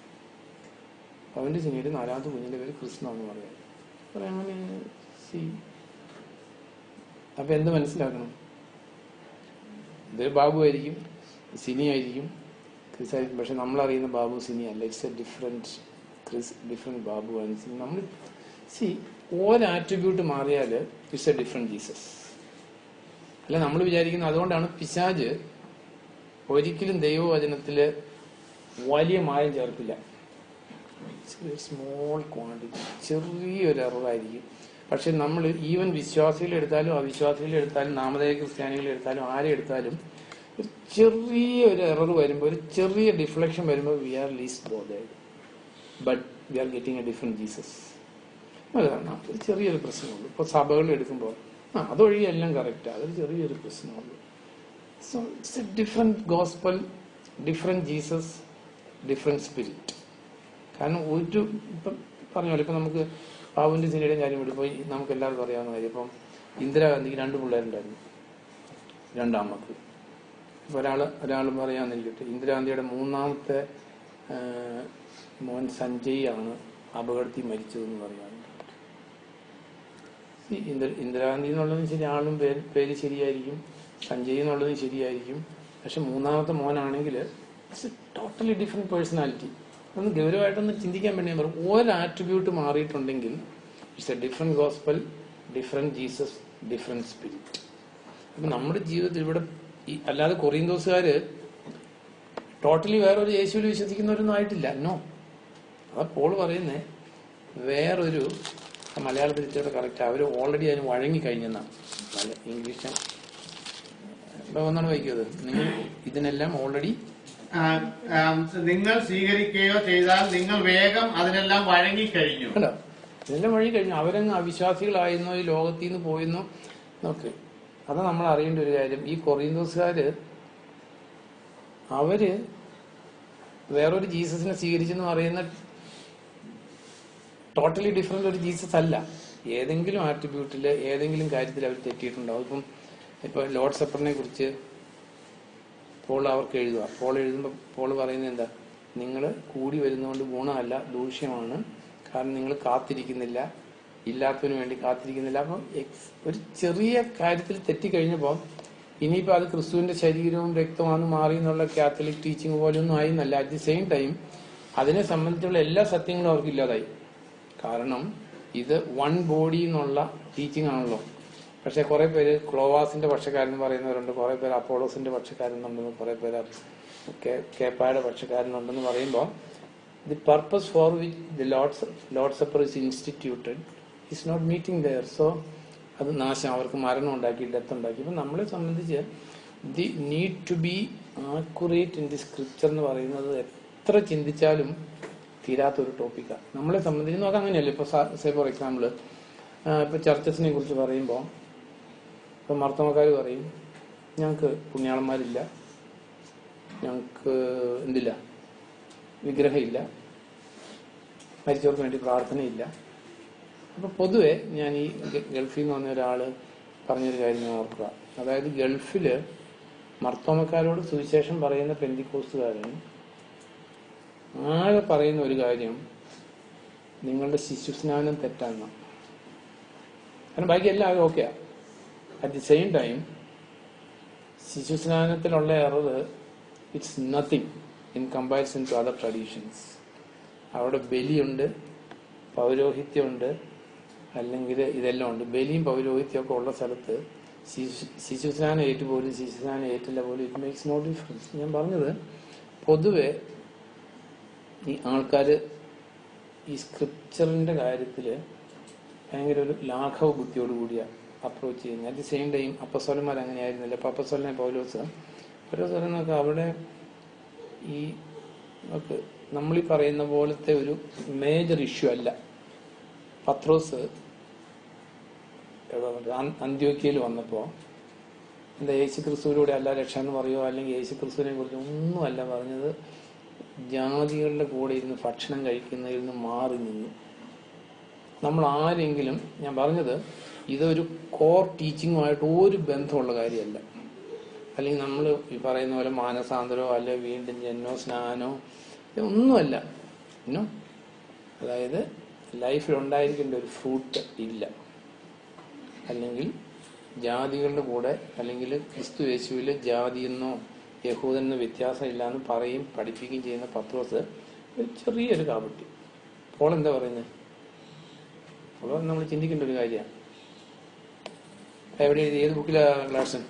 ബാബുവിന്റെ സിനിയുടെ 4ാമത്തെ കുഞ്ഞിന്റെ പേര് കൃഷ്ണ എന്ന് പറയാൻ അങ്ങനെ അപ്പൊ എന്ത് മനസ്സിലാക്കണം? ഇത് ബാബു ആയിരിക്കും, സിനി ആയിരിക്കും, ക്രിസ് ആയിരിക്കും. പക്ഷെ നമ്മൾ അറിയുന്ന ബാബു സിനി അല്ല. It's a different Chris, different Babu ആണ് സിനി. നമ്മൾ ഒരു ആട്രിബ്യൂട്ട് മാറിയാൽ ഇറ്റ്സ് എ ഡിഫറെന്റ് ജീസസ്. അല്ല നമ്മൾ വിചാരിക്കുന്നത് അതുകൊണ്ടാണ് പിശാച് ഒരിക്കലും ദൈവവചനത്തില് വലിയ മായം ചേർക്കില്ല. സ്മോൾ ക്വാണ്ടിറ്റി, ചെറിയൊരു എററായിരിക്കും. പക്ഷെ നമ്മൾ ഈവൻ വിശ്വാസികളെടുത്താലും അവിശ്വാസികളെടുത്താലും നാമധേയ ക്രിസ്ത്യാനികളെടുത്താലും ആരെ എടുത്താലും ഒരു ചെറിയൊരു എറർ വരുമ്പോൾ, ഒരു ചെറിയ ഡിഫ്ലക്ഷൻ വരുമ്പോൾ we are least bothered, but we are getting a different Jesus. അതാണ് ഒരു ചെറിയൊരു പ്രശ്നമുള്ളൂ. ഇപ്പൊ സഭകൾ എടുക്കുമ്പോൾ അതൊഴികെ എല്ലാം കറക്റ്റാണ്, അതൊരു ചെറിയൊരു പ്രശ്നമുള്ളൂ. So it's a different gospel, different Jesus, different spirit. കാരണം ഒരു ഇപ്പം പറഞ്ഞോളൂ, ഇപ്പൊ നമുക്ക് ബാബുവിന്റെ സിനിയുടെയും കാര്യം വിടുമ്പോൾ നമുക്ക് എല്ലാവർക്കും അറിയാവുന്ന കാര്യം. ഇപ്പം ഇന്ദിരാഗാന്ധിക്ക് 2 പിള്ളേരുണ്ടായിരുന്നു, 2 ആൺമക്കൾ. ഇപ്പൊ ഒരാൾ പറയാന്നിരിക്കട്ടെ, ഇന്ദിരാഗാന്ധിയുടെ 3ാമത്തെ മോൻ സഞ്ജയ് ആണ് അപകടത്തിൽ മരിച്ചതെന്ന് പറയാറുണ്ട്. ഇന്ദിരാഗാന്ധി എന്നുള്ളതും ശരി, ആളും പേര് ശരിയായിരിക്കും, സഞ്ജയ് എന്നുള്ളതും ശരിയായിരിക്കും. പക്ഷെ 3ാമത്തെ മോനാണെങ്കിൽ it's a totally different personality. ഒന്ന് ഗൗരവമായിട്ടൊന്ന് ചിന്തിക്കാൻ വേണ്ടി ഞാൻ പറയും. ഒരു ആട്രിബ്യൂട്ട് മാറിയിട്ടുണ്ടെങ്കിൽ it's a different gospel, different Jesus, different spirit. അപ്പൊ നമ്മുടെ ജീവിതത്തിൽ ഇവിടെ അല്ലാതെ കൊറിന്തോസുകാര് ടോട്ടലി വേറൊരു യേശുവിൽ വിശ്വസിക്കുന്നവരൊന്നും ആയിട്ടില്ല. നോ, അതാ പോൾ പറയുന്നേ. വേറൊരു മലയാളത്തിൽ ഇച്ചിരി കറക്റ്റ്, അവർ ഓൾറെഡി അതിന് വഴങ്ങി കഴിഞ്ഞെന്നാണ്. ഇംഗ്ലീഷ് ഒന്നാണ് വായിക്കുന്നത്. നിങ്ങൾ ഇതിനെല്ലാം ഓൾറെഡി നിങ്ങൾ സ്വീകരിക്കുകയോ ചെയ്താൽ നിങ്ങൾ വേഗം അതിനെല്ലാം വഴങ്ങിക്കഴിഞ്ഞു. അല്ല, ഇതെല്ലാം വഴങ്ങി കഴിഞ്ഞു. അവരങ്ങ് അവിശ്വാസികളായിരുന്നു, ഈ ലോകത്തിൽ നിന്ന് പോയിരുന്നു എന്നൊക്കെ. അത് നമ്മൾ അറിയേണ്ട ഒരു കാര്യം. ഈ കൊറിന്തോസുകാര് അവര് വേറൊരു ജീസസിനെ സ്വീകരിച്ചെന്ന് പറയുന്ന ടോട്ടലി ഡിഫറെന്റ് ഒരു ജീസസ് അല്ല. ഏതെങ്കിലും ആട്രിബ്യൂട്ടില്, ഏതെങ്കിലും കാര്യത്തിൽ അവർ തെറ്റിയിട്ടുണ്ടാവും. ഇപ്പൊ ലോർഡ് സപ്പറിനെ കുറിച്ച് പോൾ അവർക്ക് എഴുതുക. പോൾ എഴുതുമ്പോൾ പോൾ പറയുന്നത് എന്താ? നിങ്ങൾ കൂടി വരുന്നതുകൊണ്ട് ഗുണമല്ല, ദൂഷ്യമാണ്. കാരണം നിങ്ങൾ കാത്തിരിക്കുന്നില്ല, ഇല്ലാത്തതിനു വേണ്ടി കാത്തിരിക്കുന്നില്ല. അപ്പം ഒരു ചെറിയ കാര്യത്തിൽ തെറ്റിക്കഴിഞ്ഞപ്പോൾ ഇനിയിപ്പോൾ അത് ക്രിസ്തുവിന്റെ ശരീരവും രക്തമാണ് മാറി എന്നുള്ള കാത്തലിക് ടീച്ചിങ് പോലെയൊന്നും ആയിരുന്നല്ല. അറ്റ് ദി സെയിം ടൈം അതിനെ സംബന്ധിച്ചുള്ള എല്ലാ സത്യങ്ങളും അവർക്ക് ഇല്ലാതായി. കാരണം ഇത് വൺ ബോഡി എന്നുള്ള ടീച്ചിങ് ആണല്ലോ. പക്ഷെ കുറെ പേര് ക്ലോവാസിന്റെ പക്ഷക്കാരെന്ന് പറയുന്നവരുണ്ട്, കുറെ പേര് അപ്പോളോസിന്റെ പക്ഷക്കാരെന്നുണ്ടെന്ന്, കുറെ പേര് കേപ്പായുടെ പക്ഷക്കാരനുണ്ടെന്ന് പറയുമ്പോൾ the purpose for which the Lord supper is instituted is not meeting there. So അത് നാശം, അവർക്ക് മരണം ഉണ്ടാക്കി, ഡെത്ത് ഉണ്ടാക്കി. ഇപ്പം നമ്മളെ സംബന്ധിച്ച് the need to be accurate in the scripture എന്ന് പറയുന്നത് എത്ര ചിന്തിച്ചാലും തീരാത്തൊരു ടോപ്പിക്കാണ്. നമ്മളെ സംബന്ധിച്ച് നോക്കാം അങ്ങനെയല്ലേ. ഇപ്പോൾ സേ ഫോർ എക്സാമ്പിൾ ഇപ്പോൾ ചർച്ചസിനെ കുറിച്ച് പറയുമ്പോൾ ഇപ്പം മർത്തമക്കാർ പറയും ഞങ്ങൾക്ക് പുണ്യാളന്മാരില്ല, ഞങ്ങൾക്ക് എന്തില്ല, വിഗ്രഹമില്ല, മരിച്ചവർക്ക് വേണ്ടി പ്രാർത്ഥനയില്ല. അപ്പോൾ പൊതുവെ ഞാൻ ഈ ഗൾഫിൽ നിന്ന് വന്ന ഒരാൾ പറഞ്ഞൊരു കാര്യം ഞാൻ ഓർക്കുക. അതായത് ഗൾഫിൽ മർത്തോമക്കാരോട് സുവിശേഷം പറയുന്ന പെന്തിക്കോസ്തുകാരൻ ആകെ പറയുന്ന ഒരു കാര്യം നിങ്ങളുടെ ശിശുസ്നാനം തെറ്റാണെന്നാണ്. കാരണം ബാക്കി എല്ലാം ഓക്കെയാ. അറ്റ് ദി സെയിം ടൈം ശിശുസ്നാനത്തിലുള്ള error it's nothing in comparison to other traditions. അവിടെ ബലിയുണ്ട്, പൗരോഹിത്യമുണ്ട്, അല്ലെങ്കിൽ ഇതെല്ലാം ഉണ്ട്. ബലിയും പൗരോഹിത്യമൊക്കെ ഉള്ള സ്ഥലത്ത് ശിശുസ്നാനം ഏറ്റുപോലും ശിശുസ്നാനം ഏറ്റില്ല പോലും ഇറ്റ് മേക്സ് നോ ഡിഫറൻസ്. ഞാൻ പറഞ്ഞത് പൊതുവെ ഈ ആൾക്കാർ ഈ സ്ക്രിപ്ചറിന്റെ കാര്യത്തിൽ ഭയങ്കര ഒരു ലാഘവ ബുദ്ധിയോട് കൂടിയാണ് അപ്രോച്ച് ചെയ്യുന്നത്. അറ്റ് ദി സെയിം ടൈം അപ്പസ്വലന്മാർ അങ്ങനെ ആയിരുന്നില്ല. അപ്പൊ അപ്പസ്വലനെ പൗലോസ് എന്നൊക്കെ അവിടെ ഈ നമ്മളീ പറയുന്ന പോലത്തെ ഒരു മേജർ ഇഷ്യൂ അല്ല. പത്രോസ് അന്ത്യോക്യയിൽ വന്നപ്പോൾ എന്താ യേശു ക്രിസ്തുവിലൂടെ അല്ല രക്ഷ എന്ന് പറയുമോ, അല്ലെങ്കിൽ യേശു ക്രിസ്തുവിനെ കുറിച്ച് ഒന്നുമല്ല പറഞ്ഞത്. ജാതികളുടെ കൂടെ ഇരുന്ന് ഭക്ഷണം കഴിക്കുന്നതിൽ നിന്ന് മാറി നിന്നു. നമ്മൾ ആരെങ്കിലും, ഞാൻ പറഞ്ഞത് ഇതൊരു കോർ ടീച്ചിങ്ങുമായിട്ട് ഒരു ബന്ധമുള്ള കാര്യമല്ല. അല്ലെങ്കിൽ നമ്മൾ ഈ പറയുന്ന പോലെ മാനസാന്തരോ അല്ലെ വീണ്ടും ജന്മോ സ്നാനോ ഒന്നുമല്ല. അതായത് ലൈഫിൽ ഉണ്ടായിരിക്കേണ്ട ഒരു ഫ്രൂട്ട് ഇല്ല. അല്ലെങ്കിൽ ജാതികളുടെ കൂടെ, അല്ലെങ്കിൽ ക്രിസ്തു യേശുവിൽ ജാതിയെന്നോ യഹൂദനെന്നോ വ്യത്യാസം ഇല്ലാന്ന് പറയും പഠിപ്പിക്കുകയും ചെയ്യുന്ന പത്രോസ് ഒരു ചെറിയൊരു കാപട്യം. അപ്പോൾ എന്താ പറയുന്നത്? അപ്പോൾ നമ്മൾ ചിന്തിക്കേണ്ട ഒരു കാര്യമാണ്. എവിടെ എഴുതി, ഏത് ബുക്കിലാ ക്ലാഷൻ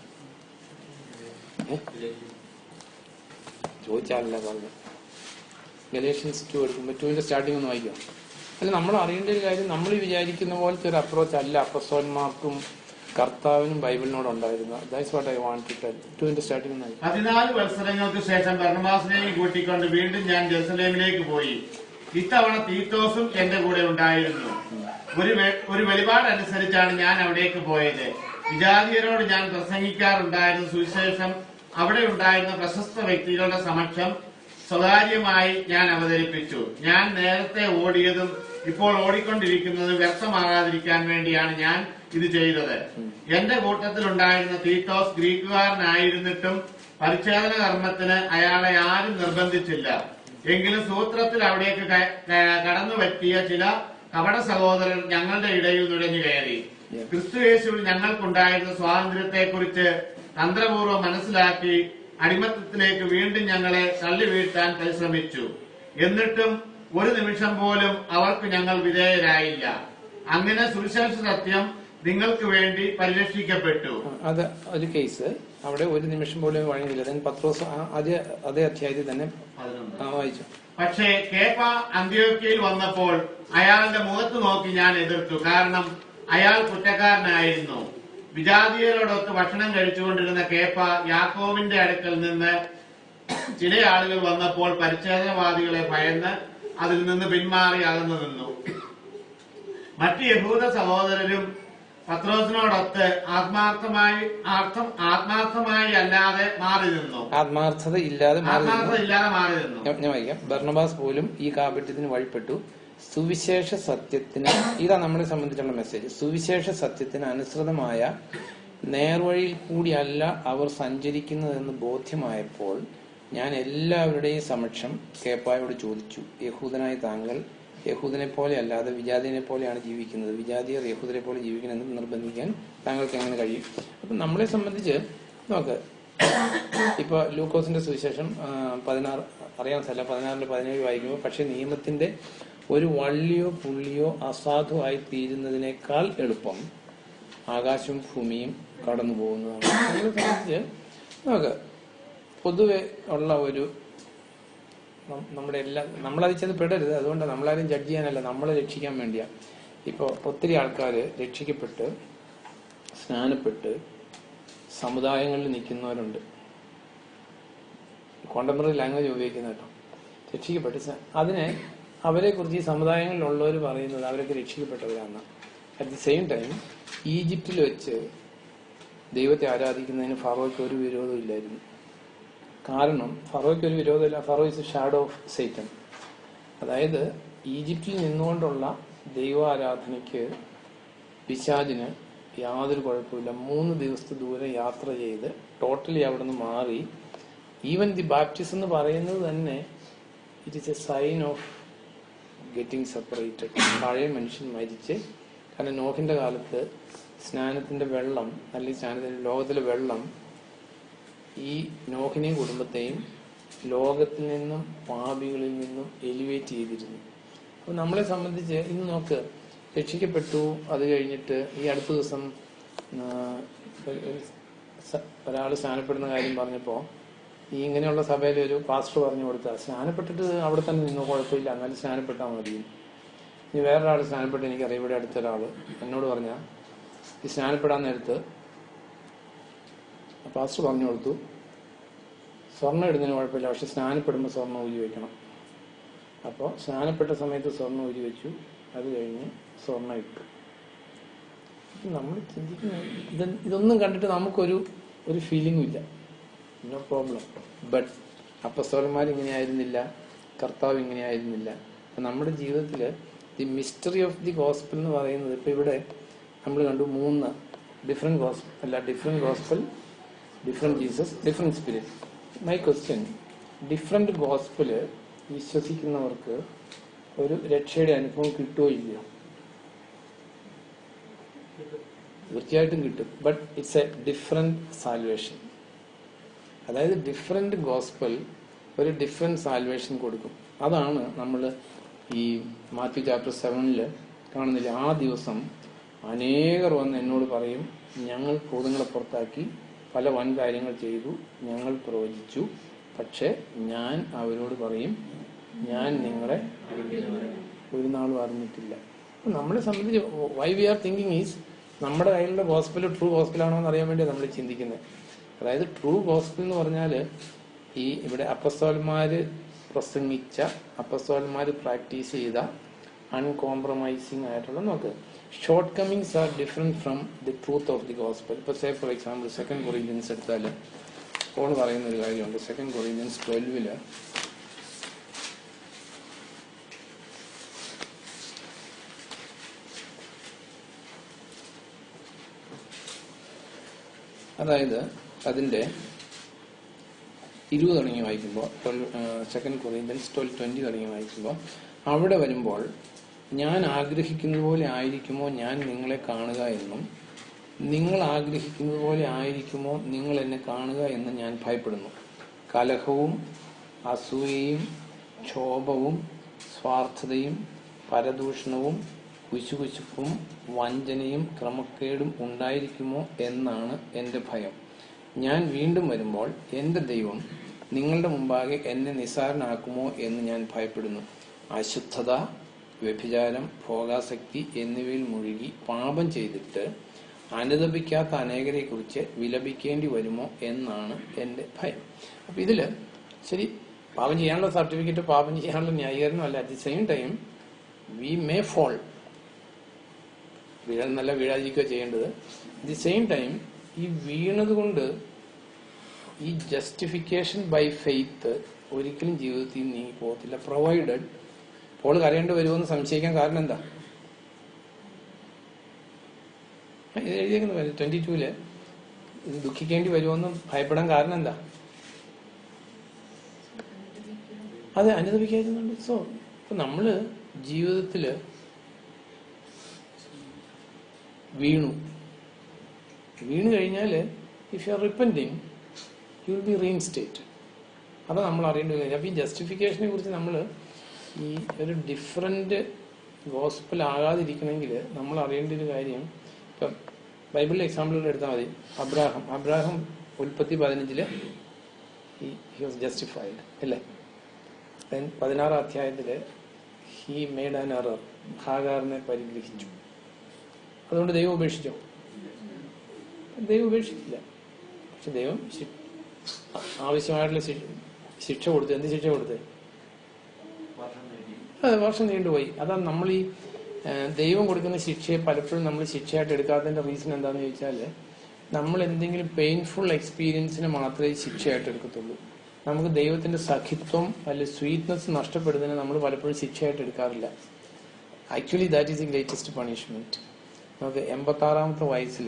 ചോദിച്ചാലല്ല പറഞ്ഞത്. ഗലേഷ്യൻസ് 2 എടുക്കുമ്പോൾ 2ന്റെ സ്റ്റാർട്ടിംഗ് ഒന്ന് വായിക്കാം. അല്ല, നമ്മൾ അറിയേണ്ട ഒരു കാര്യം, നമ്മൾ വിചാരിക്കുന്ന പോലത്തെ ഒരു അപ്രോച്ച് അല്ല അപ്പസ്തോലന്മാർക്കും കർത്താവിനും ബൈബിളിനോട് ഉണ്ടായിരുന്നത്. That's what I want to tell. 2ന്റെ സ്റ്റാർട്ടിംഗ് ഒന്ന്. 14 വത്സരങ്ങൾക്ക് ശേഷം ബർന്നബാസിനെയും കൂട്ടിക്കൊണ്ട് വീണ്ടും ഞാൻ ജെറുസലേമിലേക്ക് പോയി. ഇത്തവണ തീത്തോസും എന്റെ കൂടെ ഉണ്ടായിരുന്നു. ഒരു വെളിപാടനുസരിച്ചാണ് ഞാൻ അവിടേക്ക് പോയത്. വിജാതീയരോട് ഞാൻ പ്രസംഗിക്കാറുണ്ടായിരുന്ന സുവിശേഷം അവിടെ ഉണ്ടായിരുന്ന പ്രശസ്ത വ്യക്തികളുടെ സമക്ഷം സ്വകാര്യമായി ഞാൻ അവതരിപ്പിച്ചു. ഞാൻ നേരത്തെ ഓടിയതും ഇപ്പോൾ ഓടിക്കൊണ്ടിരിക്കുന്നതും വ്യർത്ഥമാകാതിരിക്കാൻ വേണ്ടിയാണ് ഞാൻ ഇത് ചെയ്തത്. എന്റെ കൂട്ടത്തിലുണ്ടായിരുന്ന തീത്തോസ് ഗ്രീക്കുകാരനായിരുന്നിട്ടും പരിച്ഛേദന കർമ്മത്തിന് അയാളെ ആരും നിർബന്ധിച്ചില്ല. എങ്കിലും സൂത്രത്തിൽ അവിടേക്ക് കടന്നു പറ്റിയ ചില കപട സഹോദരർ ഞങ്ങളുടെ ഇടയിൽ നുഴഞ്ഞു കയറി. ക്രിസ്തുയേശുവിൽ ഞങ്ങൾക്കുണ്ടായിരുന്ന സ്വാതന്ത്ര്യത്തെക്കുറിച്ച് തന്ത്രപൂർവ്വം മനസ്സിലാക്കി അടിമത്തത്തിലേക്ക് വീണ്ടും ഞങ്ങളെ തള്ളി വീഴ്ത്താൻ പരിശ്രമിച്ചു. എന്നിട്ടും ഒരു നിമിഷം പോലും അവർക്ക് ഞങ്ങൾ വിധേയരായില്ല. അങ്ങനെ സുവിശേഷ സത്യം നിങ്ങൾക്ക് വേണ്ടി പരിരക്ഷിക്കപ്പെട്ടു. അത് ഒരു കേസ്. അവിടെ ഒരു നിമിഷം പോലും വഴങ്ങിയില്ല. പത്രോസ് അതേ അധ്യായത്തിൽ തന്നെ വായിച്ചു. പക്ഷേ കേപ്പ അന്ത്യോക്യയിൽ വന്നപ്പോൾ അയാളുടെ മുഖത്ത് നോക്കി ഞാൻ എതിർത്തു. കാരണം അയാൾ കുറ്റക്കാരനായിരുന്നു. വിജാതീയരോടൊത്ത് ഭക്ഷണം കഴിച്ചുകൊണ്ടിരുന്ന കേപ്പ യാക്കോബിന്റെ അടുക്കൽ നിന്ന് ചില ആളുകൾ വന്നപ്പോൾ പരിച്ഛേദനവാദികളെ ഭയന്ന് അതിൽ നിന്ന് പിന്മാറി അകന്നു നിന്നു. മറ്റ് യഹൂദ സഹോദരരും പത്രോസിനോടൊത്ത് ആത്മാർത്ഥമായി അല്ലാതെ മാറി നിന്നു. ആത്മാർത്ഥത ഇല്ലാതെ മാറി നിന്നു. ഞാൻ വായിക്കാം. ബർന്നബാസ് പോലും ഈ കാപട്യത്തിന് വഴിപ്പെട്ടു. സുവിശേഷ സത്യത്തിന്, ഇതാ നമ്മളെ സംബന്ധിച്ചുള്ള മെസ്സേജ്, സുവിശേഷ സത്യത്തിന് അനുസൃതമായ നേർവഴിയിൽ കൂടിയല്ല അവർ സഞ്ചരിക്കുന്നതെന്ന് ബോധ്യമായപ്പോൾ ഞാൻ എല്ലാവരുടെയും സമക്ഷം കേപ്പായോട് ചോദിച്ചു, യഹൂദനായ താങ്കൾ യഹൂദനെ പോലെ അല്ലാതെ വിജാതിയെ പോലെയാണ് ജീവിക്കുന്നത്. വിജാതിയർ യഹൂദരെ പോലെ ജീവിക്കണമെന്ന് നിർബന്ധിക്കാൻ താങ്കൾക്ക് എങ്ങനെ കഴിയും? അപ്പം നമ്മളെ സംബന്ധിച്ച് നോക്ക്, ഇപ്പൊ ലൂക്കോസിന്റെ സുവിശേഷം 16 അറിയാൻ സ്ഥലം 16-17 വായിക്കുമ്പോൾ, പക്ഷെ നിയമത്തിന്റെ ഒരു വള്ളിയോ പുള്ളിയോ അസാധുവായി തീരുന്നതിനേക്കാൾ എളുപ്പം ആകാശവും ഭൂമിയും കടന്നു പോകുന്നതാണ്. നമ്മളെ സംബന്ധിച്ച് നോക്ക്, പൊതുവെ ഉള്ള ഒരു നമ്മുടെ നമ്മളത് ചെന്ന് പെടരുത്. അതുകൊണ്ട് നമ്മളാരും ജഡ്ജ് ചെയ്യാനല്ല, നമ്മളെ രക്ഷിക്കാൻ വേണ്ടിയാ. ഇപ്പോൾ ഒത്തിരി ആൾക്കാർ രക്ഷിക്കപ്പെട്ട് സ്നാനപ്പെട്ട് സമുദായങ്ങളിൽ നിൽക്കുന്നവരുണ്ട്. കോണ്ടംപററി ലാംഗ്വേജ് ഉപയോഗിക്കുന്ന കേട്ടോ. രക്ഷിക്കപ്പെട്ട് അതിനെ അവരെക്കുറിച്ച് ഈ സമുദായങ്ങളിലുള്ളവർ പറയുന്നത് അവരൊക്കെ രക്ഷിക്കപ്പെട്ടവരാണ്. അറ്റ് ദി സെയിം ടൈം ഈജിപ്തിൽ വെച്ച് ദൈവത്തെ ആരാധിക്കുന്നതിന് ഫറോയ്ക്ക് ഒരു വിരോധവും ഇല്ലായിരുന്നു. കാരണം ഫറോയ്ക്ക് ഒരു വിരോധമില്ല. Pharaoh is a shadow of Satan. അതായത് ഈജിപ്തിൽ നിന്നുകൊണ്ടുള്ള ദൈവാരാധനയ്ക്ക് പിശാചിന് യാതൊരു കുഴപ്പമില്ല. 3 ദിവസത്തെ ദൂരം യാത്ര ചെയ്ത് ടോട്ടലി അവിടെ നിന്ന് മാറി. ഈവൻ ദി ബാപ്റ്റിസം എന്ന് പറയുന്നത് തന്നെ it is a sign of getting separated. പഴയ മനുഷ്യൻ മരിച്ച്, കാരണം നോഹിന്റെ കാലത്ത് സ്നാനത്തിന്റെ വെള്ളം അല്ലെങ്കിൽ സ്നാനത്തിന്റെ ലോകത്തിലെ വെള്ളം ഈ നോഹിനെയും കുടുംബത്തെയും ലോകത്തിൽ നിന്നും പാപികളിൽ നിന്നും എലിവേറ്റ് ചെയ്തിരുന്നു. അപ്പൊ നമ്മളെ സംബന്ധിച്ച് ഇന്ന് നോക്ക്, രക്ഷിക്കപ്പെട്ടു. അത് കഴിഞ്ഞിട്ട് ഈ അടുത്ത ദിവസം ഒരാൾ സ്നാനപ്പെടുന്ന കാര്യം പറഞ്ഞപ്പോ ഈ ഇങ്ങനെയുള്ള സഭയിൽ ഒരു പാസ്റ്റർ പറഞ്ഞു കൊടുത്ത, സ്നാനപ്പെട്ടിട്ട് അവിടെ തന്നെ നിന്നോ, കുഴപ്പമില്ല, എന്നാലും സ്നാനപ്പെട്ടാൽ മതി. ഇനി വേറൊരാൾ സ്നാനപ്പെട്ട്, എനിക്കറിയാം ഇവിടെ അടുത്തൊരാൾ എന്നോട് പറഞ്ഞ ഈ സ്നാനപ്പെടാൻ നേരത്ത് പാസ്റ്റർ പറഞ്ഞു കൊടുത്തു, സ്വർണ്ണം ഇടുന്നതിന് കുഴപ്പമില്ല, പക്ഷെ സ്നാനപ്പെടുമ്പോൾ സ്വർണ്ണം ഊരി വെക്കണം. അപ്പോൾ സ്നാനപ്പെട്ട സമയത്ത് സ്വർണ്ണം ഊരി വെച്ചു. അത് കഴിഞ്ഞ് സ്വർണ്ണം ഇട്ടു. നമ്മൾ ചിന്തിക്കുന്ന ഇതൊന്നും കണ്ടിട്ട് നമുക്കൊരു ഫീലിംഗും ഇല്ല. No problem. ബട്ട് അപ്പസ്തലന്മാർ ഇങ്ങനെയായിരുന്നില്ല, കർത്താവ് ഇങ്ങനെയായിരുന്നില്ല. നമ്മുടെ ജീവിതത്തിൽ the mystery of the gospel എന്ന് പറയുന്നത്, ഇപ്പൊ ഇവിടെ നമ്മൾ കണ്ടു 3 ഡിഫറെന്റ് ഗോസ്പൽ, അല്ല different gospel, different Jesus, different spirit. My question, different gospel വിശ്വസിക്കുന്നവർക്ക് ഒരു രക്ഷയുടെ അനുഭവം കിട്ടുമോ ഇല്ലയോ? തീർച്ചയായിട്ടും കിട്ടും. But it's a different salvation. അതായത് ഡിഫറെന്റ് ഗോസ്പൽ ഒരു ഡിഫറെന്റ് സാൽവേഷൻ കൊടുക്കും. അതാണ് നമ്മൾ ഈ മാത്യു ചാപ്റ്റർ 7 കാണുന്നില്ല. ആ ദിവസം അനേകർ വന്ന് എന്നോട് പറയും, ഞങ്ങൾ ഭൂതങ്ങളെ പുറത്താക്കി പല വൻ കാര്യങ്ങൾ ചെയ്തു, ഞങ്ങൾ പ്രവചിച്ചു, പക്ഷെ ഞാൻ അവരോട് പറയും, ഞാൻ നിങ്ങളെ ഒരു നാളും അറിഞ്ഞിട്ടില്ല. നമ്മളെ സംബന്ധിച്ച് why we are thinking is, നമ്മുടെ കയ്യിലുള്ള ഗോസ്പൽ ട്രൂ ഗോസ്പലാണോ എന്ന് അറിയാൻ വേണ്ടി നമ്മൾ ചിന്തിക്കുന്നത്. അതായത് ട്രൂ ഗോസ്പൽ എന്ന് പറഞ്ഞാൽ ഈ ഇവിടെ അപ്പസ്തോലന്മാര് പ്രസംഗിച്ച, അപ്പസ്തോലന്മാര് പ്രാക്ടീസ് ചെയ്ത അൺകോംപ്രമൈസിങ് ആയിട്ടുള്ള, നോക്ക്, short Cummings are different from the truth of the gospel. ഇപ്പൊ സേ ഫോർ എക്സാമ്പിൾ 2 കൊറിന്ത്യൻസ് എടുത്താൽ പോൾ പറയുന്ന ഒരു കാര്യമുണ്ട്. 2 കൊറിന്ത്യൻസ് 12 അതായത് അതിന്റെ 20 തുടങ്ങി വായിക്കുമ്പോൾ, 2 കൊറിന്ത്യൻസ് 12:20 തുടങ്ങി വായിക്കുമ്പോൾ അവിടെ വരുമ്പോൾ, ഞാൻ ആഗ്രഹിക്കുന്നത് പോലെ ആയിരിക്കുമോ ഞാൻ നിങ്ങളെ കാണുക എന്നും നിങ്ങൾ ആഗ്രഹിക്കുന്നത് പോലെ ആയിരിക്കുമോ നിങ്ങൾ എന്നെ കാണുക എന്ന് ഞാൻ ഭയപ്പെടുന്നു. കലഹവും അസൂയയും ക്ഷോഭവും സ്വാർത്ഥതയും പരദൂഷണവും കുശുകുശുപ്പും വഞ്ചനയും ക്രമക്കേടും ഉണ്ടായിരിക്കുമോ എന്നാണ് എന്റെ ഭയം. ഞാൻ വീണ്ടും വരുമ്പോൾ എന്റെ ദൈവം നിങ്ങളുടെ മുമ്പാകെ എന്നെ നിസ്സാരനാക്കുമോ എന്ന് ഞാൻ ഭയപ്പെടുന്നു. അശുദ്ധത, വ്യഭിചാരം, ഭോഗാസക്തി എന്നിവയിൽ മുഴുകി പാപം ചെയ്തിട്ട് അനുതപിക്കാത്ത അനേകരെ കുറിച്ച് വിലപിക്കേണ്ടി വരുമോ എന്നാണ് എന്റെ ഭയം. അപ്പൊ ഇതില് ശരി, പാപം ചെയ്യാനുള്ള സർട്ടിഫിക്കറ്റ്, പാപം ചെയ്യാനുള്ള ന്യായീകരണം അല്ല. At the same time we may fall, നല്ല വീഴാതിരിക്കുക ചെയ്യേണ്ടത്. അറ്റ് ദി സെയിം ടൈം ഈ വീണത് കൊണ്ട് ഈ ജസ്റ്റിഫിക്കേഷൻ ബൈ ഫെയ്ത്ത് ഒരിക്കലും ജീവിതത്തിൽ നീങ്ങി പോകത്തില്ല. പ്രൊവൈഡഡ് പോൾ കരയേണ്ടി വരുമെന്ന് സംശയിക്കാൻ കാരണം എന്താ? ഇത് എഴുതിയേക്കുന്ന 22 ഇത് ദുഃഖിക്കേണ്ടി വരുമെന്ന് ഭയപ്പെടാൻ കാരണം എന്താ? അത് അനുദപിക്കായിരുന്നുണ്ട്. സോ ഇപ്പൊ നമ്മള് ജീവിതത്തില് വീണു കഴിഞ്ഞാല് if you are repenting you will be reinstated. അതാണ് നമ്മൾ അറിയേണ്ട കാര്യം. അപ്പൊ ഈ ജസ്റ്റിഫിക്കേഷനെ കുറിച്ച് നമ്മൾ ഈ ഒരു ഡിഫറെന്റ് ഗോസ്പൽ ആകാതിരിക്കണമെങ്കിൽ നമ്മൾ അറിയേണ്ട ഒരു കാര്യം, ഇപ്പം ബൈബിളിലെ എക്സാമ്പിളുകൾ എടുത്താൽ മതി. അബ്രാഹം ഉൽപ്പത്തി 15 he was justified. അല്ലേ? Then 16 അധ്യായത്തിൽ he made an error. ഹാഗാറിനെ പരിഗ്രഹിച്ചു. അതുകൊണ്ട് ദൈവം ഉപേക്ഷിച്ചോ? ദൈവം ഉപേക്ഷിക്കില്ല. പക്ഷെ ദൈവം ആവശ്യമായിട്ടുള്ള ശിക്ഷ കൊടുത്തു. എന്ത് ശിക്ഷ കൊടുത്തത്? വർഷം നീണ്ടുപോയി. അതാണ് നമ്മൾ ഈ ദൈവം കൊടുക്കുന്ന ശിക്ഷയെ പലപ്പോഴും നമ്മൾ ശിക്ഷയായിട്ട് എടുക്കാത്തതിന്റെ റീസൺ എന്താണെന്ന് ചോദിച്ചാൽ, നമ്മൾ എന്തെങ്കിലും പെയിൻഫുൾ എക്സ്പീരിയൻസിന് മാത്രമേ ശിക്ഷയായിട്ട് എടുക്കത്തുള്ളൂ. നമുക്ക് ദൈവത്തിന്റെ സഖിത്വം അല്ലെങ്കിൽ സ്വീറ്റ്നെസ് നഷ്ടപ്പെടുന്നതിന് നമ്മൾ പലപ്പോഴും ശിക്ഷയായിട്ട് എടുക്കാറില്ല. Actually that is the greatest punishment. നമുക്ക് 86-ാമത്തെ വയസ്സിൽ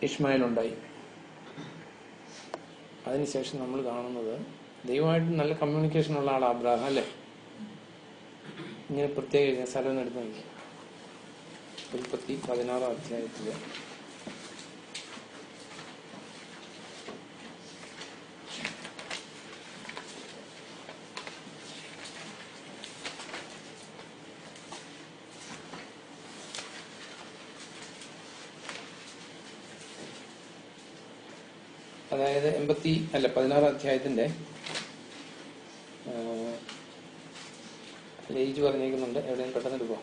ഇഷ്മായിൽ ഉണ്ടായി. അതിനുശേഷം നമ്മൾ കാണുന്നത് ദൈവമായിട്ട് നല്ല കമ്മ്യൂണിക്കേഷൻ ഉള്ള ആൾ അബ്രാഹാം, അല്ലേ? ഇങ്ങനെ പ്രത്യേക സ്ഥലം എടുത്ത് നോക്കി. ഉൽപ്പത്തി 16-ാം അധ്യായത്തില് അതായത് 16-ാം അധ്യായത്തിന്റെ ഏജ് പറഞ്ഞേക്കുന്നുണ്ട്. എവിടെയും പെട്ടെന്ന് എടുക്കുക.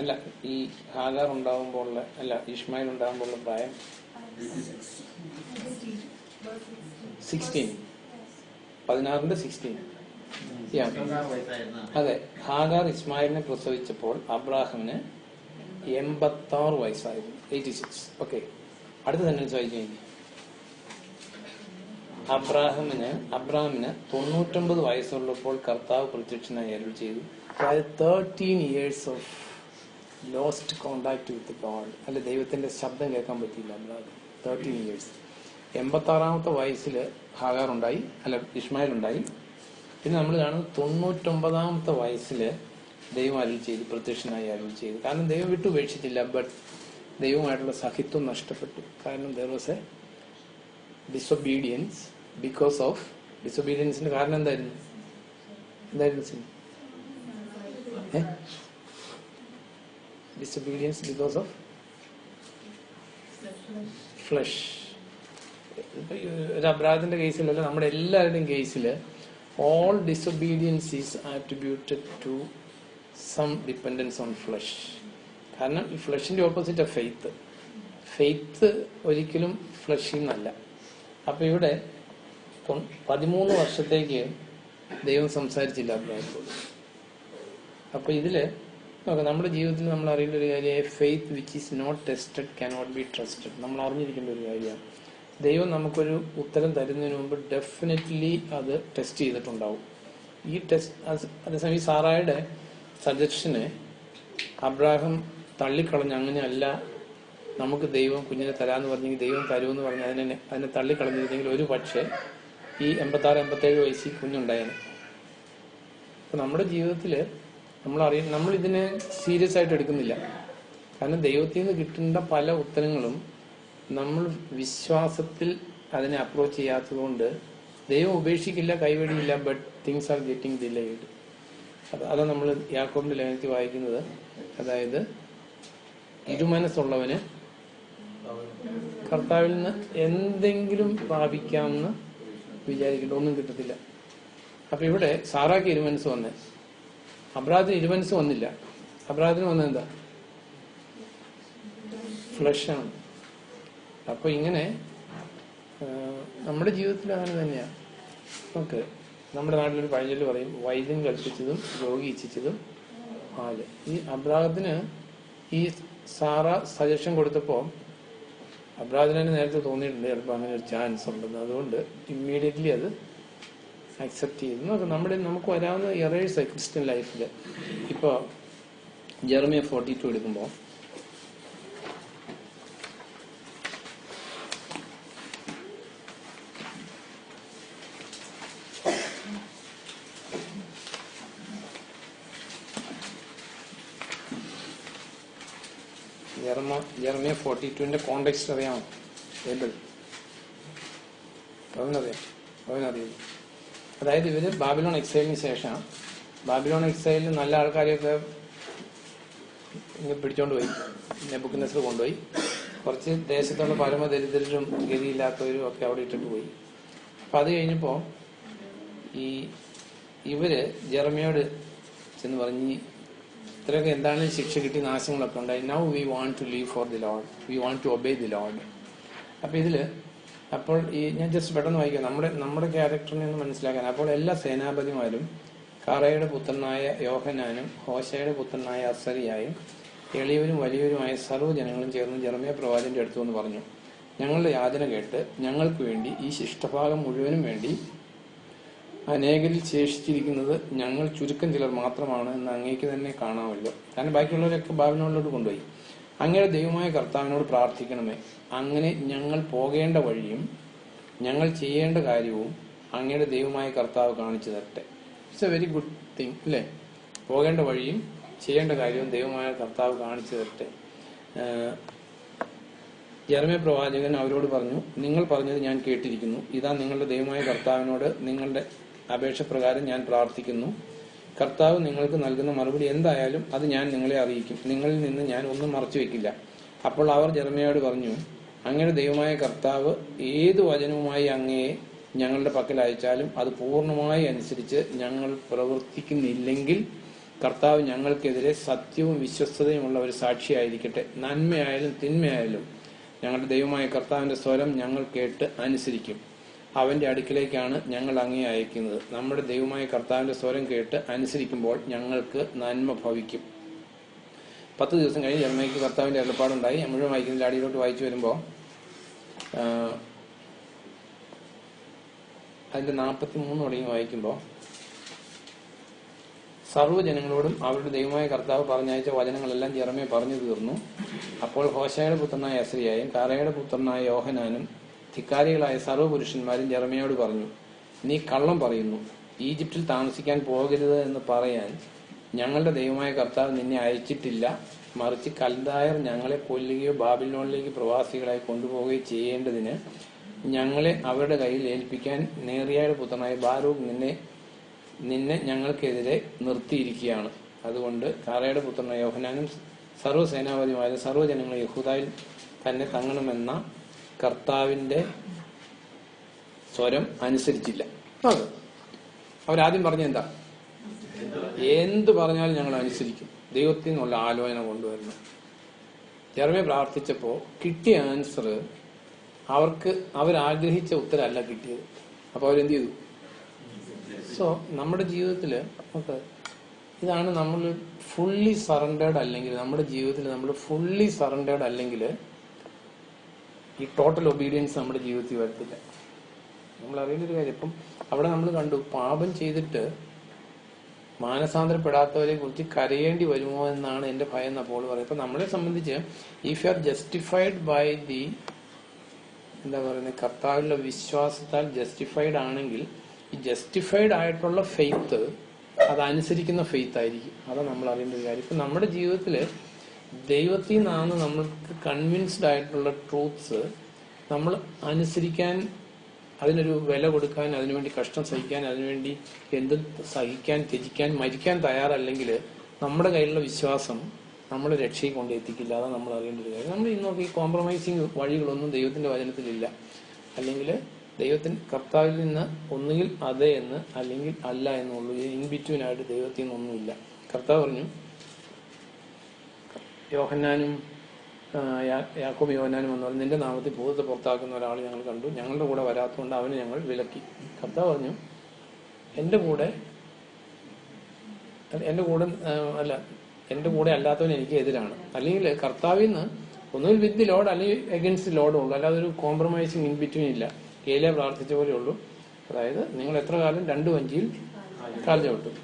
അല്ല, ഈ ഹാഗാർ ഉണ്ടാകുമ്പോൾ അല്ല ഇഷ്മായിൽ ഉണ്ടാകുമ്പോഴുള്ള പ്രായം 16. 16-ന്റെ 16. അതെ, ഹാഗാർ ഇസ്മായിലിനെ പ്രസവിച്ചപ്പോൾ അബ്രാഹാമിന് 86 വയസ്സായിരുന്നു. 86. ഓക്കെ, അടുത്ത സെന്റൻസ് വായിച്ചു. അബ്രാഹാമിന് 99 വയസ്സുള്ളപ്പോൾ കർത്താവ് പ്രത്യക്ഷനായി അരുൾ ചെയ്തു. അതായത് 13 years of lost contact with God. അല്ലെ, ദൈവത്തിന്റെ ശബ്ദം കേൾക്കാൻ പറ്റിയില്ല അബ്രാഹാം. 13 years. 86-ാമത്തെ വയസ്സിൽ ഹാഗാർ ഉണ്ടായി, അല്ല ഇഷ്മായിൽ ഉണ്ടായി. പിന്നെ നമ്മൾ കാണുന്നത് 99-ാമത്തെ വയസ്സിൽ ദൈവം അരുൾ ചെയ്തു, പ്രത്യക്ഷനായി അരുൾ ചെയ്തു. കാരണം ദൈവം വിട്ടുപേക്ഷിച്ചില്ല, ബട്ട് ദൈവമായിട്ടുള്ള സഹിത്വം നഷ്ടപ്പെട്ടു. കാരണം there was a disobedience. Because of ഡിസൊബീഡിയൻസിന്റെ കാരണം എന്തായിരുന്നു? Disobedience because of flesh. ഒരു അബ്രാഹത്തിന്റെ കേസിലല്ല, നമ്മുടെ എല്ലാവരുടെയും കേസിൽ all disobedience is attributed to some dependence on flesh. കാരണം ഈ ഫ്ലഷിന്റെ ഓപ്പോസിറ്റ് ഫെയ്ത്ത്. ഫെയ്ത്ത് ഒരിക്കലും ഫ്ലഷിൽ നിന്നല്ല. അപ്പൊ ഇവിടെ 13 വർഷത്തേക്ക് ദൈവം സംസാരിച്ചില്ല അബ്രാഹത്തോട്. അപ്പൊ ഇതില് നമ്മുടെ ജീവിതത്തിൽ നമ്മൾ അറിയേണ്ട ഒരു കാര്യം, faith which is not tested cannot be trusted. നമ്മൾ അറിഞ്ഞിരിക്കേണ്ട ഒരു കാര്യമാണ്. ദൈവം നമുക്കൊരു ഉത്തരം തരുന്നതിന് മുമ്പ് ഡെഫിനറ്റ്ലി അത് ടെസ്റ്റ് ചെയ്തിട്ടുണ്ടാവും. ഈ ടെസ്റ്റ് അതേസമയം സാറായുടെ സജഷന് അബ്രാഹം തള്ളിക്കളഞ്ഞ്, അങ്ങനെയല്ല നമുക്ക് ദൈവം കുഞ്ഞിനെ തരാമെന്ന് പറഞ്ഞെങ്കിൽ ദൈവം തരുമെന്ന് പറഞ്ഞ് അതിനെ തള്ളിക്കളഞ്ഞിരുന്നെങ്കിൽ ഒരു പക്ഷേ ഈ 86-87 വയസ്സിൽ കുഞ്ഞുണ്ടായേനെ. അപ്പൊ നമ്മുടെ ജീവിതത്തില് നമ്മൾ ഇതിനെ സീരിയസ് ആയിട്ട് എടുക്കുന്നില്ല. കാരണം ദൈവത്തിൽ നിന്ന് കിട്ടേണ്ട പല ഉത്തരങ്ങളും നമ്മൾ വിശ്വാസത്തിൽ അതിനെ അപ്രോച്ച് ചെയ്യാത്തത് കൊണ്ട് ദൈവം ഉപേക്ഷിക്കില്ല, കൈവടിയില്ല, but things are getting delayed. അതാണ് നമ്മൾ യാക്കോബിന്റെ ലേഖനത്തിൽ വായിക്കുന്നത്. അതായത് ഇരുമനസ്സുള്ളവന് കർത്താവിൽ നിന്ന് എന്തെങ്കിലും പ്രാപിക്കാമെന്ന് വിചാരിക്കില്ല, ഒന്നും കിട്ടത്തില്ല. അപ്പൊ ഇവിടെ സാറാക്ക് ഇരുമനസ് വന്നേ, അബ്രാഹത്തിന് ഇരുമനസ് വന്നില്ല. അബ്രാഹത്തിന് വന്നത് എന്താ? ഫ്ലഷാണ്. അപ്പൊ ഇങ്ങനെ നമ്മുടെ ജീവിതത്തിൽ അങ്ങനെ തന്നെയാണ്. നമുക്ക് നമ്മുടെ നാട്ടിലൊരു പഴഞ്ചൊല്ല് പറയും, വൈദ്യം കൽപ്പിച്ചതും രോഗി ഇച്ഛിച്ചതും പാല്. ഈ അബ്രാഹത്തിന് ഈ സാറ സജഷൻ കൊടുത്തപ്പോൾ അബ്രാഹത്തിന് നേരത്തെ തോന്നിയിട്ടുണ്ട് ചിലപ്പോൾ അങ്ങനെ ഒരു ചാൻസ് ഉണ്ടെന്ന്. അതുകൊണ്ട് ഇമ്മീഡിയറ്റ്ലി അത് അക്സെപ്റ്റ് ചെയ്തു. നമുക്ക് വരാവുന്ന എറേഴ്സ് ക്രിസ്ത്യൻ ലൈഫിൽ. ഇപ്പോൾ ജെറമിയ 42 എടുക്കുമ്പോൾ ജെറമിയ 42 കോണ്ടെക്സ്റ്റ് അറിയാമോ? ബൈബിൾ അവനറിയാം. അതായത് ഇവര് ബാബിലോൺ എക്സൈലിന് ശേഷം ബാബിലോൺ എക്സൈലിൽ നല്ല ആൾക്കാരെയൊക്കെ പിടിച്ചോണ്ട് പോയി, നെബൂഖദ്നേസർ കൊണ്ടുപോയി. കുറച്ച് ദേശത്തുള്ള പരമദരിദ്രരും ഗതിയില്ലാത്തവരും ഒക്കെ അവിടെ ഇട്ടിട്ട് പോയി. അപ്പൊ അത് കഴിഞ്ഞപ്പോ ഇവര് ജെറമ്യയോട് ചെന്ന് പറഞ്ഞ് ഇത്രയൊക്കെ എന്താണ് ശിക്ഷ കിട്ടി, നാശങ്ങളൊക്കെ ഉണ്ടായി. Now we want to live for the Lord, we want to obey the Lord. അപ്പൊ ഇതില് അപ്പോൾ ഞാൻ ജസ്റ്റ് പെട്ടെന്ന് വായിക്കാം നമ്മുടെ ക്യാരക്ടറിനെ ഒന്ന് മനസ്സിലാക്കാൻ. അപ്പോൾ എല്ലാ സേനാപതിമാരും കാറയുടെ പുത്രനായ യോഹനാനും ഹോശയുടെ പുത്രനായ അസരിയായും എളിയവരും വലിയവരുമായ സർവ്വജനങ്ങളും ചേർന്ന് ജെറമ്യ പ്രവാചകന്റെ അടുത്തു എന്ന് പറഞ്ഞു, ഞങ്ങളുടെ യാചന കേട്ട് ഞങ്ങൾക്ക് വേണ്ടി ഈ ശിഷ്ടഭാഗം മുഴുവനും വേണ്ടി അനേകരിൽ ശേഷിച്ചിരിക്കുന്നത് ഞങ്ങൾ ചുരുക്കം ചിലർ മാത്രമാണ് എന്ന് അങ്ങേക്ക് തന്നെ കാണാമല്ലോ. കാരണം ബാക്കിയുള്ളവരൊക്കെ ബാബിലോണിലോട്ട് കൊണ്ടുപോയി. അങ്ങയുടെ ദൈവമായ കർത്താവിനോട് പ്രാർത്ഥിക്കണമേ, അങ്ങനെ ഞങ്ങൾ പോകേണ്ട വഴിയും ഞങ്ങൾ ചെയ്യേണ്ട കാര്യവും അങ്ങയുടെ ദൈവമായ കർത്താവ് കാണിച്ചു തരട്ടെ. It's A very good thing അല്ലേ? പോകേണ്ട വഴിയും ചെയ്യേണ്ട കാര്യവും ദൈവമായ കർത്താവ് കാണിച്ചു തരട്ടെ. ജെറമ്യ പ്രവാചകൻ അവരോട് പറഞ്ഞു, നിങ്ങൾ പറഞ്ഞത് ഞാൻ കേട്ടിരിക്കുന്നു. ഇതാ നിങ്ങളുടെ ദൈവമായ കർത്താവിനോട് നിങ്ങളുടെ അപേക്ഷ പ്രകാരം ഞാൻ പ്രാർത്ഥിക്കുന്നു. കർത്താവ് നിങ്ങൾക്ക് നൽകുന്ന മറുപടി എന്തായാലും അത് ഞാൻ നിങ്ങളെ അറിയിക്കും. നിങ്ങളിൽ നിന്ന് ഞാൻ ഒന്നും മറച്ചു വെക്കില്ല. അപ്പോൾ അവർ ജെറമ്യയോട് പറഞ്ഞു, അങ്ങയുടെ ദൈവമായ കർത്താവ് ഏതു വചനവുമായി അങ്ങയെ ഞങ്ങളുടെ പക്കൽ അയച്ചാലും അത് പൂർണ്ണമായി അനുസരിച്ച് ഞങ്ങൾ പ്രവർത്തിക്കുന്നില്ലെങ്കിൽ കർത്താവ് ഞങ്ങൾക്കെതിരെ സത്യവും വിശ്വസ്തതയുമുള്ള ഒരു സാക്ഷിയായിരിക്കട്ടെ. നന്മയായാലും തിന്മയായാലും ഞങ്ങളുടെ ദൈവമായ കർത്താവിന്റെ സ്വരം ഞങ്ങൾ കേട്ട് അനുസരിക്കും. അവന്റെ അടുക്കിലേക്കാണ് ഞങ്ങൾ അങ്ങേ അയക്കുന്നത്. നമ്മുടെ ദൈവമായ കർത്താവിന്റെ സ്വരം കേട്ട് അനുസരിക്കുമ്പോൾ ഞങ്ങൾക്ക് നന്മ ഭവിക്കും. 10 ദിവസം കഴിഞ്ഞ് ജെറമ്യയ്ക്ക് കർത്താവിന്റെ അരുളപ്പാടുണ്ടായി. മുഴുവൻ വായിക്കുന്നതിൽ അടിയിലോട്ട് വായിച്ചു വരുമ്പോൾ അതിന്റെ 43 തുടങ്ങി വായിക്കുമ്പോൾ, സർവ്വജനങ്ങളോടും അവരുടെ ദൈവമായ കർത്താവ് പറഞ്ഞയച്ച വചനങ്ങളെല്ലാം ജെറമ്യ പറഞ്ഞു തീർന്നു. അപ്പോൾ ഹോശയുടെ പുത്രനായ അസരിയായും കാറയുടെ പുത്രനായ യോഹനാനും ധിക്കാരികളായ സർവ്വപുരുഷന്മാരും ജെറമ്യയോട് പറഞ്ഞു, നീ കള്ളം പറയുന്നു. ഈജിപ്തിൽ താമസിക്കാൻ പോകരുത് എന്ന് പറയാൻ ഞങ്ങളുടെ ദൈവമായ കർത്താവ് നിന്നെ അയച്ചിട്ടില്ല. മറിച്ച് കൽദായർ ഞങ്ങളെ കൊല്ലുകയോ ബാബിലോണിലേക്ക് പ്രവാസികളായി കൊണ്ടുപോവുകയോ ചെയ്യേണ്ടതിന് ഞങ്ങളെ അവരുടെ കയ്യിൽ ഏൽപ്പിക്കാൻ നേറിയയുടെ പുത്രനായ ബാരൂഖ് നിന്നെ ഞങ്ങൾക്കെതിരെ നിർത്തിയിരിക്കുകയാണ്. അതുകൊണ്ട് കാറയുടെ പുത്രനായ യോഹനാനും സർവ്വസേനാപതിമാരും സർവ്വജനങ്ങളും യഹൂദയിൽ തന്നെ തങ്ങണമെന്ന കർത്താവിന്റെ സ്വരം അനുസരിച്ചില്ല. അവരാദ്യം പറഞ്ഞ എന്താ? എന്ത് പറഞ്ഞാലും ഞങ്ങൾ അനുസരിക്കും. ദൈവത്തിൽ നിന്നുള്ള ആലോചന കൊണ്ടുവരണം. ജെറമ്യ പ്രാർത്ഥിച്ചപ്പോ കിട്ടിയ ആൻസർ അവരാഗ്രഹിച്ച ഉത്തരമല്ല കിട്ടിയത്. അപ്പൊ അവരെന്ത് ചെയ്തു? സോ നമ്മുടെ ജീവിതത്തില് ഇതാണ്, നമ്മൾ ഫുള്ളി സറണ്ടേർഡ് അല്ലെങ്കിൽ നമ്മുടെ ജീവിതത്തിൽ നമ്മൾ ഫുള്ളി സറണ്ടേർഡ് അല്ലെങ്കിൽ ഈ ടോട്ടൽ ഒബീഡിയൻസ് നമ്മുടെ ജീവിതത്തിൽ വരത്തില്ല. നമ്മൾ അറിയുന്നൊരു കാര്യം, ഇപ്പം അവിടെ നമ്മൾ കണ്ടു, പാപം ചെയ്തിട്ട് മാനസാന്തരപ്പെടാത്തവരെ കുറിച്ച് കരയേണ്ടി വരുമോ എന്നാണ് എന്റെ ഭയം എന്ന് അപ്പോൾ പറയും. ഇപ്പൊ നമ്മളെ സംബന്ധിച്ച് if you are justified by the കർത്താവിലുള്ള വിശ്വാസത്താൽ ജസ്റ്റിഫൈഡ് ആണെങ്കിൽ ഈ ജസ്റ്റിഫൈഡ് ആയിട്ടുള്ള ഫെയ്ത്ത് അതനുസരിക്കുന്ന ഫെയ്ത്ത് ആയിരിക്കും. അതാണ് നമ്മൾ അറിയേണ്ട ഒരു കാര്യം. ഇപ്പൊ നമ്മുടെ ജീവിതത്തില് ദൈവത്തിൽ നിന്നാണ് നമ്മൾക്ക് കൺവിൻസ്ഡ് ആയിട്ടുള്ള ട്രൂത്ത്സ് നമ്മൾ അനുസരിക്കാൻ, അതിനൊരു വില കൊടുക്കാൻ, അതിനുവേണ്ടി കഷ്ടം സഹിക്കാൻ, അതിനുവേണ്ടി എന്ത് സഹിക്കാൻ, ത്യജിക്കാൻ, മരിക്കാൻ തയ്യാറല്ലെങ്കിൽ നമ്മുടെ കയ്യിലുള്ള വിശ്വാസം നമ്മളെ രക്ഷയിൽ കൊണ്ടെത്തിക്കില്ല. അതാണ് നമ്മൾ അറിയേണ്ട ഒരു കാര്യം. നമ്മൾ ഇന്നൊക്കെ ഈ കോംപ്രമൈസിങ് വഴികളൊന്നും ദൈവത്തിന്റെ വചനത്തിലില്ല. അല്ലെങ്കിൽ ദൈവത്തിന് കർത്താവിൽ നിന്ന് ഒന്നുകിൽ അതെ എന്ന് അല്ലെങ്കിൽ അല്ല എന്നുള്ളൂ. ഇൻ ബിറ്റ്വീൻ ആയിട്ട് ദൈവത്തിൽ നിന്നൊന്നുമില്ല. കർത്താവ് പറഞ്ഞു, യോഹന്നാനും യാക്കോബ് യോഹന്നാനും എന്ന് പറഞ്ഞു, നിന്റെ നാമത്തിൽ ഭൂതത്തെ പുറത്താക്കുന്ന ഒരാൾ ഞങ്ങൾ കണ്ടു, ഞങ്ങളുടെ കൂടെ വരാത്തതുകൊണ്ട് അവനെ ഞങ്ങൾ വിലക്കി. കർത്താവ് പറഞ്ഞു, എന്റെ കൂടെ അല്ലാത്തവൻ എനിക്ക് എതിരാണ്. അല്ലെങ്കിൽ കർത്താവിൽ നിന്ന് ഒന്നുകിൽ വിത്ത് ദി ലോഡ് അല്ലെങ്കിൽ എഗൻസ്റ്റ് ദി ലോഡും ഉള്ളൂ. അല്ലാതെ ഒരു കോംപ്രമൈസിങ് ഇൻ ബിറ്റ്വീൻ ഇല്ല. ഏലിയ പ്രാർത്ഥിച്ച പോലെ ഉള്ളൂ. അതായത് നിങ്ങൾ എത്ര കാലം 2 വഞ്ചിയിൽ കാൽ ചവിട്ടും.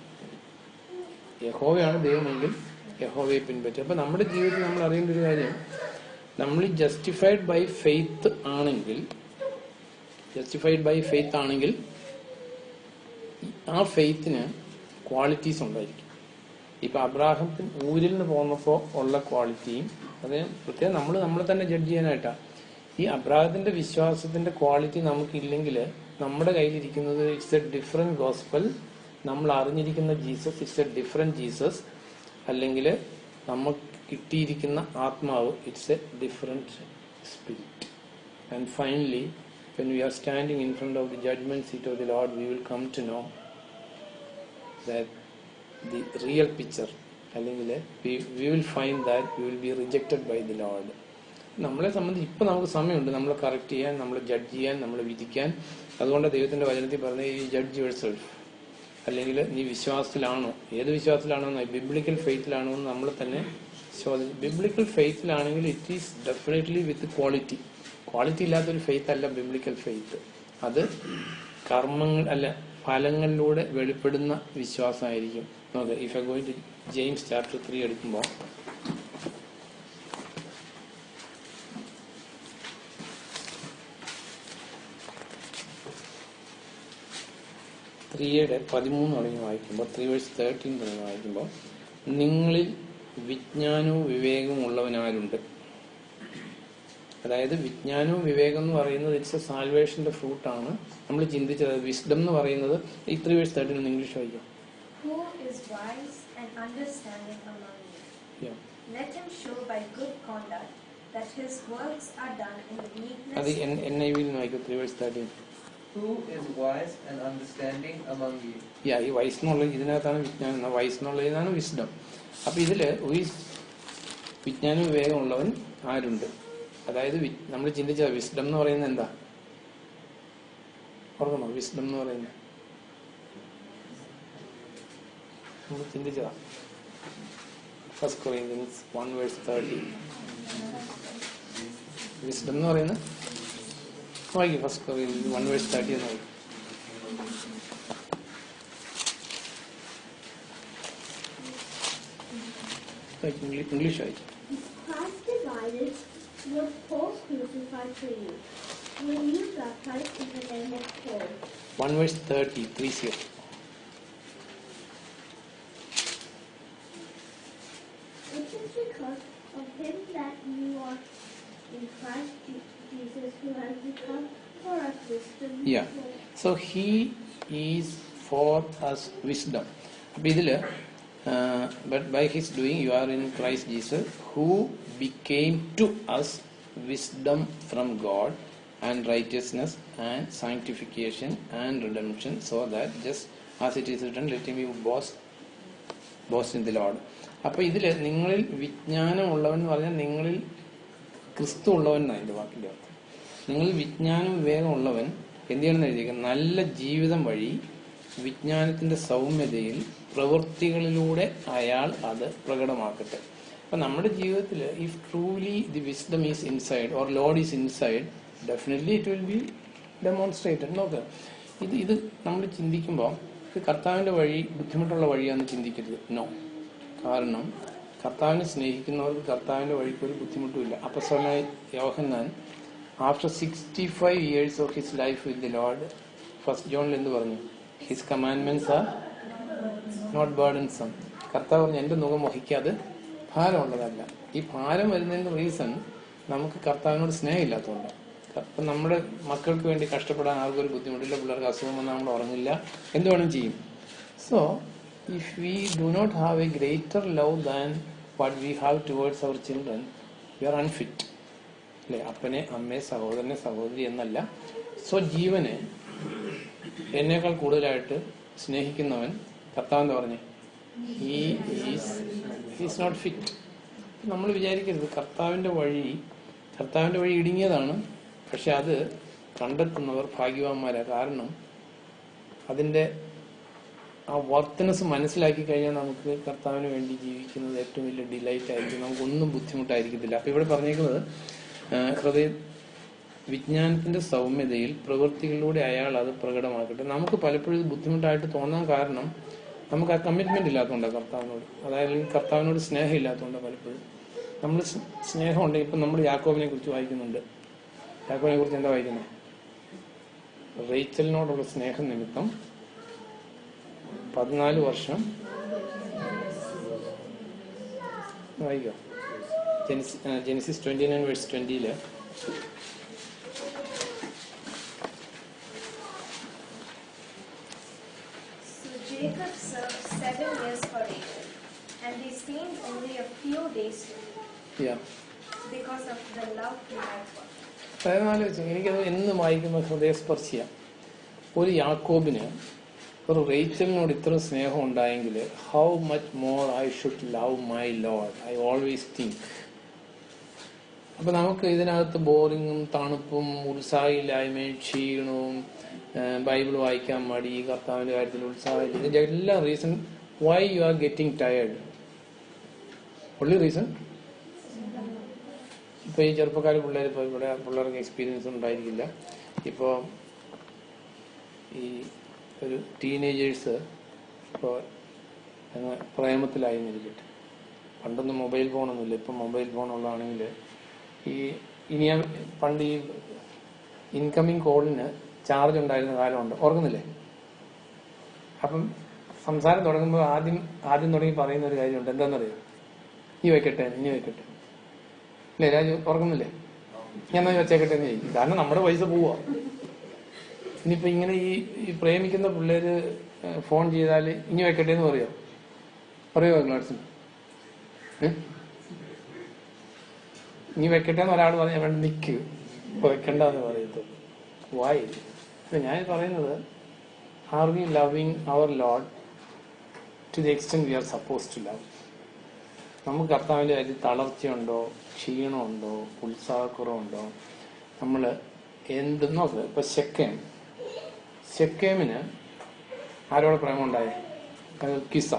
യഹോവയാണ് ദൈവമെങ്കിൽ യഹോവയെ പിൻപറ്റും. അപ്പൊ നമ്മുടെ ജീവിതത്തിൽ നമ്മൾ അറിയേണ്ട ഒരു കാര്യം, നമ്മൾ ജസ്റ്റിഫൈഡ് ബൈ ഫെയ്ത്ത് ആണെങ്കിൽ ആ ഫെയ്ത്തിന് ക്വാളിറ്റീസ് ഉണ്ടായിരിക്കും. ഇപ്പൊ അബ്രാഹത്തിന് ഊരിൽ നിന്ന് പോന്നപ്പോ ഉള്ള ക്വാളിറ്റിയും അത് പ്രത്യേകം നമ്മളെ തന്നെ ജഡ്ജ് ചെയ്യാനായിട്ടാ. ഈ അബ്രാഹത്തിന്റെ വിശ്വാസത്തിന്റെ ക്വാളിറ്റി നമുക്കില്ലെങ്കിൽ നമ്മുടെ കയ്യിലിരിക്കുന്നത് ഇറ്റ്സ് എ ഡിഫറെന്റ് ഗോസ്പൽ നമ്മൾ അറിഞ്ഞിരിക്കുന്ന Jesus it's a different Jesus, അല്ലെങ്കിൽ നമുക്ക് കിട്ടിയിരിക്കുന്ന ആത്മാവ് it's a different spirit. And finally when we are standing in front of the judgment seat of the Lord, we will come to know that the real picture, അല്ലെങ്കിൽ we will find that we will be rejected by the Lord. നമ്മളെ സംബന്ധിച്ച് ഇപ്പം നമുക്ക് സമയമുണ്ട് നമ്മളെ correct ചെയ്യാൻ, നമ്മളെ judge ചെയ്യാൻ, നമ്മളെ വിധിക്കാൻ. അതുകൊണ്ട് ദൈവത്തിന്റെ വചനത്തിൽ പറഞ്ഞ ഈ ജഡ്ജ് യുവർ സെൽഫ്, അല്ലെങ്കിൽ നീ വിശ്വാസത്തിലാണോ, ഏത് വിശ്വാസത്തിലാണോ, ബിബ്ലിക്കൽ ഫെയ്ത്തിലാണോ എന്ന് നമ്മൾ തന്നെ ചോദിച്ചു. ബിബ്ലിക്കൽ ഫെയ്ത്തിലാണെങ്കിൽ it is definitely with quality. Quality ഇല്ലാത്തൊരു ഫെയ്ത്ത് അല്ല ബിബ്ലിക്കൽ ഫെയ്ത്ത്. അത് കർമ്മങ്ങൾ അല്ല, ഫലങ്ങളിലൂടെ വെളിപ്പെടുന്ന വിശ്വാസമായിരിക്കും. നോക്ക്, if I going to James chapter 3 എടുക്കുമ്പോൾ യുടെ 13 തുടങ്ങി വായിക്കുമ്പോൾ 3:13 തുടങ്ങി വായിക്കുമ്പോൾ നിങ്ങളിൽ വിജ്ഞാനവും വിവേകവും ഉള്ളവനാരുണ്ട്. അതായത് വിജ്ഞാനവും വിവേകം എന്ന് പറയുന്നത് ഇറ്റ്സ് എ സാൽവേഷന്റെ ഫ്രൂട്ടാണ്. നമ്മൾ ചിന്തിച്ചത് വിസ്ഡം എന്ന് പറയുന്നത് ഈ 3:13 ഇംഗ്ലീഷ് വായിക്കാം. Who is wise and understanding among you? Yeah. Let him show by good conduct that his works are done in the meekness. അത് NIV വായിക്കും 3:13. Who is wise and understanding among you? ഈ vice എന്നുള്ള ഇതിനകത്താണ് വിജ്ഞാനം, vice എന്നുള്ളതാണ് wisdom. അപ്പൊ ഇതില് വിജ്ഞാനം വിവേകം ഉള്ളവൻ ആരുണ്ട്? അതായത് നമ്മൾ ചിന്തിച്ച വിസ്ഡം എന്ന് പറയുന്നത് എന്താ ഓർക്കണോ? വിസ്ഡം എന്ന് പറയുന്നത് നമ്മൾ ചിന്തിച്ചതാ. 1 Corinthians 1:30 വിസ്ഡം എന്ന് പറയുന്നത് വായിക്കും. 1 Corinthians 1:30 എന്ന് വായിക്കും. ഇംഗ്ലീഷ് വായിക്കും. Christ divided, was Paul crucified for you? Were you baptized in the name of Paul? 1:30, 30. It is because of him that you are in Christ Jesus, who has become for us wisdom. Yeah. So he is for us wisdom. അപ്പൊ ഇതില് but by his doing you are in Christ Jesus, who became to us wisdom from God and righteousness and sanctification and redemption, so that just as it is written, let him boast in the Lord. അപ്പൊ ഇതില് നിങ്ങളിൽ വിജ്ഞാനം ഉള്ളവൻ എന്ന് പറഞ്ഞാൽ നിങ്ങളിൽ ക്രിസ്തു ഉള്ളവൻ എന്നാണ് അതിന്റെ വാക്കിന്റെ അർത്ഥം. നിങ്ങൾ വിജ്ഞാനം വിവേകം ഉള്ളവൻ എന്ത് ചെയ്യണമെന്ന് എഴുതിയിരിക്കുന്നത്? നല്ല ജീവിതം വഴി വിജ്ഞാനത്തിന്റെ സൗമ്യതയിൽ പ്രവൃത്തികളിലൂടെ അയാൾ അത് പ്രകടമാക്കട്ടെ. അപ്പൊ നമ്മുടെ ജീവിതത്തിൽ if truly the wisdom is inside or Lord is inside, definitely it will be demonstrated. നോക്ക്, ഇത് നമ്മൾ ചിന്തിക്കുമ്പോൾ ഇത് കർത്താവിന്റെ വഴി ബുദ്ധിമുട്ടുള്ള വഴിയാണെന്ന് ചിന്തിക്കരുത്. നോ. കാരണം കർത്താവിനെ സ്നേഹിക്കുന്നവർക്ക് കർത്താവിന്റെ വഴിക്ക് ഒരു ബുദ്ധിമുട്ടുമില്ല. അപ്പോസ്തലനായ Yohannan after 65 years of his life with the lord, 1 John എന്ത് പറഞ്ഞു? His commandments are not burdensome. കർത്താവ് പറഞ്ഞു എന്റെ മുഖം വഹിക്കാതെ ഭാരമുള്ളതല്ല. ഈ ഭാരം വരുന്നതിന്റെ റീസൺ നമുക്ക് കർത്താവിനോട് സ്നേഹമില്ലാത്തതുകൊണ്ട്. അപ്പം നമ്മുടെ മക്കൾക്ക് വേണ്ടി കഷ്ടപ്പെടാൻ ആർക്കും ഒരു ബുദ്ധിമുട്ടില്ല. പിള്ളേർക്ക് അസുഖം വന്നാൽ നമ്മൾ ഉറങ്ങില്ല, എന്ത് വേണം ചെയ്യും. So if we do not have a greater love than what we have towards our children, we are unfit. അല്ലെ? അപ്പനെ അമ്മയെ സഹോദരനെ സഹോദരി എന്നല്ല. സോ ജീവനെ എന്നേക്കാൾ കൂടുതലായിട്ട് സ്നേഹിക്കുന്നവൻ കർത്താവെന്ന് പറഞ്ഞേ he is not fit. നമ്മൾ വിചാരിക്കരുത് കർത്താവിന്റെ വഴി ഇടുങ്ങിയതാണ്. പക്ഷെ അത് കണ്ടെത്തുന്നവർ ഭാഗ്യവാന്മാരാണ്. കാരണം അതിന്റെ ആ വർത്തനസ് മനസ്സിലാക്കി കഴിഞ്ഞാൽ നമുക്ക് കർത്താവിന് വേണ്ടി ജീവിക്കുന്നത് ഏറ്റവും വലിയ ഡിലൈറ്റ് ആയിരിക്കും. നമുക്കൊന്നും ബുദ്ധിമുട്ടായിരിക്കത്തില്ല. അപ്പൊ ഇവിടെ പറഞ്ഞേക്കുന്നത് വിജ്ഞാനത്തിന്റെ സൗമ്യതയിൽ പ്രവൃത്തികളിലൂടെ അയാൾ അത് പ്രകടമാക്കട്ടെ. നമുക്ക് പലപ്പോഴും ഇത് ബുദ്ധിമുട്ടായിട്ട് തോന്നാൻ കാരണം നമുക്ക് ആ കമ്മിറ്റ്മെന്റ് ഇല്ലാത്തതുകൊണ്ടാണ് കർത്താവിനോട്. അതായത് കർത്താവിനോട് സ്നേഹം ഇല്ലാത്തതുകൊണ്ടാണ് പലപ്പോഴും. നമ്മൾ സ്നേഹം ഉണ്ടെങ്കിൽ ഇപ്പം നമ്മൾ യാക്കോബിനെ കുറിച്ച് വായിക്കുന്നുണ്ട്. യാക്കോബിനെ കുറിച്ച് എന്താ വായിക്കുന്നത്? റേച്ചലിനോടുള്ള സ്നേഹം നിമിത്തം 14 വർഷം വായിക്കാം. Genesis 29:20 So Jacob seemed only a few days to me Yeah. because of the love he had for me. അതായത് ആലോചിച്ചു, എനിക്കത് എന്ന് വായിക്കുമ്പോൾ ഹൃദയസ്പർശിയാണ്. ഒരു യാക്കോബിന് ഒരു റേച്ചലിനോട് ഇത്ര സ്നേഹം ഉണ്ടായെങ്കിൽ how much more I should love my lord, I always think. അപ്പൊ നമുക്ക് ഇതിനകത്ത് ബോറിങ്ങും തണുപ്പും ഉത്സാഹമില്ലായ്മയും ക്ഷീണവും ബൈബിൾ വായിക്കാൻ മടി, കർത്താവിന്റെ കാര്യത്തിൽ ഉത്സാഹമില്ല, ഇതിന്റെ എല്ലാ reason why you are getting tired. Only reason ഇപ്പൊ ഈ ചെറുപ്പക്കാർ പിള്ളേർ, ഇപ്പോൾ ഇവിടെ പിള്ളേർക്ക് എക്സ്പീരിയൻസ് ഉണ്ടായിരിക്കില്ല. ഇപ്പോൾ ഈ ഒരു ടീനേജേഴ്സ് ഇപ്പോൾ പ്രേമത്തിലായിരുന്നിരിക്കട്ടെ. പണ്ടൊന്നും മൊബൈൽ ഫോണൊന്നുമില്ല, ഇപ്പം മൊബൈൽ ഫോണുള്ളതാണെങ്കിൽ ഇനി പണ്ട് ഈ ഇൻകമിങ് കോളിന് ചാർജ് ഉണ്ടായിരുന്ന കാലമുണ്ട്, ഓർക്കുന്നില്ലേ? അപ്പം സംസാരം തുടങ്ങുമ്പോൾ ആദ്യം തുടങ്ങി പറയുന്ന ഒരു കാര്യമുണ്ട്, എന്താണെന്നറിയോ? ഇനി വെക്കട്ടെ അല്ലേ രാജു, ഓർക്കുന്നില്ലേ? ഞാൻ വെച്ചേക്കട്ടെ എന്ന് ചോദിക്കും. കാരണം നമ്മുടെ പൈസ പോവാ. ഇനിയിപ്പോ ഇങ്ങനെ ഈ പ്രേമിക്കുന്ന പിള്ളേര് ഫോൺ ചെയ്താൽ ഇനി വെക്കട്ടെ എന്ന് പറയുമോ ക്ലാസിന്? ഇനി വെക്കട്ടെ എന്ന് ഒരാൾ പറഞ്ഞാൽ വേണ്ട നിക്ക്, വെക്കണ്ടെന്ന് പറയത്തുള്ളൂ. വൈ? ഞാൻ പറയുന്നത്, are we loving our Lord to the extent we are suppose to love? നമുക്ക് കർത്താവിന്റെ കാര്യത്തിൽ തളർച്ചയുണ്ടോ, ക്ഷീണമുണ്ടോ, ഉത്സാഹക്കുറവുണ്ടോ? നമ്മൾ നോക്ക്. ഇപ്പൊ ശെക്കേമിന് ആരോടെ പ്രേമമുണ്ടായി? കിസ.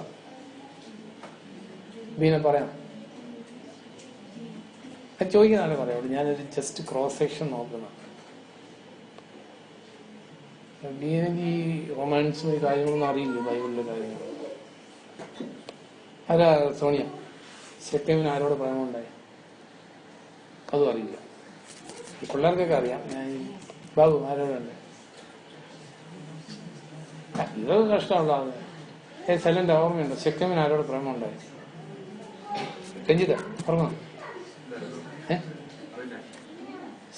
ബീന പറയാം, ചോദിക്കുന്നതാണ് പറയാം. ഞാനൊരു ജസ്റ്റ് ക്രോസ് സെക്ഷൻ നോക്കുന്ന. ബീനക്ക് ഈ റൊമാൻസും ഈ കാര്യങ്ങളൊന്നും അറിയില്ല, ബൈബിളിലെ കാര്യങ്ങൾ. അല്ല സോണിയ, ശെക്കേമിന് ആരോട് പ്രേമമുണ്ടായി? അതും അറിയില്ല. ഈ പിള്ളേർക്കൊക്കെ അറിയാം. ഞാൻ ബാബു ആരോടുണ്ട്? ഇതൊക്കെ കഷ്ടമുള്ള സൈലന്റ്. ഓർമ്മയുണ്ടോ ശെക്കേമിന് ആരോട് പ്രേമമുണ്ടായി? രഞ്ജിത ഓർമ്മ?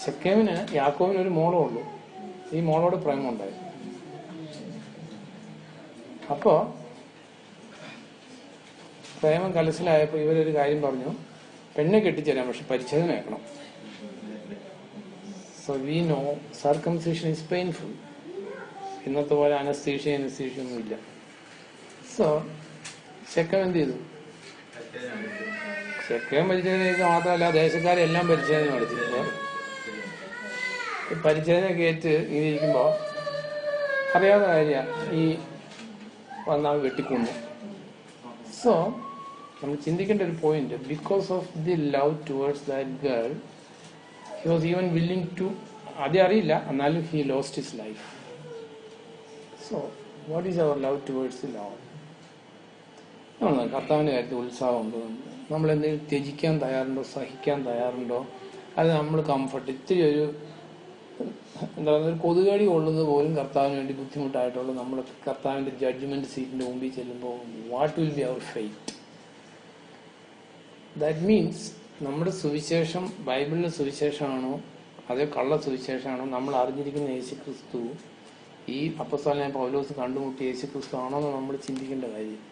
ശെക്കേമിന് യാക്കോബിന് ഒരു മോളേ ഉള്ളൂ. ഈ മോളോട് പ്രേമമുണ്ടായി. അപ്പോ പ്രേമം കലശലായപ്പോ ഇവരൊരു കാര്യം പറഞ്ഞു, പെണ്ണെ കെട്ടിച്ചേരാം, പക്ഷെ പരിച്ഛേദന വെക്കണം. So we know circumcision is painful. ഇന്നത്തെ പോലെ അനസ്തീഷ്യ ഒന്നും ഇല്ല. സോ ശെക്കേം എന്ത് ചെയ്തു? ശെക്കേം പരിച്ഛേദനയ്ക്ക് മാത്രമല്ല, ദേശക്കാരെല്ലാം പരിച്ഛേദന നടത്തി. പരിച്ഛേദന കേറ്റ് ഇങ്ങനെ ഇരിക്കുമ്പോ അറിയാവുന്ന കാര്യ ഈ വന്നാൽ വെട്ടിക്കൊണ്ടു. സോ നമ്മൾ ചിന്തിക്കേണ്ട ഒരു point, because of the love towards that girl he was even willing to, ആദ്യം അറിയില്ല എന്നാലും he lost his life. So what is our love towards the love? കർത്താവിന്റെ കാര്യത്തിൽ ഉത്സാഹമുണ്ടോ? നമ്മൾ എന്തെങ്കിലും ത്യജിക്കാൻ തയ്യാറുണ്ടോ, സഹിക്കാൻ തയ്യാറുണ്ടോ? അത് നമ്മൾ കംഫർട്ട്, ഇത്തിരി ഒരു എന്താ പറയുക, ഒരു കൊതുകടി കൊള്ളുന്നത് പോലും കർത്താവിന് വേണ്ടി ബുദ്ധിമുട്ടായിട്ടുള്ളൂ. നമ്മൾ കർത്താവിന്റെ ജഡ്ജ്മെന്റ് സീറ്റിന്റെ മുമ്പിൽ ചെല്ലുമ്പോൾ what will be our fate? That means നമ്മുടെ സുവിശേഷം ബൈബിളിലെ സുവിശേഷമാണോ അതോ കള്ള സുവിശേഷമാണോ? നമ്മൾ അറിഞ്ഞിരിക്കുന്ന യേശുക്രിസ്തു ഈ അപ്പോസ്തലനായ പൗലോസ് കണ്ടുമുട്ടിയ യേശുക്രിസ്തു ആണോ എന്ന് നമ്മൾ ചിന്തിക്കേണ്ട കാര്യം.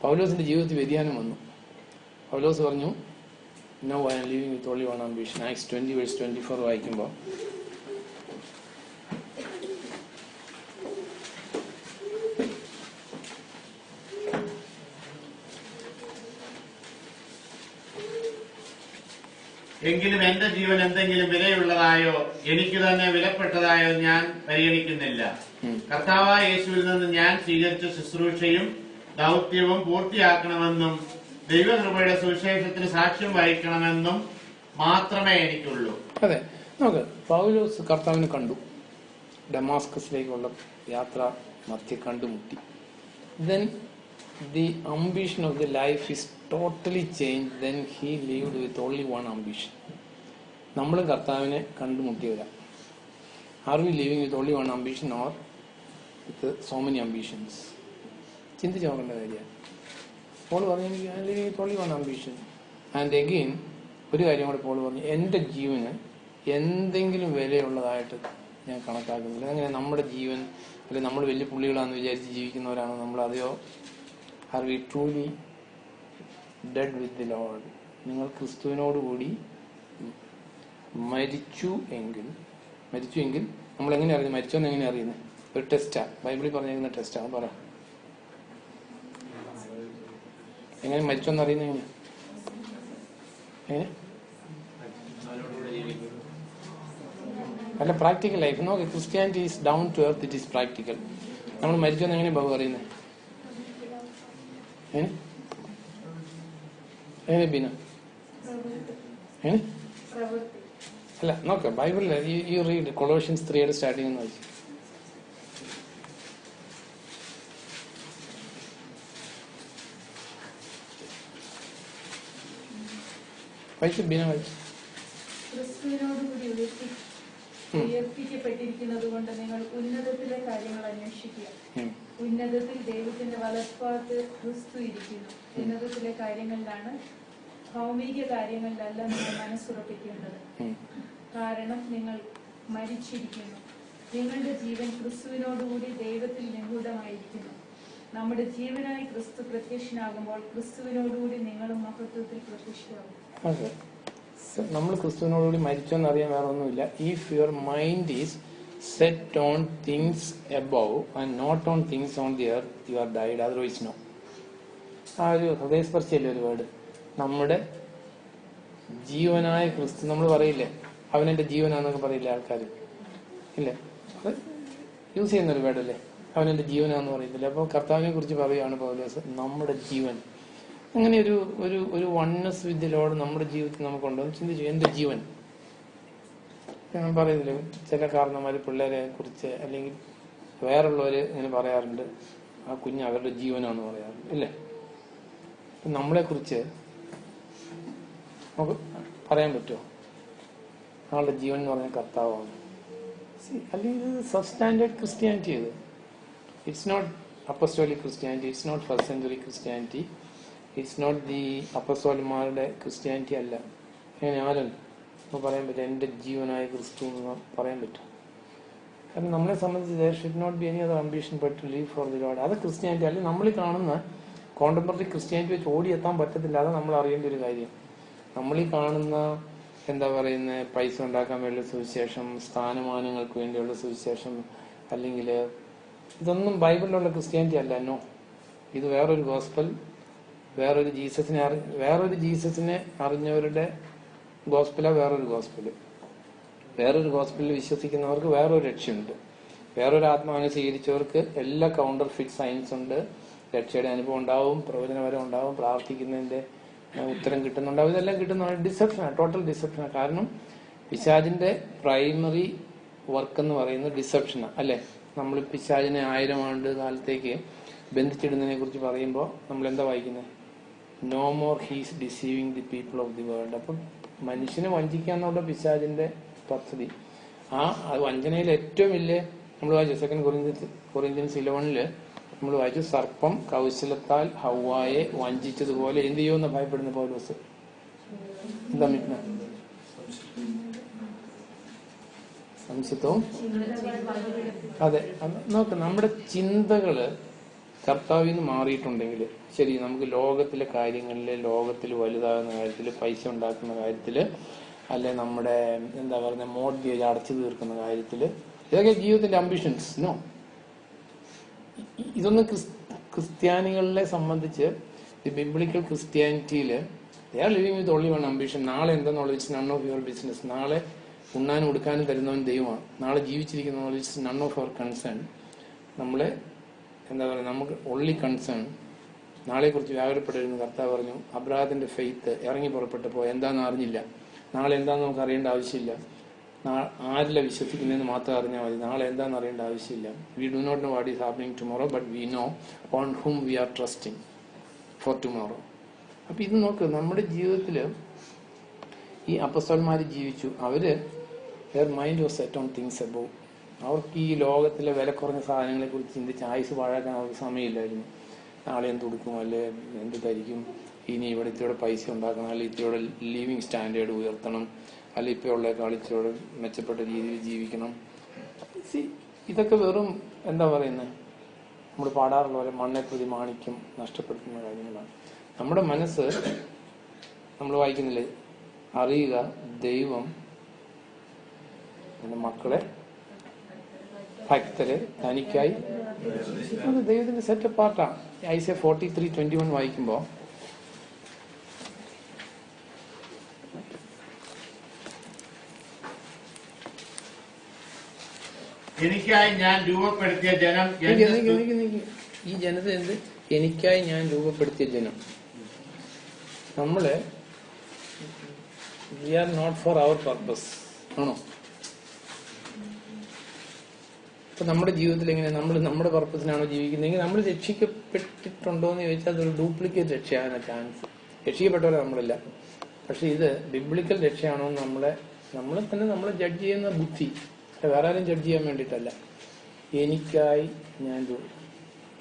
പൗലോസിന്റെ ജീവിതത്തിൽ വ്യതിയാനം വന്നു. പൗലോസ് പറഞ്ഞു, now I am living with only one ambition. Acts 20:24 വായിക്കുമ്പോൾ എങ്കിലും എന്റെ ജീവൻ എന്തെങ്കിലും വിലയുള്ളതായോ എനിക്ക് തന്നെ വിലപ്പെട്ടതായോ ഞാൻ പരിഗണിക്കുന്നില്ല. കർത്താവായ യേശുവിൽ നിന്ന് ഞാൻ സ്വീകരിച്ച ശുശ്രൂഷയും ദൗത്യവും പൂർത്തിയാക്കണമെന്നും ദൈവകൃപയുടെ സുവിശേഷത്തിന് സാക്ഷ്യം വഹിക്കണമെന്നും മാത്രമേ എനിക്കുള്ളൂ. അതെ, നോക്ക്, പൗലോസ് കർത്താവിനെ കണ്ടു. ഡമാസ്കസിലേക്കുള്ള യാത്ര മധ്യ കണ്ടുമുട്ടി. Then the ambition of the life is totally changed. Then he lived with only one ambition. നമ്മൾ കർത്താവിനെ കണ്ടുമുട്ടിയവരാ. Are we living with only one ambition or with so many ambitions? ചിന്തിച്ച് നോക്കേണ്ട കാര്യമാണ്. പോൾ പറഞ്ഞു, I am living with only one ambition. And again ഒരു കാര്യം കൂടെ Paul പറഞ്ഞു, എൻ്റെ ജീവന് എന്തെങ്കിലും വിലയുള്ളതായിട്ട് ഞാൻ കണക്കാക്കുന്നില്ല. അങ്ങനെ നമ്മുടെ ജീവൻ അല്ലെങ്കിൽ നമ്മൾ വലിയ പുള്ളികളാണെന്ന് വിചാരിച്ച് ജീവിക്കുന്നവരാണോ നമ്മൾ? അതെയോ are we truly dead with the Lord. നിങ്ങൾ ക്രിസ്തുവിനോടുകൂടി മരിച്ചു എങ്കിൽ നമ്മൾ എങ്ങനെ അറിയുന്നത്? മരിച്ചോന്ന് എങ്ങനെ അറിയുന്നത്? ഒരു ടെസ്റ്റാ, ബൈബിളിൽ പറഞ്ഞിരിക്കുന്ന ടെസ്റ്റാ. പറ, എങ്ങനെ മരിച്ചോന്ന് അറിയുന്നത്? എങ്ങനെ? അല്ല, പ്രാക്ടിക്കൽ ലൈഫ്. നോക്ക്, Christianity is down to earth, it is practical. നമ്മൾ മരിച്ചോന്ന് എങ്ങനെ ബാബു അറിയുന്നത്? എങ്ങനെ ബീന? അല്ല, നോക്ക ബൈബിളിൽ യു റീഡ് കൊളോഷ്യൻസ് 3 സ്റ്റാർട്ടിംഗ് എന്ന് വായിച്ചു. ബീന വായിച്ചു. ക്രിസ്തുവിനോടുകൂടി ഉയർപ്പിക്കപ്പെട്ടിരിക്കുന്നത് കൊണ്ട് നിങ്ങൾ ഉന്നതത്തിലെ കാര്യങ്ങൾ അന്വേഷിക്കുക. ഉന്നതത്തിൽ ദൈവത്തിന്റെ വലഭാഗത്ത് ക്രിസ്തു ഇരിക്കുന്നു. ഉന്നതത്തിലെ കാര്യങ്ങളിലാണ്, ഭൗമിക കാര്യങ്ങളിലല്ല നിങ്ങൾ മനസ്സുറപ്പിക്കേണ്ടത്. കാരണം നിങ്ങൾ മരിച്ചിരിക്കുന്നു, നിങ്ങളുടെ ജീവൻ ക്രിസ്തുവിനോടുകൂടി ദൈവത്തിൽ നിഗൂഢമായിരിക്കുന്നു. നമ്മുടെ ജീവനായി ക്രിസ്തു പ്രത്യക്ഷനാകുമ്പോൾ ക്രിസ്തുവിനോടുകൂടി നിങ്ങളും മഹത്വത്തിൽ പ്രത്യക്ഷരാകും. നമ്മൾ ക്രിസ്തുവിനോടുകൂടി മരിച്ചോന്നറിയാൻ വേറെ ഒന്നുമില്ല. If your mind is set on things above and not on things on the earth, you are died, otherwise no. ആ ഒരു ഹൃദയസ്പർശിയല്ലേ ഒരു വേർഡ്. നമ്മുടെ ജീവനായ ക്രിസ്തു, നമ്മൾ പറയില്ലേ അവനെന്റെ ജീവനാന്നൊക്കെ പറയില്ലേ ആൾക്കാർ, ഇല്ലേ? അത് യൂസ് ചെയ്യുന്നൊരു വേർഡല്ലേ, അവനെന്റെ ജീവനാന്ന് പറയത്തില്ല. അപ്പോൾ കർത്താവിനെ കുറിച്ച് പറയുകയാണ് പൗലോസ്, നമ്മുടെ ജീവൻ. അങ്ങനെ ഒരു വൺനെസ് വിത്ത് ദി ലോർഡ് നമ്മുടെ ജീവിതത്തിൽ നമുക്കുണ്ടോ എന്ന് ചിന്തിച്ചു. എന്റെ ജീവൻ ഞാൻ പറയുന്നില്ല, ചില കാരണന്മാര് പിള്ളേരെ കുറിച്ച് അല്ലെങ്കിൽ വേറുള്ളവര് ഇങ്ങനെ പറയാറുണ്ട്, ആ കുഞ്ഞ് അവരുടെ ജീവനാന്ന് പറയാറുണ്ട്, ഇല്ലേ? നമ്മളെ കുറിച്ച് നമുക്ക് പറയാൻ പറ്റുമോ? ആളുടെ ജീവൻ എന്ന് പറഞ്ഞ കർത്താവാണ്. അല്ലെങ്കിൽ ഇത് സബ്സ്റ്റാൻഡേർഡ് ക്രിസ്ത്യാനിറ്റി. ഇത് it's not apostolic Christianity, it's not first century Christianity, it's not the അപ്പസ്റ്റോലന്മാരുടെ ക്രിസ്ത്യാനിറ്റി അല്ല. അങ്ങനെ ആരും പറയാൻ പറ്റും എന്റെ ജീവനായ ക്രിസ്തു എന്ന് പറയാൻ പറ്റും? കാരണം നമ്മളെ സംബന്ധിച്ച് there should not be any other ambition but to live for the Lord. അത് ക്രിസ്ത്യാനിറ്റി. അല്ലെങ്കിൽ നമ്മൾ കാണുന്ന കോണ്ടംപററി ക്രിസ്ത്യാനിറ്റി വെച്ച് ഓടിയെത്താൻ പറ്റത്തില്ല. അത് നമ്മൾ അറിയേണ്ട ഒരു കാര്യം. നമ്മളീ കാണുന്ന എന്താ പറയുന്നത്, പൈസ ഉണ്ടാക്കാൻ വേണ്ടിയുള്ള സുവിശേഷം, സ്ഥാനമാനങ്ങൾക്ക് വേണ്ടിയുള്ള സുവിശേഷം, അല്ലെങ്കിൽ ഇതൊന്നും ബൈബിളിലുള്ള ക്രിസ്ത്യാനിറ്റി അല്ല. നോ, ഇത് വേറൊരു ഗോസ്പൽ, വേറൊരു ജീസസിനെ അറിഞ്ഞവരുടെ ഗോസ്പല, വേറൊരു ഗോസ്പലിൽ വിശ്വസിക്കുന്നവർക്ക് വേറൊരു രക്ഷയുണ്ട്. വേറൊരു ആത്മാവിനെ സ്വീകരിച്ചവർക്ക് എല്ലാ കൗണ്ടർ ഫിറ്റ് സയൻസ് ഉണ്ട്. രക്ഷയുടെ അനുഭവം ഉണ്ടാവും, പ്രവചനപരം ഉണ്ടാവും, പ്രാർത്ഥിക്കുന്നതിന്റെ ഉത്തരം കിട്ടുന്നുണ്ടാവും. ഇതെല്ലാം കിട്ടുന്ന ഡിസെപ്ഷനാണ്, ടോട്ടൽ ഡിസെപ്ഷനാണ്. കാരണം പിശാചിന്റെ പ്രൈമറി വർക്ക് എന്ന് പറയുന്നത് ഡിസെപ്ഷനാണ്, അല്ലെ? നമ്മൾ പിശാചിനെ 1000 ആണ്ട് കാലത്തേക്ക് ബന്ധിച്ചിടുന്നതിനെ കുറിച്ച് പറയുമ്പോൾ നമ്മൾ എന്താ വായിക്കുന്നത്? No more he's deceiving the people of the world. അപ്പം മനുഷ്യനെ വഞ്ചിക്കാന്നുള്ള പിശാചിന്റെ പദ്ധതി. ആ വഞ്ചനയിൽ ഏറ്റവും വലിയ നമ്മൾ വായിച്ചു 2 കൊറിന്ത്യൻസ് 11 നമ്മൾ വായിച്ചു, സർപ്പം കൗശലത്താൽ ഹവ്വായെ വഞ്ചിച്ചതുപോലെ എന്ത് ചെയ്യുമെന്ന് ഭയപ്പെടുന്ന പൗലോസ്. എന്താ മിത്ന? സംശയത്വവും. അതെ, നോക്ക്, നമ്മുടെ ചിന്തകള് കർത്താവിൽ നിന്ന് മാറിയിട്ടുണ്ടെങ്കിൽ ശരി, നമുക്ക് ലോകത്തിലെ കാര്യങ്ങളില്, ലോകത്തിൽ വലുതാകുന്ന കാര്യത്തില്, പൈസ ഉണ്ടാക്കുന്ന കാര്യത്തില്, അല്ലെ നമ്മുടെ എന്താ പറയുക മോർഗേജ് അടച്ചു തീർക്കുന്ന കാര്യത്തില്, ഇതൊക്കെ ജീവിതത്തിന്റെ അംബിഷൻസ്. നോ, ഇതൊന്നും ക്രിസ്ത്യാനികളെ സംബന്ധിച്ച് ദി ബിബ്ലിക്കൽ ക്രിസ്ത്യാനിറ്റിയില് they are living with only one ambition. നാളെ എന്താണെന്നുള്ളത് it's none of your business. നാളെ ഉണ്ണാനും ഉടുക്കാനും തരുന്നവൻ ദൈവമാണ്. നാളെ ജീവിച്ചിരിക്കുന്ന it's none of our concern. നമ്മളെ എന്താ പറയുക, നമുക്ക് ഓൺലി കൺസേൺ നാളെ കുറിച്ച് വ്യാകുലപ്പെട്ടിരുന്നു. കർത്താവ് പറഞ്ഞു, അബ്രാഹത്തിന്റെ ഫെയ്ത്ത് ഇറങ്ങി പുറപ്പെട്ടപ്പോൾ എന്താണെന്ന് അറിഞ്ഞില്ല. നാളെ എന്താണെന്ന് നമുക്ക് അറിയേണ്ട ആവശ്യമില്ല. ആരില്ല വിശ്വസിക്കുന്നതെന്ന് മാത്രം അറിഞ്ഞാൽ മതി. നാളെ എന്താണെന്ന് അറിയേണ്ട ആവശ്യമില്ല. We do not know what is happening tomorrow, but we know on whom we are trusting for tomorrow. അപ്പൊ ഇത് നോക്ക്, നമ്മുടെ ജീവിതത്തില് ഈ അപ്പസ്തോലന്മാര് ജീവിച്ചു. അവര് their mind was set on things above. അവർക്ക് ഈ ലോകത്തിലെ വില കുറഞ്ഞ സാധനങ്ങളെ കുറിച്ച് ചിന്തിച്ച് ആയുസ് പാഴാക്കാൻ അവർക്ക് സമയമില്ലായിരുന്നു. നാളെ എന്ത് കൊടുക്കും, അല്ലെ എന്ത് ധരിക്കും, ഇനി ഇവിടെ ഇത്തിരിയുടെ പൈസ ഉണ്ടാക്കണം, അല്ലെ ഇത്തിരിയുടെ ലിവിങ് സ്റ്റാൻഡേർഡ് ഉയർത്തണം, അല്ലെ ഇപ്പോൾ ഉള്ളേക്കാൾ ഇത്തിരിയുടെ മെച്ചപ്പെട്ട രീതിയിൽ ജീവിക്കണം. ഇതൊക്കെ വെറും എന്താ പറയുന്നത്, നമ്മൾ പാടാറുള്ള പോലെ മണ്ണെ പ്രതി മാണിക്യം നഷ്ടപ്പെടുത്തുന്ന കാര്യങ്ങളാണ്. നമ്മുടെ മനസ്സ് നമ്മൾ വായിക്കുന്നില്ലേ, അറിയുക ദൈവം എന്റെ മക്കളെ ഭക്തരെ തനിക്കായി, അത് ദൈവത്തിന്റെ സെറ്റ് പാർട്ടാണ്. ഐസയ 43:21 വായിക്കുമ്പോ എനിക്കായി ഞാൻ രൂപപ്പെടുത്തിയ ജനം ഈ ജനത എന്ത്? എനിക്കായി ഞാൻ രൂപപ്പെടുത്തിയ ജനം. നമ്മള് we are not for our purpose ആണോ? ഇപ്പൊ നമ്മുടെ ജീവിതത്തിൽ എങ്ങനെ നമ്മൾ നമ്മുടെ പർപ്പസിനാണോ ജീവിക്കുന്നതെങ്കിൽ നമ്മൾ രക്ഷിക്കപ്പെട്ടിട്ടുണ്ടോ എന്ന് ചോദിച്ചാൽ അതൊരു ഡ്യൂപ്ലിക്കേറ്റ് രക്ഷയാകാൻ ചാൻസ്. രക്ഷിക്കപ്പെട്ടവരെ നമ്മളില്ല. പക്ഷെ ഇത് ബിബ്ലിക്കൽ രക്ഷയാണോ നമ്മളെ തന്നെ നമ്മളെ ജഡ്ജ് ചെയ്യുന്ന ബുദ്ധി, വേറെ ആരും ജഡ്ജ് ചെയ്യാൻ വേണ്ടിയിട്ടല്ല. എനിക്കായി ഞാൻ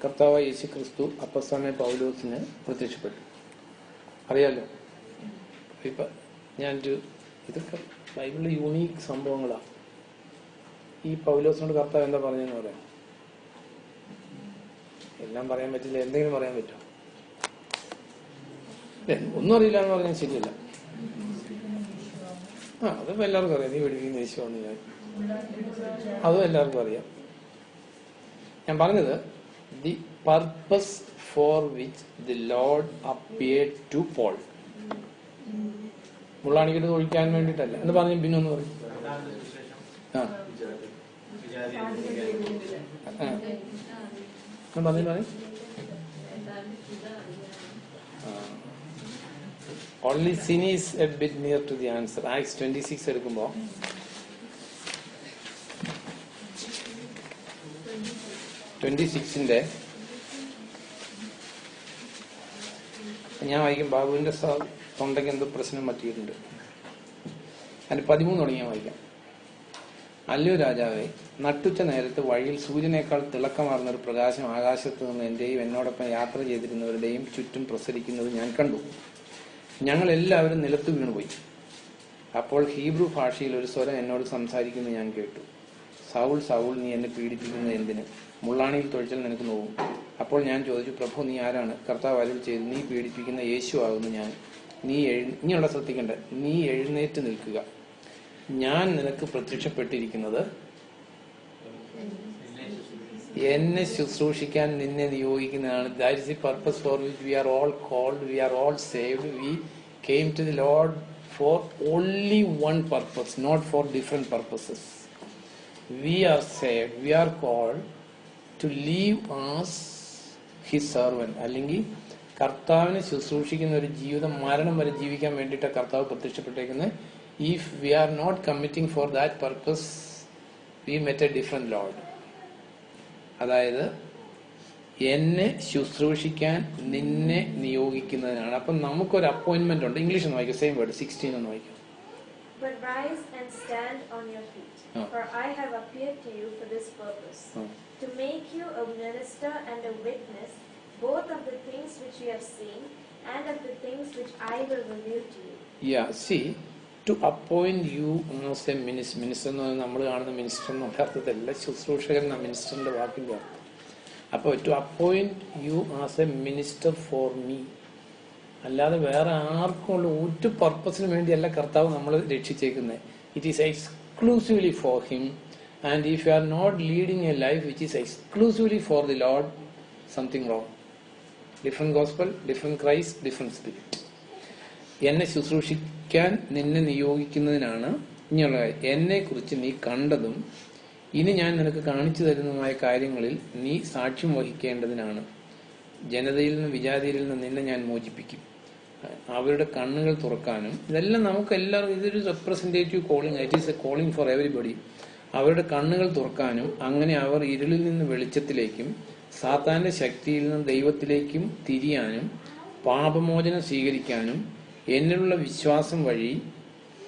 കർത്താവായ യേശു ക്രിസ്തു അപ്പോസ്തലനായ പൗലോസിന് പ്രത്യക്ഷപ്പെട്ടു. അറിയാലോ, ഇപ്പൊ ഇതൊക്കെ ബൈബിളിലെ യൂണീക്ക് സംഭവങ്ങളാണ്. ഈ പൗലോസിനോട് കർത്താവ് എന്താ പറഞ്ഞെന്ന് പറയാം? എല്ലാം പറയാൻ പറ്റില്ല, എന്തെങ്കിലും പറയാൻ പറ്റുമോ? ഒന്നും അറിയില്ല എന്ന് പറഞ്ഞാൽ ശരിയല്ല. അതിപ്പോ എല്ലാവർക്കും അറിയാം. നീ പഠിപ്പിക്കുന്ന യേശുവാണ് ഞാൻ, അതും എല്ലാവർക്കും അറിയാം. ഞാൻ പറഞ്ഞത് the purpose for which the lord appeared to Paul. മുള്ളാണിക്കിട്ട് ഒഴിക്കാൻ വേണ്ടിയിട്ടല്ല എന്ന് പറഞ്ഞു. പിന്നെ ഒന്ന് പറയും. പറഞ്ഞു only sin is a bit near to the answer. Acts 26 എടുക്കുമ്പോ ഞാൻ വായിക്കും. ബാബുവിന്റെ തൊണ്ടയ്ക്ക് എന്തോ പ്രശ്നം പറ്റിയിട്ടുണ്ട്. അതിന് 13 തുടങ്ങി ഞാൻ വായിക്കാം. അല്ലയോ രാജാവേ, നട്ടുച്ച നേരത്ത് വഴിയിൽ സൂര്യനേക്കാൾ തിളക്കമാർന്ന ഒരു പ്രകാശം ആകാശത്ത് നിന്ന് എന്റെയും എന്നോടൊപ്പം യാത്ര ചെയ്തിരുന്നവരുടെയും ചുറ്റും പ്രസരിക്കുന്നത് ഞാൻ കണ്ടു. ഞങ്ങൾ എല്ലാവരും നിലത്ത് വീണുപോയി. അപ്പോൾ ഹീബ്രു ഭാഷയിൽ ഒരു സ്വരം എന്നോട് സംസാരിക്കുന്നത് ഞാൻ കേട്ടു. സൗൾ സൗൾ, നീ എന്നെ പീഡിപ്പിക്കുന്നത് എന്തിന്? മുള്ളാണിയിൽ തൊഴിച്ചാൽ നിനക്ക് നോവും. അപ്പോൾ ഞാൻ ചോദിച്ചു, പ്രഭു നീ ആരാണ്? കർത്താവ് അരുൾ ചെയ്തു, നീ പീഡിപ്പിക്കുന്ന യേശു ആകുന്നു ഞാൻ. നീ അവിടെ ശ്രദ്ധിക്കണ്ടേ, നീ എഴുന്നേറ്റ് നിൽക്കുക. ഞാൻ നിനക്ക് പ്രത്യക്ഷപ്പെട്ടിരിക്കുന്നത് എന്നെ ശുശ്രൂഷിക്കാൻ നിന്നെ നിയോഗിക്കുന്നതാണ്. That is the purpose for which we are all called, we are all saved. We came to the lord for only one purpose, not for different purposes. We are saved, we are called to live as his servant. അല്ലെങ്കിൽ കർത്താവിനെ ശുശ്രൂഷിക്കുന്ന ഒരു ജീവിതം മരണം വരെ ജീവിക്കാൻ വേണ്ടിയിട്ട് കർത്താവ് പ്രത്യക്ഷപ്പെട്ടേക്കുന്നത്. If we are not committing for that purpose, we met a different Lord. അതായത് എന്നെ ശുശ്രൂഷിക്കാൻ നിന്നെ നിയോഗിക്കുന്നതിനാണ്. അപ്പം നമുക്കൊരു അപ്പോയിന്റ്മെന്റ് ഉണ്ട്. ഇംഗ്ലീഷ് ഒന്ന് വായിക്കാം, സെയിം വേർഡ് 16 ഒന്ന് വായിക്കാം. But rise and stand on your feet, for I have appeared to you for this purpose, to make you a minister and a witness, both of the things which you have seen and of the things which I will reveal to you. Yeah, see, to appoint you as a minister എന്ന് പറഞ്ഞാൽ നമ്മൾ കാണുന്ന minister എന്നുള്ള അർത്ഥത്തിലല്ല, ശുശ്രൂഷകൻ എന്ന മിനിസ്റ്ററിന്റെ വാക്കിന്റെ അർത്ഥം. അപ്പോൾ to appoint you as a minister for me, അല്ലാതെ വേറെ ആർക്കുമുള്ള ഒരു പർപ്പസിന് വേണ്ടിയല്ല കർത്താവ് നമ്മൾ രക്ഷിച്ചേക്കുന്നത്. It is exclusively for him. And if you are not leading a life which is exclusively for the lord, something wrong. Different gospel, different Christ, different spirit. എന്നെ ശുശ്രൂഷിക്കാൻ നിന്നെ നിയോഗിക്കുന്നതിനാണ് ഇങ്ങനെയുള്ള കാര്യം. എന്നെ കുറിച്ച് നീ കണ്ടതും ഇനി ഞാൻ നിനക്ക് കാണിച്ചു തരുന്നതുമായ കാര്യങ്ങളിൽ നീ സാക്ഷ്യം വഹിക്കേണ്ടതിനാണ്. ജനതയിൽ നിന്നും വിജാതിയിൽ നിന്നും നിന്നെ ഞാൻ മോചിപ്പിക്കും. അവരുടെ കണ്ണുകൾ തുറക്കാനും, ഇതെല്ലാം നമുക്ക് എല്ലാവർക്കും ഇതൊരു representative calling, it is A calling four everybody. അവരുടെ കണ്ണുകൾ തുറക്കാനും അങ്ങനെ അവർ ഇരുളിൽ നിന്ന് വെളിച്ചത്തിലേക്കും സാത്താന്റെ ശക്തിയിൽ നിന്ന് ദൈവത്തിലേക്കും തിരിയാനും പാപമോചനം സ്വീകരിക്കാനും എന്നിലുള്ള വിശ്വാസം വഴി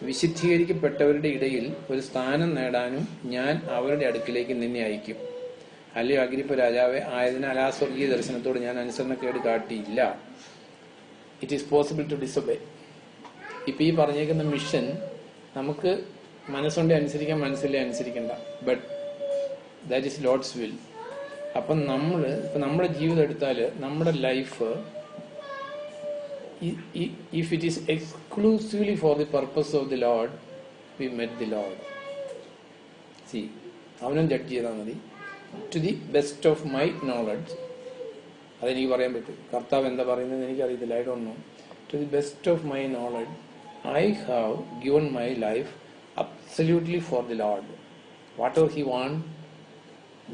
വിശുദ്ധീകരിക്കപ്പെട്ടവരുടെ ഇടയിൽ ഒരു സ്ഥാനം നേടാനും ഞാൻ അവരുടെ അടുക്കിലേക്ക് നിന്നെ അയക്കും. അല്ലയോ അഗ്രിപ്പ രാജാവേ, ആയതിനാൽ ആ സ്വർഗീയ ദർശനത്തോട് ഞാൻ അനുസരണക്കേട് കാട്ടിയില്ല. It is possible to disobey. ഇപ്പൊ ഈ പറഞ്ഞേക്കുന്ന മിഷൻ നമുക്ക് മനസ്സുകൊണ്ട് അനുസരിക്കാൻ, മനസ്സിലെ അനുസരിക്കണ്ട. But that is lord's will. അപ്പം ഇപ്പൊ നമ്മുടെ ജീവിതം എടുത്താല് നമ്മുടെ life if it is exclusively for the purpose of the Lord, we met the Lord. See, അവനും ജഡ്ജ് ചെയ്താൽ മതി. To the best of my knowledge, അതെനിക്ക് പറയാൻ പറ്റും. കർത്താവ് എന്താ പറയുന്നത് എനിക്കറിയത്തില്ല, I don't know. To the best of my knowledge I have given my life absolutely for the Lord. Whatever He want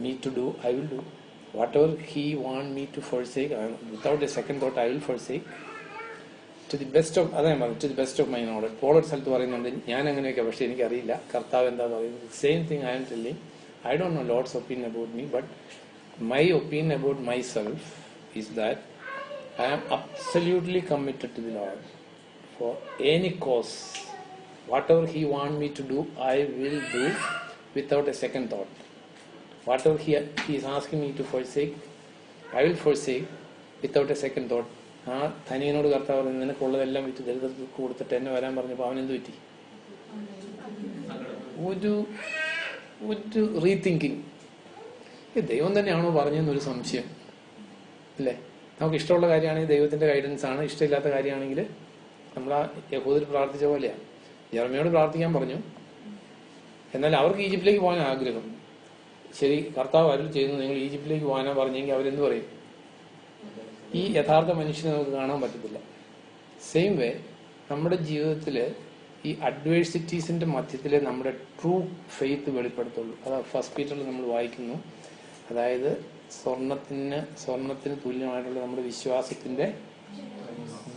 me to do, I will do. Whatever He want me to forsake, without a second thought, I will forsake. To the best of, അതാ ഞാൻ പറഞ്ഞു, to the best of my knowledge. Paul ഒരു സ്ഥലത്ത് പറയുന്നുണ്ട്, ഞാൻ അങ്ങനെയൊക്കെ, പക്ഷെ എനിക്കറിയില്ല കർത്താവ് എന്താ പറയുന്നത്. Same thing I am telling. I don't know Lord's opinion about me, but my opinion about myself is that I am absolutely committed to the Lord. For any cause, whatever He want me to do, I will do without a second thought. Whatever He is asking me to forsake, I will forsake without a second thought. ആ ധനികനോട് കർത്താവ് പറഞ്ഞു, നിനക്കുള്ളതെല്ലാം വിറ്റ് ദരിദ്രർക്ക് കൊടുത്തിട്ട് എന്നെ വരാൻ പറഞ്ഞപ്പോൾ അവൻ എന്ത് പറ്റി? ഒരു റീതിങ്കിങ്. ദൈവം തന്നെയാണോ പറഞ്ഞതെന്നൊരു സംശയം അല്ലേ? നമുക്ക് ഇഷ്ടമുള്ള കാര്യമാണെങ്കിൽ ദൈവത്തിന്റെ ഗൈഡൻസ് ആണ്, ഇഷ്ടമില്ലാത്ത കാര്യമാണെങ്കിൽ നമ്മൾ ആ യഹൂദർ പ്രാർത്ഥിച്ച പോലെയാണ്. ജെറമ്യയോട് പ്രാർത്ഥിക്കാൻ പറഞ്ഞു, എന്നാൽ അവർക്ക് ഈജിപ്തിലേക്ക് പോകാൻ ആഗ്രഹം. ശരി, കർത്താവ് അരുൾ ചെയ്യുന്നു, നിങ്ങൾ ഈജിപ്തിലേക്ക് പോകാനാ പറഞ്ഞെങ്കിൽ അവരെന്ത് പറയും? ഈ യഥാർത്ഥ മനുഷ്യനെ നമുക്ക് കാണാൻ പറ്റത്തില്ല. സെയിം വേ നമ്മുടെ ജീവിതത്തിൽ ഈ അഡ്വേഴ്സിറ്റീസിന്റെ മധ്യത്തിൽ നമ്മുടെ ട്രൂ ഫെയ്ത്ത് വെളിപ്പെടുത്തുള്ളൂ. അത് ഫസ്റ്റ് പീറ്ററിൽ നമ്മൾ വായിക്കുന്നു. അതായത് സ്വർണത്തിന് തുല്യമായിട്ടുള്ള നമ്മുടെ വിശ്വാസത്തിന്റെ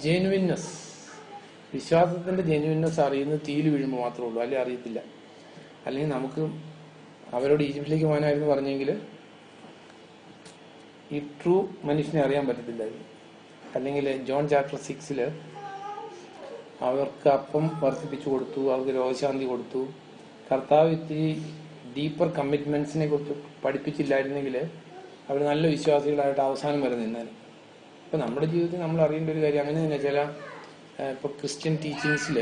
ജെനുവിൻനെസ്. വിശ്വാസത്തിന്റെ ജെനുവിൻനെസ് അറിയുന്നത് തീയിൽ വീഴുമ്പോൾ മാത്രമേ ഉള്ളൂ, അല്ലെങ്കിൽ അറിയത്തില്ല. അല്ലെങ്കിൽ നമുക്ക് അവരോട് ഈജിപ്തിലേക്ക് പോകാനായിരുന്നു പറഞ്ഞെങ്കിൽ ഈ ട്രൂ മനുഷ്യനെ അറിയാൻ പറ്റത്തില്ലായിരുന്നു. അല്ലെങ്കിൽ ജോൺ ചാപ്റ്റർ 6 അവർക്ക് അപ്പം വർദ്ധിപ്പിച്ചു കൊടുത്തു, അവർക്ക് രോഗശാന്തി കൊടുത്തു. കർത്താവ് ഇത്തിരി ഡീപ്പർ കമ്മിറ്റ്മെന്റ്സിനെ കുറിച്ച് പഠിപ്പിച്ചില്ലായിരുന്നെങ്കിൽ അവർ നല്ല വിശ്വാസികളായിട്ട് അവസാനം വരെ നിന്നാലും. ഇപ്പൊ നമ്മുടെ ജീവിതത്തിൽ നമ്മൾ അറിയേണ്ട ഒരു കാര്യം അങ്ങനെ തന്നെ. ചില ഇപ്പൊ ക്രിസ്ത്യൻ ടീച്ചിങ്സിൽ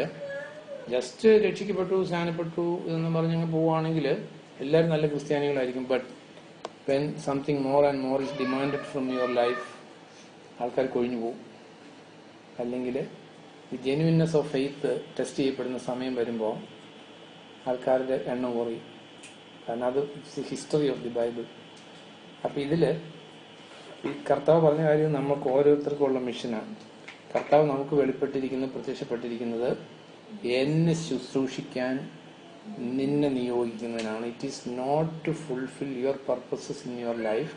ജസ്റ്റ് രക്ഷിക്കപ്പെട്ടു, സ്നാനപ്പെട്ടു എന്ന് പറഞ്ഞങ്ങ് പോവുകയാണെങ്കിൽ എല്ലാവരും നല്ല ക്രിസ്ത്യാനികളായിരിക്കും. But when something more and more is demanded from your life, ആൾക്കാർ കൊഴിഞ്ഞു പോകും. അല്ലെങ്കിൽ ഈ ജെന്യുവിൻനെസ് ഓഫ് ഫെയ്ത്ത് ടെസ്റ്റ് ചെയ്യപ്പെടുന്ന സമയം വരുമ്പോൾ ആൾക്കാരുടെ എണ്ണം കുറയും. കാരണം അത് ഹിസ്റ്ററി ഓഫ് ദി ബൈബിൾ. അപ്പൊ ഇതില് ഈ കർത്താവ് പറഞ്ഞ കാര്യം നമുക്ക് ഓരോരുത്തർക്കുള്ള മിഷനാണ്. കർത്താവ് നമുക്ക് പ്രത്യക്ഷപ്പെട്ടിരിക്കുന്നത് എന്നെ ശുശ്രൂഷിക്കാൻ നിന്നെ നിയോഗിക്കുന്നതിനാണ്. It is not to fulfil your purposes in your life,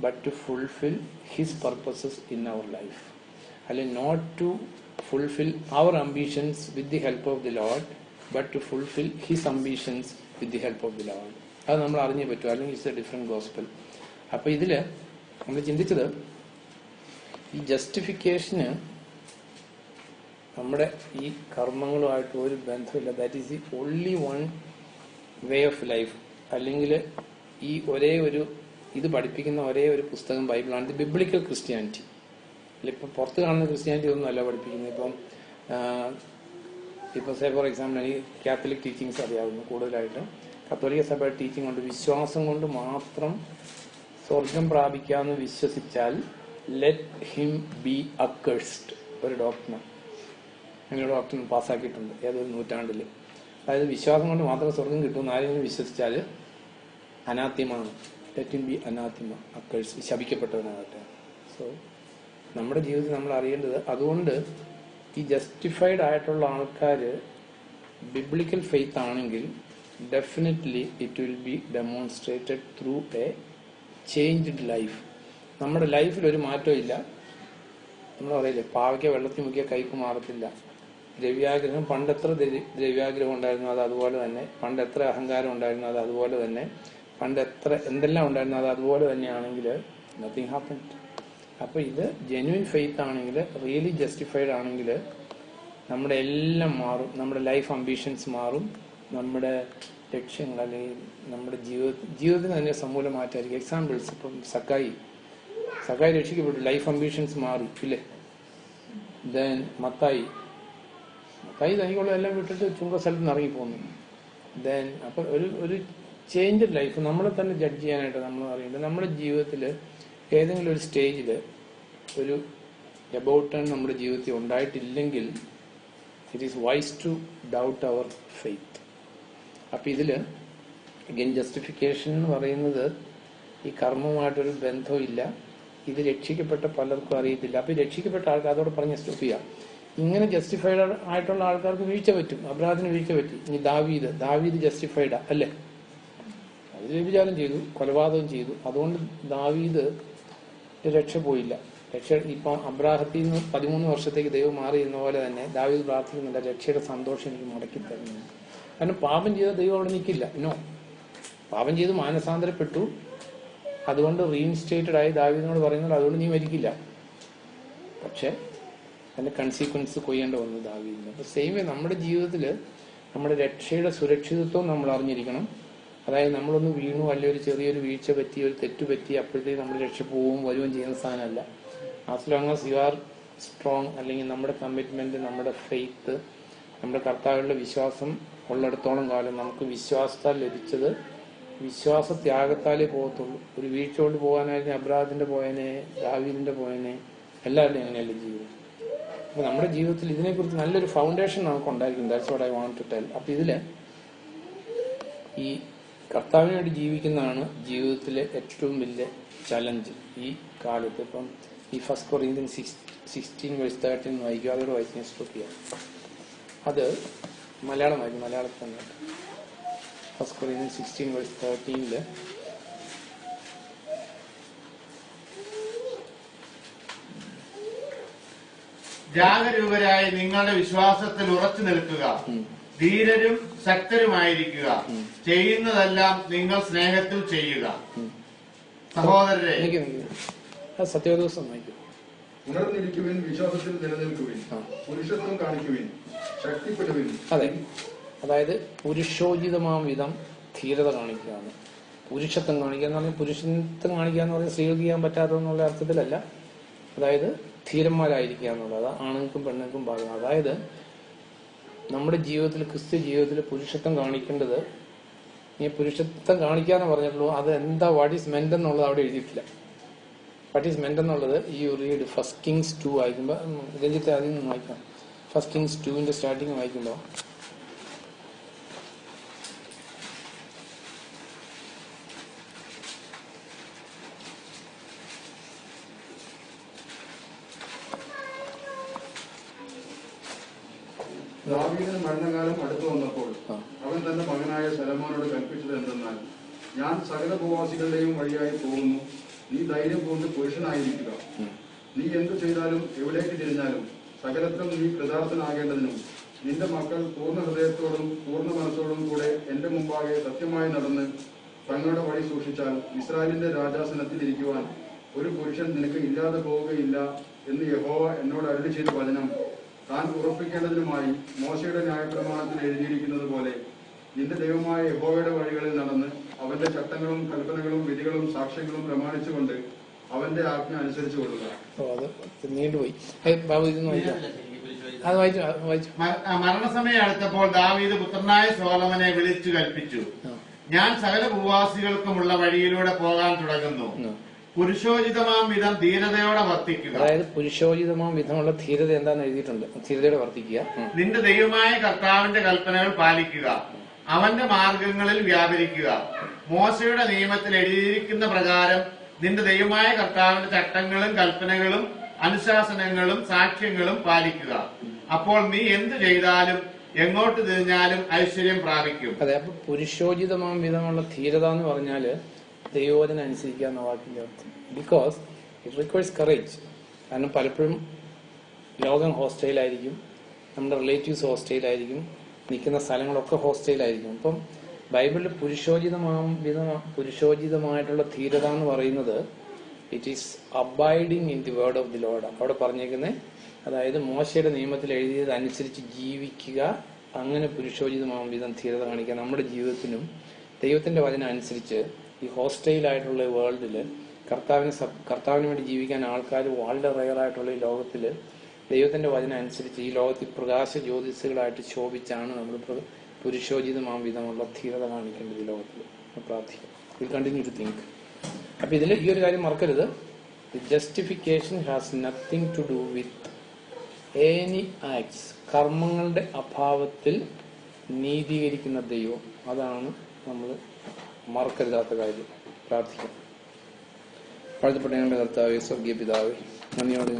but to fulfil his purposes in our life. അല്ലെങ്കിൽ not to fulfill our ambitions with the help of the Lord, but to fulfill His ambitions with the help of the Lord. അത് നമ്മൾ അറിഞ്ഞേ പറ്റൂ, അല്ലെങ്കിൽ it's a different gospel. അപ്പൊ ഇതില് നമ്മൾ ചിന്തിച്ചത് ഈ ജസ്റ്റിഫിക്കേഷന് നമ്മുടെ ഈ കർമ്മങ്ങളുമായിട്ട് ഒരു ബന്ധമില്ല. That is the only one way of life. അല്ലെങ്കിൽ ഈ ഒരേ ഒരു ഇത് പഠിപ്പിക്കുന്ന ഒരേ ഒരു പുസ്തകം ബൈബിളാണ്, ദി ബിബ്ലിക്കൽ ക്രിസ്ത്യാനിറ്റി. ഇപ്പം പുറത്ത് കാണുന്ന ക്രിസ്ത്യാനിറ്റി ഒന്നും അല്ല പഠിപ്പിക്കുന്നത്. ഇപ്പം സേ ഫോർ എക്സാമ്പിൾ എനിക്ക് കാത്തലിക് ടീച്ചിങ്സ് അറിയാവുന്നു. കൂടുതലായിട്ട് കത്തോലിക്ക സഭയുടെ ടീച്ചിങ് കൊണ്ട് വിശ്വാസം കൊണ്ട് മാത്രം സ്വർഗം പ്രാപിക്കാമെന്ന് വിശ്വസിച്ചാൽ ലെറ്റ് ഹിം ബി അക്കേഴ്സ്ഡ് ഒരു ഡോക്ടറിന് അങ്ങനെ ഡോക്ടറിന് പാസ്സാക്കിയിട്ടുണ്ട് ഏതൊരു നൂറ്റാണ്ടിൽ. അതായത് വിശ്വാസം കൊണ്ട് മാത്രം സ്വർഗം കിട്ടുമെന്ന് ആരെങ്കിലും വിശ്വസിച്ചാൽ അനാത്യമാണ്. Let him be anathema, accursed, ശപിക്കപ്പെട്ടവനാകട്ടെ. സോ നമ്മുടെ ജീവിതത്തിൽ നമ്മൾ അറിയേണ്ടത്, അതുകൊണ്ട് ഈ ജസ്റ്റിഫൈഡ് ആയിട്ടുള്ള ആൾക്കാർ ബിബ്ലിക്കൽ ഫെയ്ത്ത് ആണെങ്കിൽ definitely it will be demonstrated through a changed life. നമ്മുടെ ലൈഫിൽ ഒരു മാറ്റവും ഇല്ല. നമ്മൾ പറയില്ലേ, പാവയ്ക്ക വെള്ളത്തിൽ മുക്കിയ കയ്പ് മാറത്തില്ല. ദ്രവ്യാഗ്രഹം പണ്ടെത്ര ദ്രവ്യാഗ്രഹം ഉണ്ടായിരുന്നു അത് അതുപോലെ തന്നെ, പണ്ടെത്ര അഹങ്കാരം ഉണ്ടായിരുന്നു അത് അതുപോലെ തന്നെ, പണ്ടെത്ര എന്തെല്ലാം ഉണ്ടായിരുന്നു അത് അതുപോലെ തന്നെയാണെങ്കിൽ നത്തിങ് ഹാപ്പൻഡ്. അപ്പൊ ഇത് ജെന്യുവൻ ഫെയ്ത്ത് ആണെങ്കിൽ, റിയലി ജസ്റ്റിഫൈഡ് ആണെങ്കിൽ നമ്മുടെ എല്ലാം മാറും. നമ്മുടെ ലൈഫ് അംബിഷൻസ് മാറും, നമ്മുടെ ലക്ഷ്യങ്ങൾ അല്ലെങ്കിൽ നമ്മുടെ ജീവിതത്തിന് തന്നെ സമൂല മാറ്റമായിരിക്കും. എക്സാമ്പിൾസ്, ഇപ്പം സക്കായി രക്ഷിക്കപ്പെട്ടു, ലൈഫ് അംബിഷൻസ് മാറി ഇല്ലേ. ദെൻ മത്തായി തനിക്കുള്ള എല്ലാം വിട്ടിട്ട് ചുങ്ക സ്ഥലത്ത് നിന്ന് ഇറങ്ങിപ്പോന്നു. ദെൻ അപ്പൊ ഒരു ചേഞ്ച് ലൈഫ്. നമ്മളെ തന്നെ ജഡ്ജ് ചെയ്യാനായിട്ട് നമ്മൾ അറിയേണ്ടത് നമ്മുടെ ജീവിതത്തിൽ ഏതെങ്കിലും ഒരു സ്റ്റേജിൽ ഒരു എബൌട്ട് ടേൺ നമ്മുടെ ജീവിതത്തിൽ ഉണ്ടായിട്ടില്ലെങ്കിൽ it is wise to doubt our faith. അപ്പം ഇതില് അഗൈൻ ജസ്റ്റിഫിക്കേഷൻ എന്ന് പറയുന്നത് ഈ കർമ്മവുമായിട്ടൊരു ബന്ധമില്ല. ഇത് രക്ഷിക്കപ്പെട്ട പലർക്കും അറിയത്തില്ല. അപ്പൊ രക്ഷിക്കപ്പെട്ട ആൾക്കാർ അതോടെ പറഞ്ഞ് സ്റ്റോപ്പ് ചെയ്യാം. ഇങ്ങനെ ജസ്റ്റിഫൈഡ് ആയിട്ടുള്ള ആൾക്കാർക്ക് വീഴ്ച പറ്റും. അബ്രാഹത്തിന് വീഴ്ച പറ്റി. ഇനി ദാവീദ് ജസ്റ്റിഫൈഡാ അല്ലേ? അത് വ്യഭിചാരം ചെയ്തു, കൊലപാതകം ചെയ്തു. അതുകൊണ്ട് ദാവീദ് രക്ഷ പോയില്ല. ഇപ്പൊ അബ്രാഹത്തിൽ നിന്ന് 13 വർഷത്തേക്ക് ദൈവം മാറിയിരുന്ന പോലെ തന്നെ ദാവീദ് പ്രാർത്ഥിക്കുന്നുണ്ട്, രക്ഷയുടെ സന്തോഷം എനിക്ക് മടക്കി തരുന്നു. കാരണം പാപം ചെയ്ത ദൈവം അവിടെ നിൽക്കില്ല. പാപം ചെയ്ത് മാനസാന്തരപ്പെട്ടു, അതുകൊണ്ട് റീഇൻസ്റ്റേറ്റഡ് ആയി ദാവീദിനോട് പറയുന്നത് അതുകൊണ്ട് നീ മരിക്കില്ല. പക്ഷെ അതിന്റെ കൺസീക്വൻസ് കൊയ്യേണ്ട വന്നു ദാവീദിന്. അപ്പൊ സെയിം നമ്മുടെ ജീവിതത്തിൽ നമ്മുടെ രക്ഷയുടെ സുരക്ഷിതത്വം നമ്മൾ അറിഞ്ഞിരിക്കണം. അതായത് നമ്മളൊന്ന് വീണു, അല്ലെങ്കിൽ ഒരു ചെറിയൊരു വീഴ്ച പറ്റി, ഒരു തെറ്റ് പറ്റി, അപ്പോഴത്തേക്ക് നമ്മൾ രക്ഷ പോവുകയും വരുകയും ചെയ്യുന്ന സാധനമല്ല. As long as you are strong, അല്ലെങ്കിൽ നമ്മുടെ കമ്മിറ്റ്മെന്റ്, നമ്മുടെ ഫെയ്ത്ത്, നമ്മുടെ കർത്താവിലുള്ള വിശ്വാസം ഉള്ളിടത്തോളം കാലം നമുക്ക് വിശ്വാസത്താൽ ലഭിച്ചത് വിശ്വാസത്യാഗത്താലേ പോകത്തുള്ളൂ. ഒരു വീഴ്ച കൊണ്ട് പോകാനായിരുന്നു അബ്രാഹത്തിന്റെ പോയനെ, ദാവീദിന്റെ പോയനെ, എല്ലാവരുടെയും അങ്ങനെയല്ലേ ജീവിതം. അപ്പൊ നമ്മുടെ ജീവിതത്തിൽ ഇതിനെക്കുറിച്ച് നല്ലൊരു ഫൗണ്ടേഷൻ നമുക്ക് ഉണ്ടായിരിക്കും. That's what I want to tell. അപ്പൊ ഇതില് ഈ കർത്താവിന് വേണ്ടി ജീവിക്കുന്നതാണ് ജീവിതത്തിലെ ഏറ്റവും വലിയ ചലഞ്ച് ഈ കാലത്ത്. ഇപ്പം ഈ 1 Corinthians 16:13 വായിക്കുക. അതോടെ വായിക്കാൻ സ്റ്റോപ്പ് ചെയ്യാം. അത് മലയാളം വായിക്കും. മലയാളത്തിൽ തന്നെ 1 Corinthians 16:13 ജാഗരൂകരായി നിങ്ങളുടെ വിശ്വാസത്തിൽ ഉറച്ചു നിൽക്കുക, ധീരരും ശക്തരുമായിരിക്കുക, ചെയ്യുന്നതെല്ലാം നിങ്ങൾ സ്നേഹത്തിൽ ചെയ്യുക. സഹോദരരെ, സത്യവദോസം വായിക്കും. ഉണർന്നിരിക്കുവിൻ, വിശ്വാസത്തിൽ നിലനിൽക്കുവിൻ, പുരുഷത്വം കാണിക്കുവിൻ, ശക്തിപ്പെടുവിൻ. അതെ, അതായത് പുരുഷോചിതമാം വിധം ധീരത കാണിക്കുകയാണ്. പുരുഷത്വം കാണിക്കുക എന്ന് പറഞ്ഞാൽ പുരുഷത്വം കാണിക്കുക എന്ന് പറഞ്ഞാൽ സ്ത്രീകൾക്ക് ചെയ്യാൻ പറ്റാത്തതെന്നുള്ള അർത്ഥത്തിലല്ല. അതായത് ധീരന്മാരായിരിക്കുക എന്നുള്ളത് ആണുങ്ങൾക്കും പെണ്ണുങ്ങൾക്കും പാകം. അതായത് നമ്മുടെ ജീവിതത്തിൽ, ക്രിസ്ത്യ ജീവിതത്തിൽ പുരുഷത്വം കാണിക്കേണ്ടത്, ഈ പുരുഷത്വം കാണിക്കാന്ന് പറഞ്ഞിട്ടുള്ളൂ. അത് എന്താ, വാട്ട് ഈസ് മെന്റ് എന്നുള്ളത് അവിടെ എഴുതിയിട്ടില്ല. വാട്ട് ഈസ് മെന്റ് എന്നുള്ളത് ഈ റീഡ് 1 Kings 2 വായിക്കുമ്പോൾ, രഞ്ജിത്തെ അതിൽ നിന്ന് വായിക്കാം. 1 Kings 2 സ്റ്റാർട്ടിങ് വായിക്കുമ്പോൾ ദാവീദിന് മരണകാലം അടുത്തു വന്നപ്പോൾ അവൻ തന്റെ മകനായ ശലോമോനോട് കൽപ്പിച്ചത് എന്തെന്നാൽ, ഞാൻ സകല ഭൂവാസികളുടെയും വഴിയായി പോകുന്നു, നീ ധൈര്യം കൊണ്ട് പുരുഷനായിരിക്കുക. നീ എന്തു ചെയ്താലും എവിടേക്ക് തിരിഞ്ഞാലും സകലത്തിലും നീ കൃതാർത്ഥനാകേണ്ടതിനും നിന്റെ മക്കൾ പൂർണ്ണ ഹൃദയത്തോടും പൂർണ്ണ മനസ്സോടും കൂടെ എന്റെ മുമ്പാകെ സത്യമായി നടന്ന് തങ്ങളുടെ വഴി സൂക്ഷിച്ചാൽ ഇസ്രായേലിന്റെ രാജാസനത്തിൽ ഇരിക്കുവാൻ ഒരു പുരുഷൻ നിനക്ക് ഇല്ലാതെ പോവുകയില്ല എന്ന് യഹോവ എന്നോട് അരുളി ചെയ്ത വചനം താൻ ഉറപ്പിക്കേണ്ടതിനുമായി മോശയുടെ ന്യായപ്രമാണത്തിൽ എഴുതിയിരിക്കുന്നത് പോലെ നിന്റെ ദൈവമായ യഹോവയുടെ വഴികളിൽ നടന്ന് അവന്റെ ചട്ടങ്ങളും കൽപ്പനകളും വിധികളും സാക്ഷ്യങ്ങളും പ്രമാണിച്ചുകൊണ്ട് അവന്റെ ആജ്ഞ അനുസരിച്ചു കൊടുക്കുക. നീണ്ടുപോയി. മരണസമയം അടുത്തപ്പോൾ ദാവീദ് പുത്രനായ സോളമനെ വിളിച്ചു കൽപ്പിച്ചു, ഞാൻ സകല ഭൂവാസികൾക്കുമുള്ള വഴിയിലൂടെ പോകാൻ തുടങ്ങുന്നു. പുരുഷോചിതമാം വിധം ധീരതയോടെ വർത്തിക്കുക. അതായത് പുരുഷോചിതമാം വിധമുള്ള ധീരത എന്താന്ന് എഴുതിയിട്ടുണ്ട്. ധീരതയോടെ വർത്തിക്കുക. നിന്റെ ദൈവമായ കർത്താവിന്റെ കൽപ്പനകൾ പാലിക്കുക, അവന്റെ മാർഗങ്ങളിൽ വ്യാപരിക്കുക. മോശയുടെ നിയമത്തിൽ എഴുതിയിരിക്കുന്ന പ്രകാരം നിന്റെ ദൈവമായ കർത്താവിന്റെ ചട്ടങ്ങളും കൽപ്പനകളും അനുശാസനങ്ങളും സാക്ഷ്യങ്ങളും പാലിക്കുക. അപ്പോൾ നീ എന്ത് ചെയ്താലും എങ്ങോട്ട് തിരിഞ്ഞാലും ഐശ്വര്യം പ്രാപിക്കും. അതെ, അപ്പൊ പുരുഷോചിതമാം വിധമുള്ള ധീരത എന്ന് പറഞ്ഞാല് ദൈവവചനം അനുസരിക്കുക എന്ന വാക്കിന്റെ അർത്ഥം. Because it requires courage. കാരണം പലപ്പോഴും ലോകം ഹോസ്റ്റൈലായിരിക്കും, നമ്മുടെ റിലേറ്റീവ്സ് ഹോസ്റ്റൈലായിരിക്കും, നിൽക്കുന്ന സ്ഥലങ്ങളൊക്കെ ഹോസ്റ്റൈലായിരിക്കും. അപ്പം ബൈബിളിൽ പുരുഷോചിതമായിട്ടുള്ള ധീരത എന്ന് പറയുന്നത് it is abiding in the word of the Lord. അവിടെ പറഞ്ഞേക്കുന്നത് അതായത് മോശയുടെ നിയമത്തിൽ എഴുതിയത് അനുസരിച്ച് ജീവിക്കുക, അങ്ങനെ പുരുഷോചിതമാവും വിധം ധീരത കാണിക്കുക. നമ്മുടെ ജീവിതത്തിനും ദൈവത്തിന്റെ വചനം അനുസരിച്ച് ഈ ഹോസ്റ്റൈലായിട്ടുള്ള വേൾഡിൽ കർത്താവിന് വേണ്ടി ജീവിക്കാൻ ആൾക്കാർ വളരെ റയറായിട്ടുള്ള ഈ ലോകത്തിൽ ദൈവത്തിന്റെ വചനം അനുസരിച്ച് ഈ ലോകത്തിൽ പ്രകാശ ജ്യോതിസുകളായിട്ട് ശോഭിച്ചാണ് നമ്മൾ പുരുഷോചിതമാം വിധമുള്ള ധീരത കാണിക്കേണ്ടത് ഈ ലോകത്തിൽ. പ്രാർത്ഥിക്കാം. Will continue to think. അപ്പൊ ഇതിൽ ഈ ഒരു കാര്യം മറക്കരുത്. The justification has nothing to do with any acts. കർമ്മങ്ങളുടെ അഭാവത്തിൽ നീതീകരിക്കുന്ന ദൈവം, അതാണ് നമ്മൾ മറക്കരുതാത്ത കാര്യം. പ്രാർത്ഥിക്കാം. പഴുതപ്പെട്ട ഞങ്ങളുടെ കർത്താവേ, സ്വർഗീയ പിതാവേ, നന്ദിയോടെ